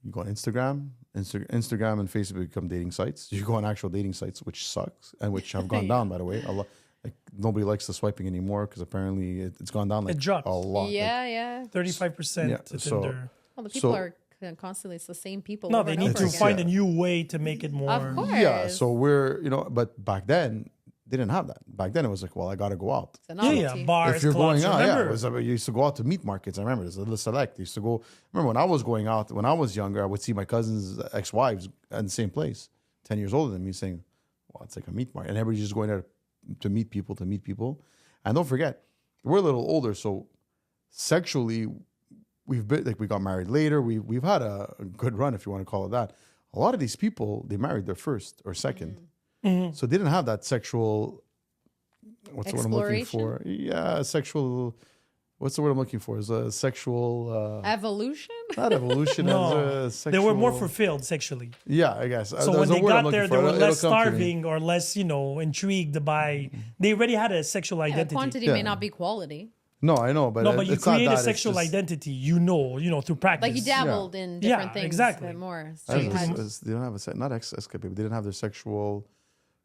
Speaker 2: You go on Instagram and Facebook become dating sites. You go on actual dating sites, which sucks and which have gone down, by the way. A lot, like nobody likes the swiping anymore because apparently it's gone down like
Speaker 3: It dropped.
Speaker 2: a lot. Like,
Speaker 1: Yeah, yeah.
Speaker 3: 35%
Speaker 2: Yeah,
Speaker 3: to
Speaker 2: so-
Speaker 3: Tinder.
Speaker 1: Well, the people
Speaker 2: So-
Speaker 1: are constantly. It's the same people.
Speaker 3: No,
Speaker 1: over
Speaker 3: they
Speaker 1: and
Speaker 3: need
Speaker 1: over
Speaker 3: to
Speaker 1: again.
Speaker 3: find a new way to make it more.
Speaker 1: Of course.
Speaker 2: Yeah, so we're, but back then, they didn't have that. Back then, it was like, well, I got to go out.
Speaker 1: It's a
Speaker 3: Yeah, yeah,
Speaker 1: novelty.
Speaker 3: bars,
Speaker 2: If you're
Speaker 3: clubs.
Speaker 2: going out,
Speaker 3: remember?
Speaker 2: it was, you used to go out to meat markets. I remember, there's a little select. You used to go, remember when I was going out, when I was younger, I would see my cousins' ex-wives in the same place, 10 years older than me, saying, well, it's like a meat market. And everybody's just going there to meet people, And don't forget, we're a little older, so sexually, we got married later. We've had a good run, if you want to call it that. A lot of these people, they married their first or second. So they didn't have that sexual, what's the word I'm looking for? Yeah, sexual, what's the word I'm looking for? Is a sexual...
Speaker 1: Evolution?
Speaker 2: not evolution.
Speaker 3: No,
Speaker 2: as a sexual,
Speaker 3: they were more fulfilled sexually.
Speaker 2: Yeah, I guess.
Speaker 3: So when they got there, they were less starving or less, intrigued by. They already had a sexual
Speaker 1: Yeah,
Speaker 3: identity.
Speaker 1: quantity may not be quality.
Speaker 2: No, I know, but
Speaker 3: No, but you
Speaker 2: it's not
Speaker 3: create a
Speaker 2: that, it's
Speaker 3: sexual
Speaker 2: just-
Speaker 3: identity. Through practice.
Speaker 1: Like you dabbled in different things
Speaker 3: exactly.
Speaker 1: a bit more.
Speaker 2: I
Speaker 1: So you
Speaker 2: don't know,
Speaker 1: had,
Speaker 2: they don't have not escape. They didn't have their sexual.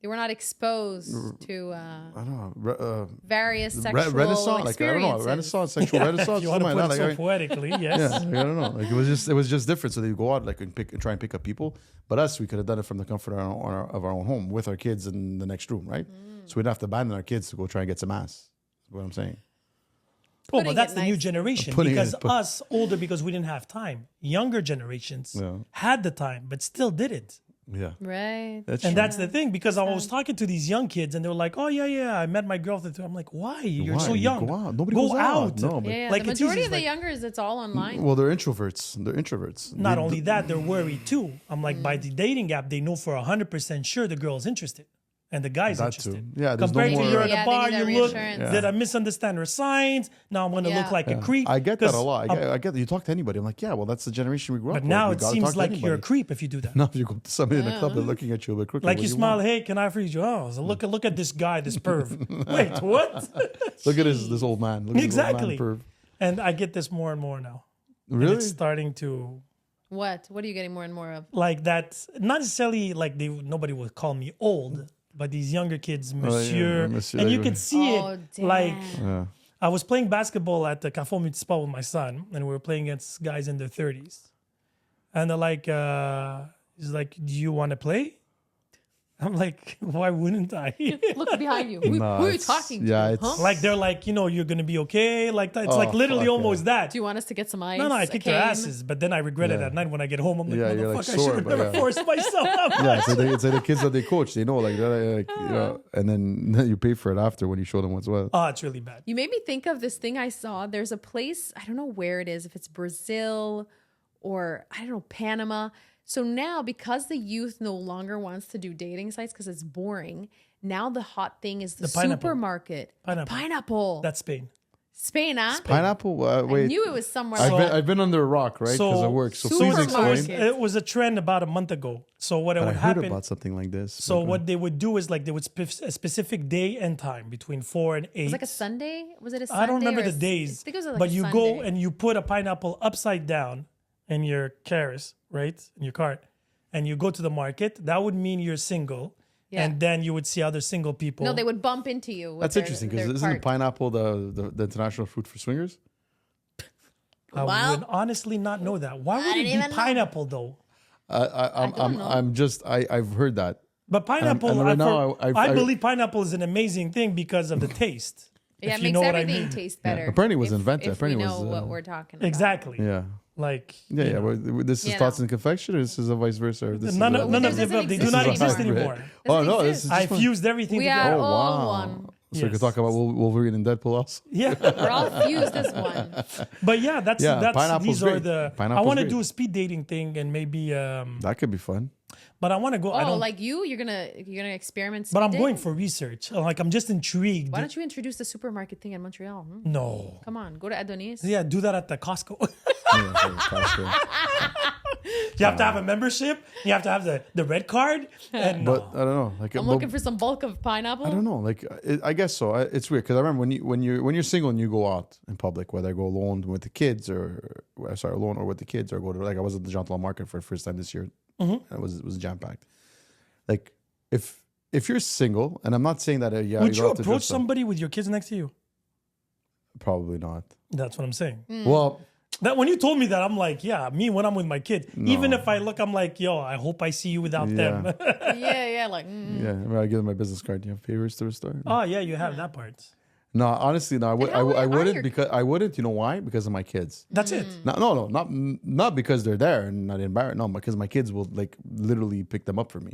Speaker 1: they were not exposed to
Speaker 2: I don't know.
Speaker 1: various sexual
Speaker 2: Renaissance, like I don't know,
Speaker 1: experiences.
Speaker 2: Renaissance, sexual Renaissance,
Speaker 3: If you want to
Speaker 2: something
Speaker 3: put
Speaker 2: like
Speaker 3: it
Speaker 2: that.
Speaker 3: so poetically, yes.
Speaker 2: Yeah, I don't know. Like it was just different. So they would go out like and try and pick up people. But us, we could have done it from the comfort of our own home with our kids in the next room, right? So we'd have to abandon our kids to go try and get some ass. That's what I'm saying.
Speaker 3: Oh,
Speaker 1: Putting
Speaker 3: but that's
Speaker 1: it
Speaker 3: the new
Speaker 1: nicely.
Speaker 3: generation. Because us, older, because we didn't have time. Younger generations had the time, but still did it.
Speaker 2: Yeah,
Speaker 1: Right.
Speaker 3: And that's the thing, because I was talking to these young kids and they were like, oh, yeah, I met my girlfriend. I'm like, why? You're so
Speaker 2: You
Speaker 3: young.
Speaker 2: go out. Nobody
Speaker 3: Go
Speaker 2: goes out. No, but
Speaker 1: Yeah,
Speaker 3: Like,
Speaker 1: the
Speaker 3: it's
Speaker 1: majority
Speaker 3: easy,
Speaker 1: of the
Speaker 3: like-
Speaker 1: youngers, it's all online.
Speaker 2: well, they're introverts.
Speaker 3: Not only that, they're worried too. I'm like, by the dating app, they know for 100% sure the girl's interested. And the guy's
Speaker 2: That
Speaker 3: interested.
Speaker 2: too. Yeah, there's no
Speaker 3: Compared to
Speaker 2: more-
Speaker 3: you're at
Speaker 1: Yeah,
Speaker 3: a
Speaker 1: they
Speaker 3: bar,
Speaker 1: need
Speaker 3: you
Speaker 1: that
Speaker 3: look,
Speaker 1: reassurance.
Speaker 3: did I misunderstand her signs? Now I'm going to look
Speaker 1: Yeah.
Speaker 3: like a creep.
Speaker 2: I get that a
Speaker 3: 'Cause
Speaker 2: lot. I get that. You talk to anybody. I'm like, yeah, well, that's the generation we grew up
Speaker 3: But
Speaker 2: with.
Speaker 3: now
Speaker 2: We
Speaker 3: it
Speaker 2: gotta talk
Speaker 3: seems
Speaker 2: to
Speaker 3: like you're a
Speaker 2: anybody.
Speaker 3: creep if you do that.
Speaker 2: Now if you go to somebody in a club, they're looking at you a bit crooked.
Speaker 3: Like
Speaker 2: what
Speaker 3: you
Speaker 2: do
Speaker 3: smile,
Speaker 2: want?
Speaker 3: hey, can I freeze you? Oh, so look at this guy, this perv. Wait, what?
Speaker 2: Look at this old man. Look at this old
Speaker 3: Exactly.
Speaker 2: man perv.
Speaker 3: And I get this more and more now. And
Speaker 2: Really?
Speaker 3: it's starting to
Speaker 1: What? What are you getting more and more of?
Speaker 3: like that. Not necessarily like nobody would call me old, but these younger kids, monsieur,
Speaker 2: monsieur,
Speaker 3: and
Speaker 2: they
Speaker 3: you
Speaker 2: would-
Speaker 3: could see
Speaker 1: Oh,
Speaker 3: it.
Speaker 1: damn.
Speaker 3: Like
Speaker 2: Yeah.
Speaker 3: I was playing basketball at the Carrefour Municipal with my son, and we were playing against guys in their 30s, and they're like, he's like, "Do you want to play?" I'm like, why wouldn't I?
Speaker 1: Look behind you. Who
Speaker 2: Nah,
Speaker 1: are you
Speaker 2: it's-
Speaker 1: talking
Speaker 2: yeah,
Speaker 1: to?
Speaker 2: it's-
Speaker 1: Huh?
Speaker 3: Like they're like, you're gonna be okay. Like that. It's like
Speaker 2: Oh,
Speaker 3: literally
Speaker 2: fuck,
Speaker 3: almost that.
Speaker 1: Do you want us to get some ice?
Speaker 3: No, I
Speaker 1: a
Speaker 3: kicked their
Speaker 1: cane?
Speaker 3: asses, but then I regret it
Speaker 2: Yeah.
Speaker 3: at night when I get home. I'm like,
Speaker 2: Yeah, you're, like,
Speaker 3: motherfucker, I
Speaker 2: sore,
Speaker 3: should have
Speaker 2: but
Speaker 3: never
Speaker 2: yeah.
Speaker 3: forced myself.
Speaker 2: Yeah, it's like the kids that they coach. They know, like, and then you pay for it after when you show them what's what.
Speaker 3: Oh, it's really bad.
Speaker 1: You made me think of this thing I saw. There's a place, I don't know where it is, if it's Brazil or I don't know, Panama. So now, because the youth no longer wants to do dating sites because it's boring, now the hot thing is the
Speaker 3: pineapple.
Speaker 1: supermarket.
Speaker 3: Pineapple.
Speaker 1: Pineapple.
Speaker 3: That's Spain.
Speaker 1: Spain, huh?
Speaker 2: Pineapple?
Speaker 1: I
Speaker 2: Wait.
Speaker 1: knew it was somewhere.
Speaker 2: I've been under a rock, right? Because of work. So please
Speaker 1: Supermarket.
Speaker 2: explain.
Speaker 3: It was a trend about a month ago. So what
Speaker 2: But I
Speaker 3: would
Speaker 2: heard
Speaker 3: happen?
Speaker 2: about something like this.
Speaker 3: So what they would do is like they would a specific day and time between 4 and 8.
Speaker 1: It was like a Sunday? Was it a Sunday?
Speaker 3: I don't remember
Speaker 1: or
Speaker 3: the
Speaker 1: a-
Speaker 3: days.
Speaker 1: I think it was like
Speaker 3: but
Speaker 1: a
Speaker 3: you
Speaker 1: Sunday.
Speaker 3: go and you put a pineapple upside down in your carrots, right? In your cart. And you go to the market. That would mean you're single.
Speaker 1: Yeah.
Speaker 3: And then you would see other single people.
Speaker 1: No, they would bump into you. With
Speaker 2: That's
Speaker 1: their-
Speaker 2: interesting
Speaker 1: their
Speaker 2: because isn't the
Speaker 1: cart.
Speaker 2: pineapple the international fruit for swingers?
Speaker 3: I
Speaker 1: Well,
Speaker 3: would honestly not know that. Why would
Speaker 1: didn't
Speaker 3: it be
Speaker 1: even know.
Speaker 3: pineapple though?
Speaker 2: I've heard that.
Speaker 3: But pineapple,
Speaker 2: and right now
Speaker 3: I believe pineapple is an amazing thing because of the taste.
Speaker 1: Yeah,
Speaker 3: if
Speaker 1: it
Speaker 3: you
Speaker 1: makes
Speaker 3: know what I
Speaker 1: everything
Speaker 3: mean.
Speaker 1: taste better.
Speaker 2: Apparently it was
Speaker 1: if-
Speaker 2: invented.
Speaker 1: If
Speaker 2: Apparently
Speaker 1: we
Speaker 2: it
Speaker 1: know
Speaker 2: was,
Speaker 1: what we're talking about.
Speaker 3: Exactly.
Speaker 2: Yeah.
Speaker 3: Like
Speaker 2: Yeah,
Speaker 3: you
Speaker 2: yeah.
Speaker 3: know.
Speaker 2: Well, this is
Speaker 1: You
Speaker 2: thoughts
Speaker 1: know.
Speaker 2: and confection, or this is a vice versa? Or this is
Speaker 3: None
Speaker 2: a-
Speaker 3: of the
Speaker 1: This
Speaker 3: above.
Speaker 1: doesn't
Speaker 3: They do
Speaker 1: exist
Speaker 3: not
Speaker 1: anymore.
Speaker 3: exist
Speaker 2: hybrid.
Speaker 3: anymore.
Speaker 2: Oh
Speaker 1: Doesn't
Speaker 2: no, this
Speaker 1: exist.
Speaker 2: is
Speaker 3: I
Speaker 2: just fun.
Speaker 3: fused everything
Speaker 1: We
Speaker 3: together.
Speaker 1: are
Speaker 2: Oh
Speaker 1: all
Speaker 2: wow.
Speaker 1: one.
Speaker 2: So we could
Speaker 3: Yes.
Speaker 2: talk about Wolverine and Deadpool also.
Speaker 3: Yeah.
Speaker 1: We're all fused as one.
Speaker 3: But yeah, that's
Speaker 2: pineapple's
Speaker 3: these are
Speaker 2: great.
Speaker 3: the I
Speaker 2: Pineapple's
Speaker 3: want to
Speaker 2: great.
Speaker 3: do a speed dating thing and maybe
Speaker 2: That could be fun.
Speaker 3: but I want to go I
Speaker 1: Oh,
Speaker 3: don't
Speaker 1: like you're gonna experiment.
Speaker 3: but I'm
Speaker 1: speed
Speaker 3: going
Speaker 1: dating?
Speaker 3: for research. Like I'm just intrigued.
Speaker 1: Why don't you introduce the supermarket thing in Montreal?
Speaker 3: No.
Speaker 1: Come on, go to Adonis.
Speaker 3: Yeah, do that at the Costco.
Speaker 2: Yeah, Costco.
Speaker 3: You have to have a membership. You have to have the red card. And
Speaker 2: But I don't know. Like
Speaker 1: I'm looking for some bulk of pineapple.
Speaker 2: I don't know. Like I guess so. It's weird because I remember when you're single and you go out in public, whether I go alone with the kids alone or with the kids, or go to like I was at the Jean Talon Market for the first time this year.
Speaker 3: Mm-hmm.
Speaker 2: It was jam packed. Like if you're single, and I'm not saying that
Speaker 3: would
Speaker 2: don't
Speaker 3: you
Speaker 2: have to
Speaker 3: approach
Speaker 2: dress up.
Speaker 3: somebody with your kids next to you?
Speaker 2: Probably not.
Speaker 3: That's what I'm saying.
Speaker 2: Well,
Speaker 3: That when you told me that, I'm like, yeah, me when I'm with my kid. Even if I look, I'm like, yo, I hope I see you without them.
Speaker 1: Yeah, like
Speaker 2: Yeah, I give them my business card. Do you have favors to restore?
Speaker 3: Oh yeah, you have that part.
Speaker 2: No, honestly, no. I
Speaker 1: are
Speaker 2: wouldn't
Speaker 1: your-
Speaker 2: because I wouldn't. You know why? Because of my kids.
Speaker 3: That's it.
Speaker 2: No, not because they're there and not embarrassed. No, because my kids will like literally pick them up for me.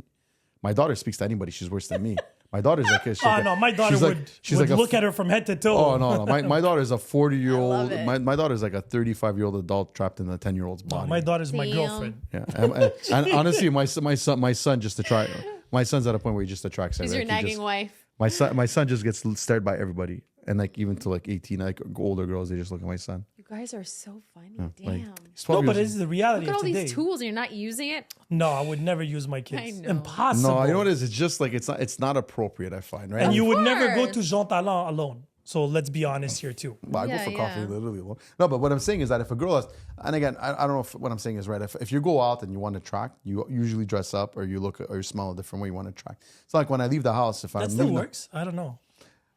Speaker 2: My daughter speaks to anybody. She's worse than me. My daughter's like,
Speaker 3: No, my daughter would look at her from head to toe.
Speaker 2: Oh no. My daughter's a 40-year-old.
Speaker 1: it.
Speaker 2: My daughter's like a 35-year-old adult trapped in a 10-year-old's body.
Speaker 3: My daughter's my
Speaker 1: Damn.
Speaker 3: girlfriend.
Speaker 2: Yeah, and honestly, my son just attract. My son's at a point where he just attracts
Speaker 1: she's
Speaker 2: everybody.
Speaker 1: your
Speaker 2: Like, he
Speaker 1: nagging
Speaker 2: just-
Speaker 1: wife.
Speaker 2: My son just gets stared by everybody, and like even to like 18, like older girls, they just look at my son.
Speaker 1: You guys are so funny.
Speaker 2: Like,
Speaker 1: Damn.
Speaker 2: he's 12
Speaker 3: No, but
Speaker 2: years
Speaker 3: it's the reality
Speaker 1: Look at
Speaker 3: of
Speaker 1: all
Speaker 3: today.
Speaker 1: these tools and you're not using it.
Speaker 3: No, I would never use my kids.
Speaker 1: I know.
Speaker 3: Impossible.
Speaker 2: No, you know what it is? It's just like it's not appropriate. I find, right?
Speaker 3: And you would never go
Speaker 1: course.
Speaker 3: to Jean Talon alone. So let's be honest here too.
Speaker 2: Well, I go
Speaker 1: Yeah,
Speaker 2: for coffee
Speaker 1: yeah.
Speaker 2: literally alone. No, but what I'm saying is that if a girl has, and again, I don't know if what I'm saying is right. If you go out and you want to attract, you usually dress up or you look or you smell a different way. You want to attract. It's like when I leave the house. If
Speaker 3: That
Speaker 2: I'm
Speaker 3: still
Speaker 2: leaving,
Speaker 3: works. I don't know.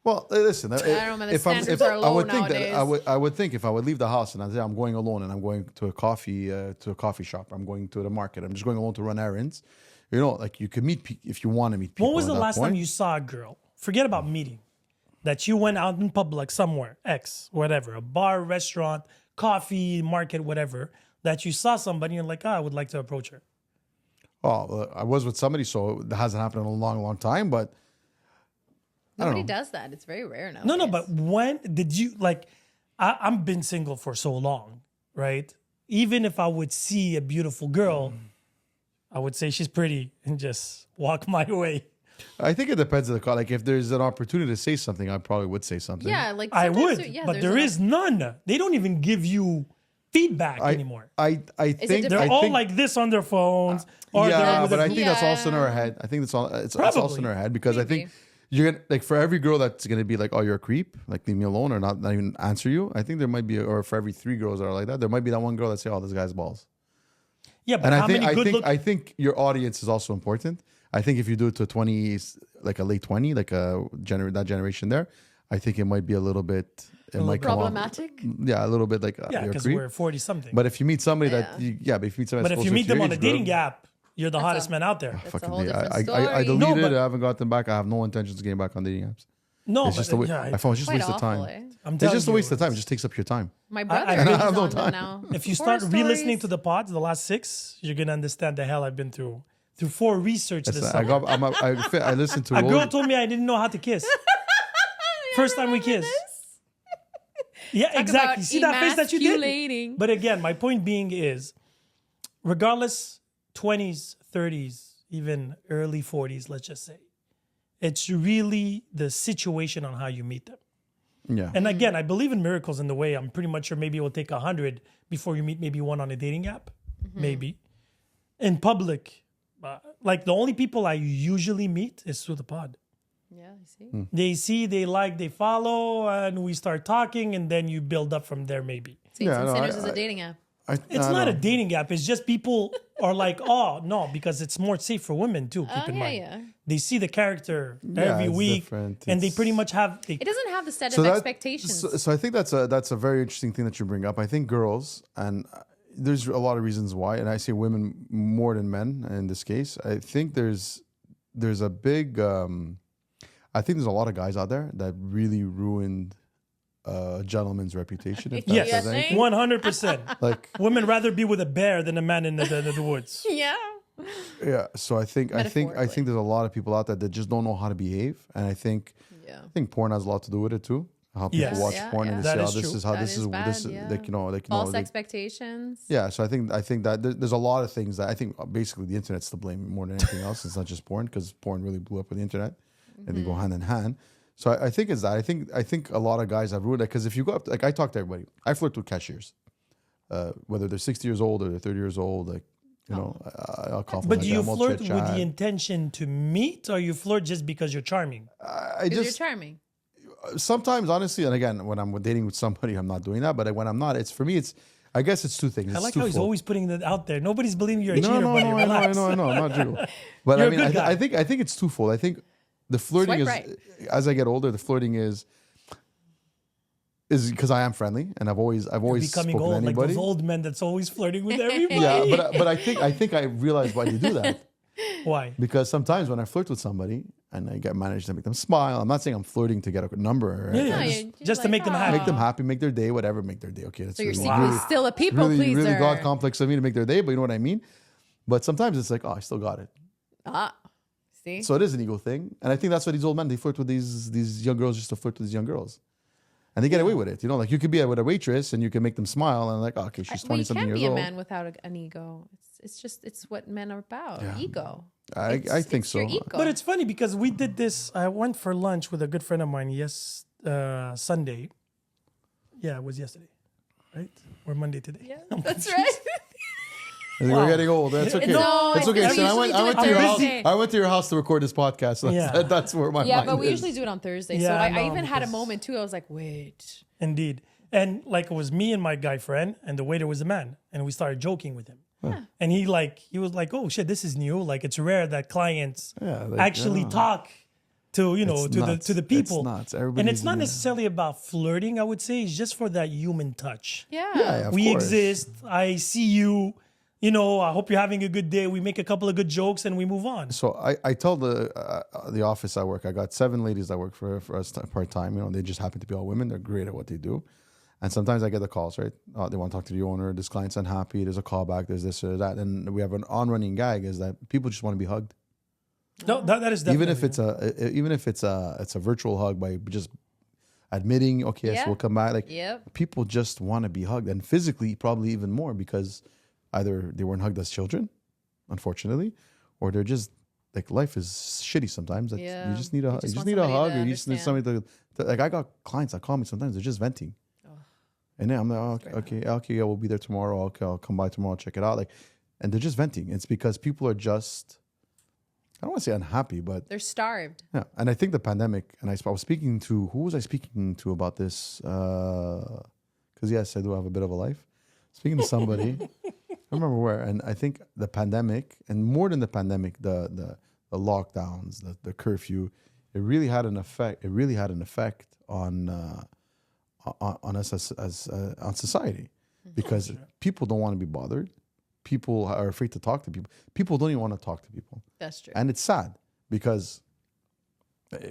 Speaker 2: well, listen.
Speaker 1: don't know, man, the
Speaker 2: if I'm,
Speaker 1: standards
Speaker 2: if
Speaker 1: are
Speaker 2: I
Speaker 1: low
Speaker 2: would think
Speaker 1: nowadays.
Speaker 2: that I would think if I would leave the house and I say I'm going alone and I'm going to a coffee shop, I'm going to the market, I'm just going alone to run errands. You know, like you can meet if you want to meet people.
Speaker 3: When was the
Speaker 2: at that
Speaker 3: last
Speaker 2: point.
Speaker 3: time you saw a girl? Forget about meeting. That you went out in public somewhere, X, whatever, a bar, restaurant, coffee, market, whatever, that you saw somebody and like, I would like to approach her.
Speaker 2: Oh, I was with somebody, so it hasn't happened in a long, long time. But
Speaker 1: Nobody does that. It's very rare now.
Speaker 3: No, but when did you like? I've been single for so long, right? Even if I would see a beautiful girl, I would say she's pretty and just walk my way.
Speaker 2: I think it depends on the call. Like if there's an opportunity to say something, I probably would say something.
Speaker 1: Yeah, like
Speaker 3: I
Speaker 1: sometimes
Speaker 3: would,
Speaker 1: yeah,
Speaker 3: but
Speaker 1: there's
Speaker 3: there
Speaker 1: a-
Speaker 3: is none. They don't even give you feedback anymore.
Speaker 2: I think
Speaker 1: different?
Speaker 3: They're
Speaker 2: I
Speaker 3: all
Speaker 2: think,
Speaker 3: like this on their phones. Or
Speaker 2: yeah,
Speaker 3: they're with
Speaker 2: but
Speaker 3: a
Speaker 2: I think that's also in
Speaker 1: Yeah.
Speaker 2: our head. I think it's also in
Speaker 3: Probably.
Speaker 2: our head because I think
Speaker 1: Maybe.
Speaker 2: you're gonna like for every girl that's gonna be like, oh, you're a creep, like leave me alone or not even answer you. I think there might be, or for every 3 girls that are like that, there might be that one girl that say, oh, this guy's balls.
Speaker 3: Yeah, but
Speaker 2: And
Speaker 3: how many good look?
Speaker 2: I think your audience is also important. I think if you do it to a 20, like a late 20, like that generation there, I think it might be a little bit. It might come off-
Speaker 1: problematic.
Speaker 2: Yeah, a little bit like
Speaker 3: Yeah,
Speaker 2: you're a
Speaker 3: because
Speaker 2: creep.
Speaker 3: we're 40 something.
Speaker 2: But if you meet somebody
Speaker 1: Yeah.
Speaker 2: that, but if you meet somebody,
Speaker 3: But
Speaker 2: that's
Speaker 3: if you
Speaker 2: closer
Speaker 3: meet
Speaker 2: to
Speaker 3: them
Speaker 2: your
Speaker 3: on a
Speaker 2: age
Speaker 3: dating
Speaker 2: group,
Speaker 3: app, you're the hottest
Speaker 1: a-
Speaker 3: man out there.
Speaker 1: That's a
Speaker 2: fucking
Speaker 1: whole
Speaker 2: me.
Speaker 1: different
Speaker 2: I
Speaker 1: story.
Speaker 2: deleted
Speaker 3: No,
Speaker 2: it.
Speaker 3: but-
Speaker 2: I haven't got them back. I have no intentions of getting back on dating apps.
Speaker 3: No,
Speaker 2: It's
Speaker 3: but
Speaker 2: just a,
Speaker 3: yeah,
Speaker 2: I found it's just a
Speaker 1: Quite
Speaker 2: waste of
Speaker 1: awful,
Speaker 2: time.
Speaker 1: eh?
Speaker 3: I'm
Speaker 2: It's
Speaker 3: telling
Speaker 2: just a
Speaker 3: you,
Speaker 2: waste of time. It just takes up your time.
Speaker 1: My brother
Speaker 3: I
Speaker 1: is
Speaker 3: have
Speaker 2: no
Speaker 1: on them
Speaker 2: time.
Speaker 1: now.
Speaker 3: if you
Speaker 1: Horror
Speaker 3: start re-listening
Speaker 1: stories.
Speaker 3: to the pods, the last 6, you're gonna understand the hell I've been through for research this
Speaker 2: I
Speaker 3: summer.
Speaker 2: got. I listened to
Speaker 3: A girl
Speaker 2: Rosie.
Speaker 3: told me I didn't know how to kiss. First time we kissed. Yeah, exactly.
Speaker 1: about
Speaker 3: See that face that you did?
Speaker 1: emasculating.
Speaker 3: But again, my point being is, regardless, 20s, 30s, even early 40s, let's just say, it's really the situation on how you meet them.
Speaker 2: Yeah.
Speaker 3: And again, I believe in miracles in the way I'm pretty much sure maybe it will take 100 before you meet maybe one on a dating app, maybe. In public, like the only people I usually meet is through the pod.
Speaker 1: Yeah, I see.
Speaker 3: They see, they like, they follow, and we start talking, and then you build up from there maybe.
Speaker 1: Saints
Speaker 2: Yeah,
Speaker 1: and
Speaker 2: no,
Speaker 1: Sinners
Speaker 2: I-
Speaker 1: is a dating app.
Speaker 3: It's not a dating app. It's just people are like, oh, no, because it's more safe for women too, keep
Speaker 1: Oh,
Speaker 3: in
Speaker 1: yeah,
Speaker 3: mind.
Speaker 1: yeah.
Speaker 3: They see the character
Speaker 2: Yeah,
Speaker 3: every
Speaker 2: it's
Speaker 3: week,
Speaker 2: different.
Speaker 3: and they
Speaker 2: It's-
Speaker 3: pretty much have...
Speaker 1: It doesn't have the set
Speaker 2: So
Speaker 1: of
Speaker 2: that-
Speaker 1: expectations.
Speaker 2: So I think that's a very interesting thing that you bring up. I think girls, and there's a lot of reasons why, and I say women more than men in this case. I think there's a big. I think there's a lot of guys out there that really ruined a gentleman's reputation. If that
Speaker 3: Yes,
Speaker 2: says
Speaker 1: Yeah,
Speaker 2: anything.
Speaker 3: 100%.
Speaker 2: Like
Speaker 3: Women rather be with a bear than a man in the woods.
Speaker 1: yeah.
Speaker 2: yeah, so I think
Speaker 1: Metaphorically.
Speaker 2: there's a lot of people out there that just don't know how to behave, and I think porn has a lot to do with it too. How people
Speaker 3: Yes.
Speaker 2: watch
Speaker 1: Yeah,
Speaker 2: porn
Speaker 1: yeah.
Speaker 2: and they
Speaker 3: That
Speaker 2: say,
Speaker 3: is
Speaker 2: "Oh, this
Speaker 3: true.
Speaker 2: is how
Speaker 1: That
Speaker 2: this
Speaker 1: is
Speaker 2: is
Speaker 1: bad,
Speaker 2: this
Speaker 1: yeah.
Speaker 2: like
Speaker 1: False
Speaker 2: like,
Speaker 1: expectations.
Speaker 2: yeah." So I think that there's a lot of things that I think basically the internet's to blame more than anything else. It's not just porn because porn really blew up with the internet, and they go hand in hand. So I think it's that. I think a lot of guys have ruined it because if you go up, like I talk to everybody, I flirt with cashiers, whether they're 60 years old or they're 30 years old, like. I'll call them
Speaker 3: But
Speaker 2: like
Speaker 3: do you
Speaker 2: that. We'll
Speaker 3: flirt with
Speaker 2: chit-chat.
Speaker 3: the intention to meet, or you flirt just because you're charming?
Speaker 2: I
Speaker 1: Because
Speaker 2: just
Speaker 1: you're charming.
Speaker 2: sometimes honestly, and again, when I'm dating with somebody, I'm not doing that. But when I'm not, it's for me. It's I guess it's two things.
Speaker 3: I
Speaker 2: It's
Speaker 3: like how he's
Speaker 2: twofold.
Speaker 3: always putting that out there. Nobody's believing you're a
Speaker 2: No,
Speaker 3: cheater,
Speaker 2: no,
Speaker 3: buddy.
Speaker 2: no,
Speaker 3: Relax.
Speaker 2: I know, I'm not true. But
Speaker 3: You're
Speaker 2: I
Speaker 3: a
Speaker 2: mean,
Speaker 3: good guy.
Speaker 2: I think it's twofold. I think the flirting
Speaker 1: Swipe
Speaker 2: is
Speaker 1: right.
Speaker 2: as I get older, the flirting is is because I am friendly and I've always
Speaker 3: Becoming
Speaker 2: spoken to
Speaker 3: old, like
Speaker 2: anybody.
Speaker 3: those old men that's always flirting with everybody.
Speaker 2: Yeah, but I think I realize why they do that.
Speaker 3: Why?
Speaker 2: Because sometimes when I flirt with somebody and I manage to make them smile, I'm not saying I'm flirting to get a number. Right?
Speaker 3: Yeah,
Speaker 1: you're
Speaker 3: just to
Speaker 1: like,
Speaker 3: make them happy.
Speaker 2: Make them happy, make their day, whatever, make their day. Okay, that's
Speaker 1: So you're
Speaker 2: really,
Speaker 1: secretly
Speaker 2: really,
Speaker 1: still a people
Speaker 2: really,
Speaker 1: pleaser.
Speaker 2: really God complex of me to make their day, but you know what I mean? But sometimes it's like, oh, I still got it.
Speaker 1: See?
Speaker 2: So it is an ego thing. And I think that's why these old men, they flirt with these young girls just to flirt with these young girls. And they get away with it. You know, like you could be with a waitress and you can make them smile and like, oh, okay, she's 20 something years old.
Speaker 1: You can't be a man without an ego. It's what men are about.
Speaker 2: Yeah.
Speaker 1: Ego.
Speaker 2: I think
Speaker 1: it's
Speaker 2: so.
Speaker 1: Your ego.
Speaker 3: But it's funny because we did this. I went for lunch with a good friend of mine Sunday. Yeah, it was yesterday, right? Or Monday today.
Speaker 1: Yeah, that's right.
Speaker 2: I think we're getting old. That's okay.
Speaker 3: No,
Speaker 2: it's okay. So I went to your house.
Speaker 1: Thursday.
Speaker 2: I went to your house to record this podcast. So that's where my mind
Speaker 1: but we
Speaker 2: is.
Speaker 1: usually do it on Thursday.
Speaker 3: Yeah,
Speaker 1: so I
Speaker 3: no,
Speaker 1: even had a
Speaker 3: because-
Speaker 1: moment too. I was like, wait.
Speaker 3: Indeed. And like it was me and my guy friend, and the waiter was a man, and we started joking with him. And he was like, oh shit, this is new. Like it's rare that clients actually talk to
Speaker 2: It's
Speaker 3: to the people.
Speaker 2: It's nuts.
Speaker 3: And
Speaker 2: Everybody's
Speaker 3: it's not necessarily about flirting. I would say it's just for that human touch.
Speaker 1: Yeah.
Speaker 2: of
Speaker 3: We
Speaker 2: course.
Speaker 3: exist. I see you. You know, I hope you're having a good day. We make a couple of good jokes and we move on.
Speaker 2: So I tell the office I work. I got 7 ladies that work for us part time. You know, they just happen to be all women. They're great at what they do. And sometimes I get the calls, right? They want to talk to the owner. This client's unhappy. There's a callback. There's this or that. And we have an on-running gag is that people just want to be hugged.
Speaker 3: No, that is definitely.
Speaker 2: Even if it's a virtual hug by just admitting, okay, yes, we'll come back. Like people just want to be hugged, and physically probably even more because either they weren't hugged as children, unfortunately, or they're just like life is shitty sometimes. Like, you just need a hug, or you just need somebody to like. I got clients that call me sometimes. They're just venting. And then I'm like, okay, yeah, we'll be there tomorrow. Okay, I'll come by tomorrow, check it out. Like, and they're just venting. It's because people are just, I don't want to say unhappy, but
Speaker 1: they're starved.
Speaker 2: Yeah, and I think the pandemic, and I was speaking to, who was I speaking to about this? Because yes, I do have a bit of a life. Speaking to somebody, I don't remember where, and I think the pandemic, and more than the pandemic, the lockdowns, the curfew, it really had an effect. It really had an effect on us as on society, because people don't want to be bothered. People are afraid to talk to people. People don't even want to talk to people.
Speaker 1: That's true.
Speaker 2: And it's sad because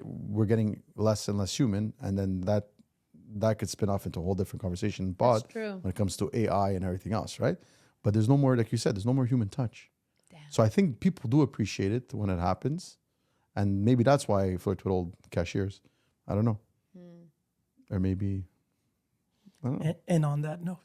Speaker 2: we're getting less and less human, and then that could spin off into a whole different conversation. But when it comes to AI and everything else, right? But there's no more, like you said, there's no more human touch. Damn. So I think people do appreciate it when it happens, and maybe that's why I flirt with old cashiers. I don't know, or maybe. I don't know.
Speaker 3: And on that note.